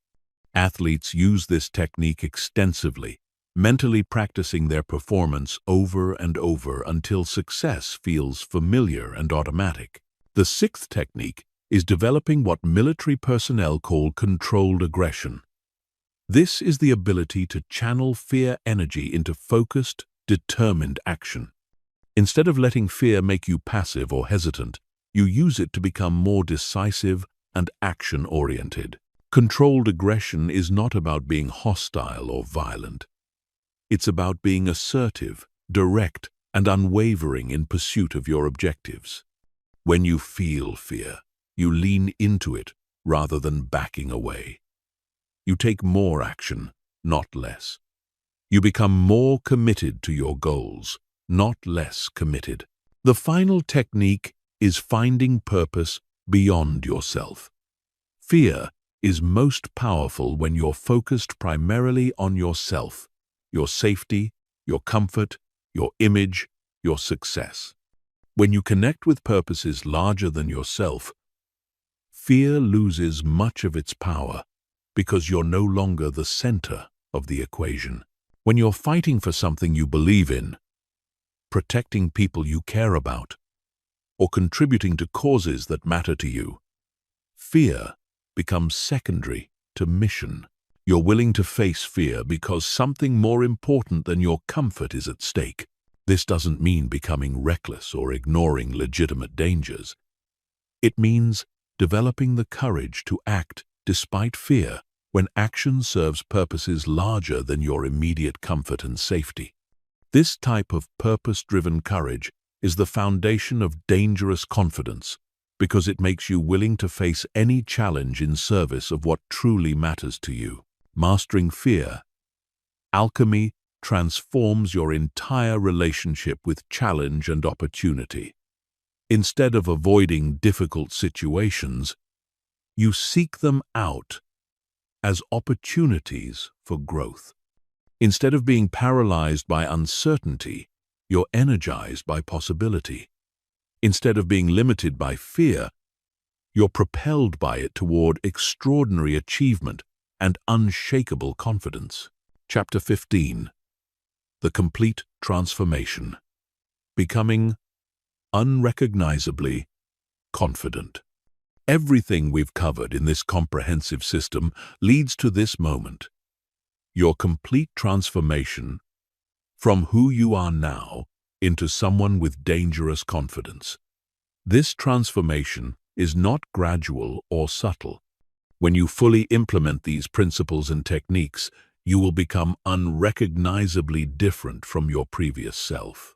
Speaker 1: Athletes use this technique extensively, mentally practicing their performance over and over until success feels familiar and automatic. The sixth technique is developing what military personnel call controlled aggression. This is the ability to channel fear energy into focused, determined action. Instead of letting fear make you passive or hesitant, you use it to become more decisive and action-oriented. Controlled aggression is not about being hostile or violent. It's about being assertive, direct, and unwavering in pursuit of your objectives. When you feel fear, you lean into it rather than backing away. You take more action, not less. You become more committed to your goals, not less committed. The final technique is finding purpose beyond yourself. Fear is most powerful when you're focused primarily on yourself, your safety, your comfort, your image, your success. When you connect with purposes larger than yourself, fear loses much of its power because you're no longer the center of the equation. When you're fighting for something you believe in, protecting people you care about, or contributing to causes that matter to you, fear becomes secondary to mission. You're willing to face fear because something more important than your comfort is at stake. This doesn't mean becoming reckless or ignoring legitimate dangers. It means developing the courage to act despite fear when action serves purposes larger than your immediate comfort and safety. This type of purpose-driven courage is the foundation of dangerous confidence because it makes you willing to face any challenge in service of what truly matters to you. Mastering fear, alchemy transforms your entire relationship with challenge and opportunity. Instead of avoiding difficult situations, you seek them out as opportunities for growth. Instead of being paralyzed by uncertainty, you're energized by possibility. Instead of being limited by fear, you're propelled by it toward extraordinary achievement and unshakable confidence. Chapter 15. The Complete Transformation. Becoming unrecognizably confident. Everything we've covered in this comprehensive system leads to this moment. Your complete transformation from who you are now into someone with dangerous confidence. This transformation is not gradual or subtle. When you fully implement these principles and techniques, you will become unrecognizably different from your previous self.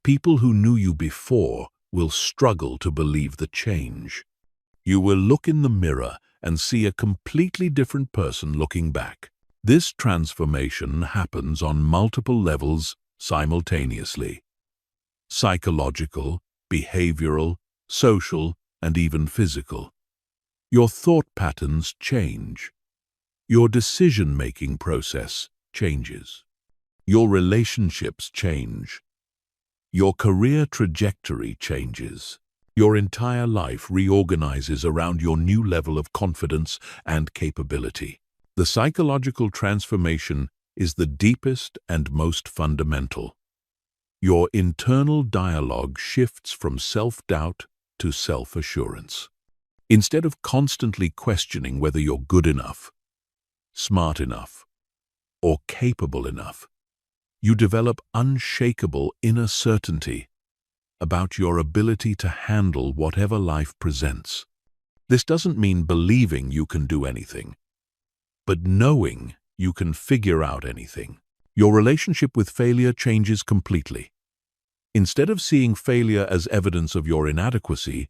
Speaker 1: People who knew you before will struggle to believe the change. You will look in the mirror and see a completely different person looking back. This transformation happens on multiple levels simultaneously: psychological, behavioral, social, and even physical. Your thought patterns change. Your decision-making process changes. Your relationships change. Your career trajectory changes. Your entire life reorganizes around your new level of confidence and capability. The psychological transformation is the deepest and most fundamental. Your internal dialogue shifts from self-doubt to self-assurance. Instead of constantly questioning whether you're good enough, smart enough, or capable enough, you develop unshakable inner certainty about your ability to handle whatever life presents. This doesn't mean believing you can do anything, but knowing you can figure out anything. Your relationship with failure changes completely. Instead of seeing failure as evidence of your inadequacy,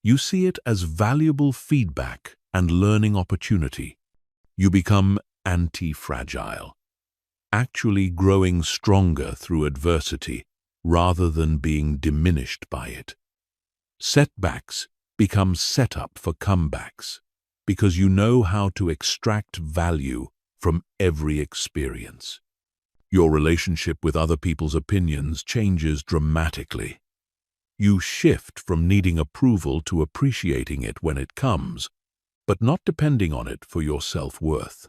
Speaker 1: you see it as valuable feedback and learning opportunity. You become anti-fragile, actually growing stronger through adversity rather than being diminished by it. Setbacks become set up for comebacks because you know how to extract value from every experience. Your relationship with other people's opinions changes dramatically. You shift from needing approval to appreciating it when it comes, but not depending on it for your self-worth.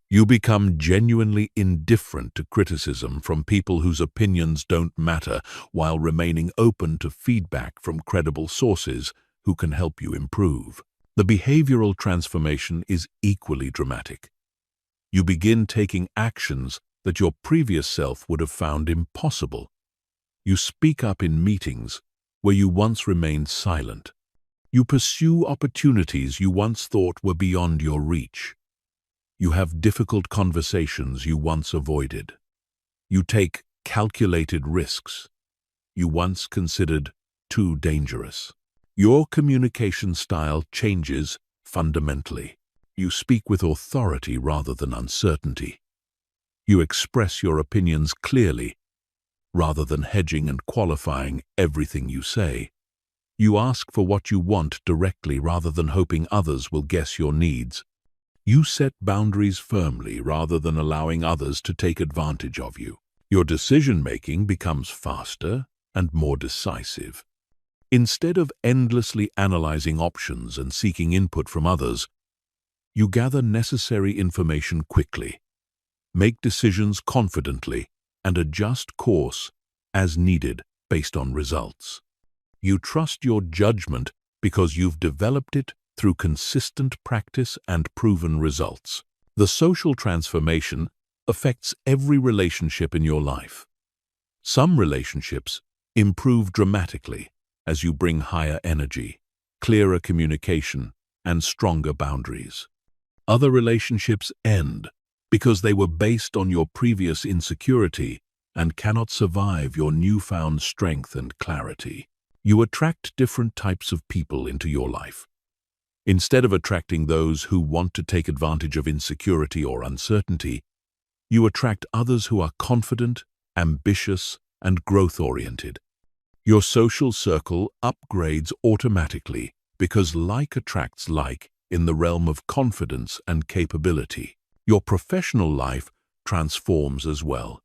Speaker 1: You become genuinely indifferent to criticism from people whose opinions don't matter, while remaining open to feedback from credible sources who can help you improve. The behavioral transformation is equally dramatic. You begin taking actions that your previous self would have found impossible. You speak up in meetings where you once remained silent. You pursue opportunities you once thought were beyond your reach. You have difficult conversations you once avoided. You take calculated risks you once considered too dangerous. Your communication style changes fundamentally. You speak with authority rather than uncertainty. You express your opinions clearly rather than hedging and qualifying everything you say. You ask for what you want directly rather than hoping others will guess your needs. You set boundaries firmly rather than allowing others to take advantage of you. Your decision-making becomes faster and more decisive. Instead of endlessly analyzing options and seeking input from others, you gather necessary information quickly, make decisions confidently, and adjust course as needed based on results. You trust your judgment because you've developed it through consistent practice and proven results. The social transformation affects every relationship in your life. Some relationships improve dramatically as you bring higher energy, clearer communication, and stronger boundaries. Other relationships end because they were based on your previous insecurity and cannot survive your newfound strength and clarity. You attract different types of people into your life. Instead of attracting those who want to take advantage of insecurity or uncertainty, you attract others who are confident, ambitious, and growth-oriented. Your social circle upgrades automatically because like attracts like in the realm of confidence and capability. Your professional life transforms as well.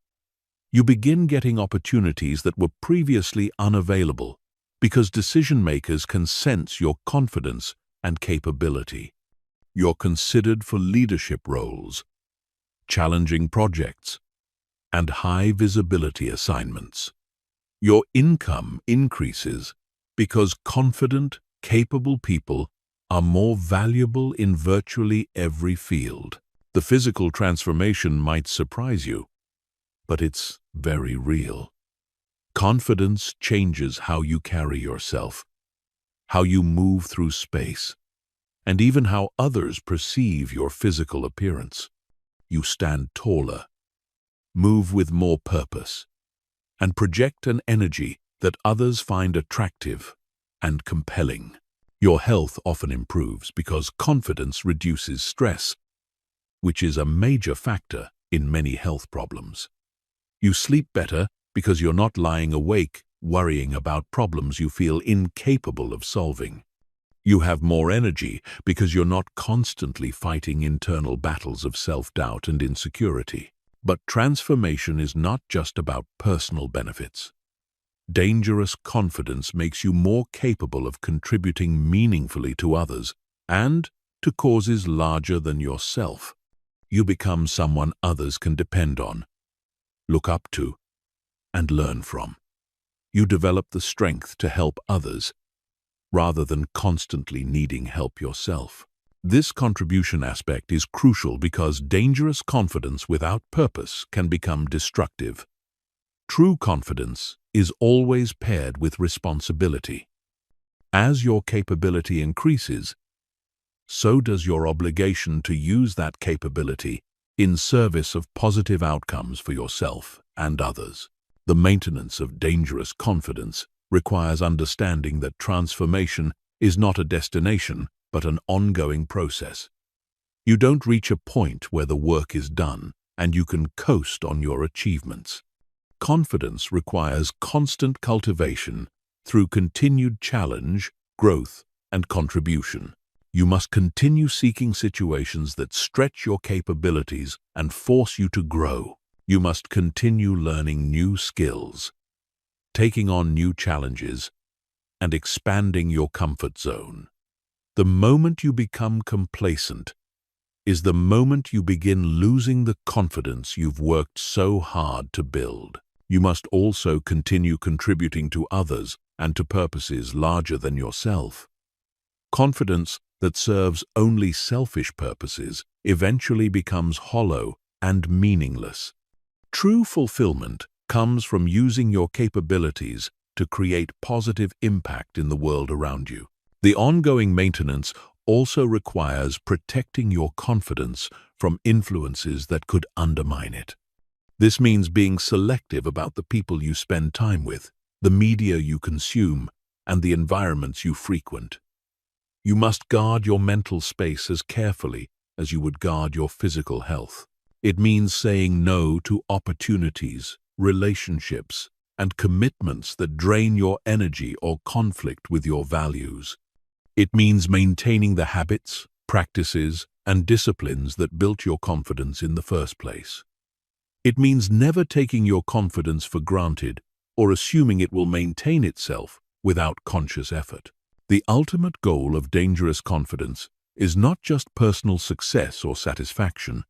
Speaker 1: You begin getting opportunities that were previously unavailable because decision-makers can sense your confidence and capability. You're considered for leadership roles, challenging projects, and high-visibility assignments. Your income increases because confident, capable people are more valuable in virtually every field. The physical transformation might surprise you, but it's very real. Confidence changes how you carry yourself, how you move through space, and even how others perceive your physical appearance. You stand taller, move with more purpose, and project an energy that others find attractive and compelling. Your health often improves because confidence reduces stress, which is a major factor in many health problems. You sleep better because you're not lying awake worrying about problems you feel incapable of solving. You have more energy because you're not constantly fighting internal battles of self-doubt and insecurity. But transformation is not just about personal benefits. Dangerous confidence makes you more capable of contributing meaningfully to others and to causes larger than yourself. You become someone others can depend on, look up to, and learn from. You develop the strength to help others rather than constantly needing help yourself. This contribution aspect is crucial because dangerous confidence without purpose can become destructive. True confidence is always paired with responsibility. As your capability increases, so does your obligation to use that capability in service of positive outcomes for yourself and others. The maintenance of dangerous confidence requires understanding that transformation is not a destination, but an ongoing process. You don't reach a point where the work is done and you can coast on your achievements. Confidence requires constant cultivation through continued challenge, growth, and contribution. You must continue seeking situations that stretch your capabilities and force you to grow. You must continue learning new skills, taking on new challenges, and expanding your comfort zone. The moment you become complacent is the moment you begin losing the confidence you've worked so hard to build. You must also continue contributing to others and to purposes larger than yourself. Confidence that serves only selfish purposes eventually becomes hollow and meaningless. True fulfillment comes from using your capabilities to create positive impact in the world around you. The ongoing maintenance also requires protecting your confidence from influences that could undermine it. This means being selective about the people you spend time with, the media you consume, and the environments you frequent. You must guard your mental space as carefully as you would guard your physical health. It means saying no to opportunities, relationships, and commitments that drain your energy or conflict with your values. It means maintaining the habits, practices, and disciplines that built your confidence in the first place. It means never taking your confidence for granted or assuming it will maintain itself without conscious effort. The ultimate goal of dangerous confidence is not just personal success or satisfaction,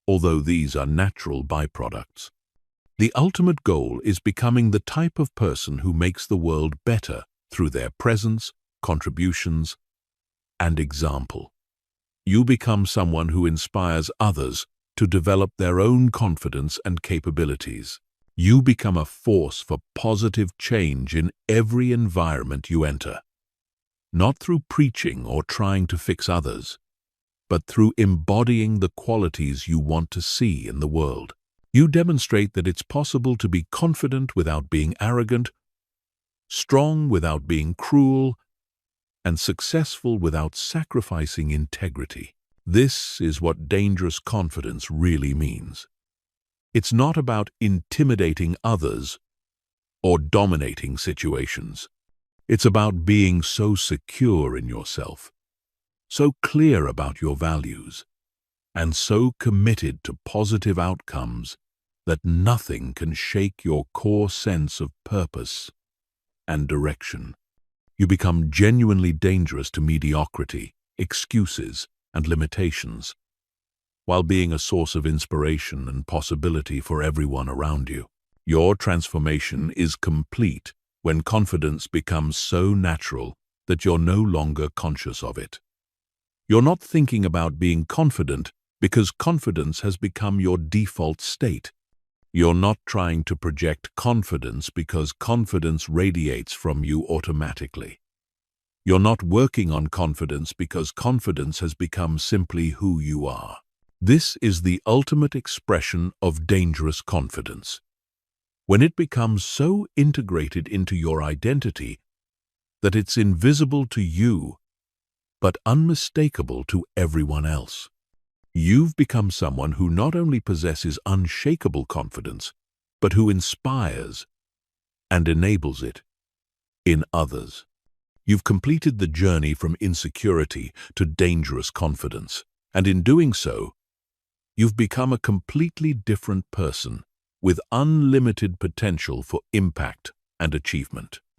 Speaker 1: although these are natural byproducts. The ultimate goal is becoming the type of person who makes the world better through their presence, contributions, and example. You become someone who inspires others to develop their own confidence and capabilities. You become a force for positive change in every environment you enter. Not through preaching or trying to fix others, but through embodying the qualities you want to see in the world. You demonstrate that it's possible to be confident without being arrogant, strong without being cruel, and successful without sacrificing integrity. This is what dangerous confidence really means. It's not about intimidating others or dominating situations. It's about being so secure in yourself, so clear about your values, and so committed to positive outcomes that nothing can shake your core sense of purpose and direction. You become genuinely dangerous to mediocrity, excuses, and limitations, while being a source of inspiration and possibility for everyone around you. Your transformation is complete when confidence becomes so natural that you're no longer conscious of it. You're not thinking about being confident because confidence has become your default state. You're not trying to project confidence because confidence radiates from you automatically. You're not working on confidence because confidence has become simply who you are. This is the ultimate expression of dangerous confidence, when it becomes so integrated into your identity that it's invisible to you but unmistakable to everyone else. You've become someone who not only possesses unshakable confidence, but who inspires and enables it in others. You've completed the journey from insecurity to dangerous confidence, and in doing so, you've become a completely different person with unlimited potential for impact and achievement.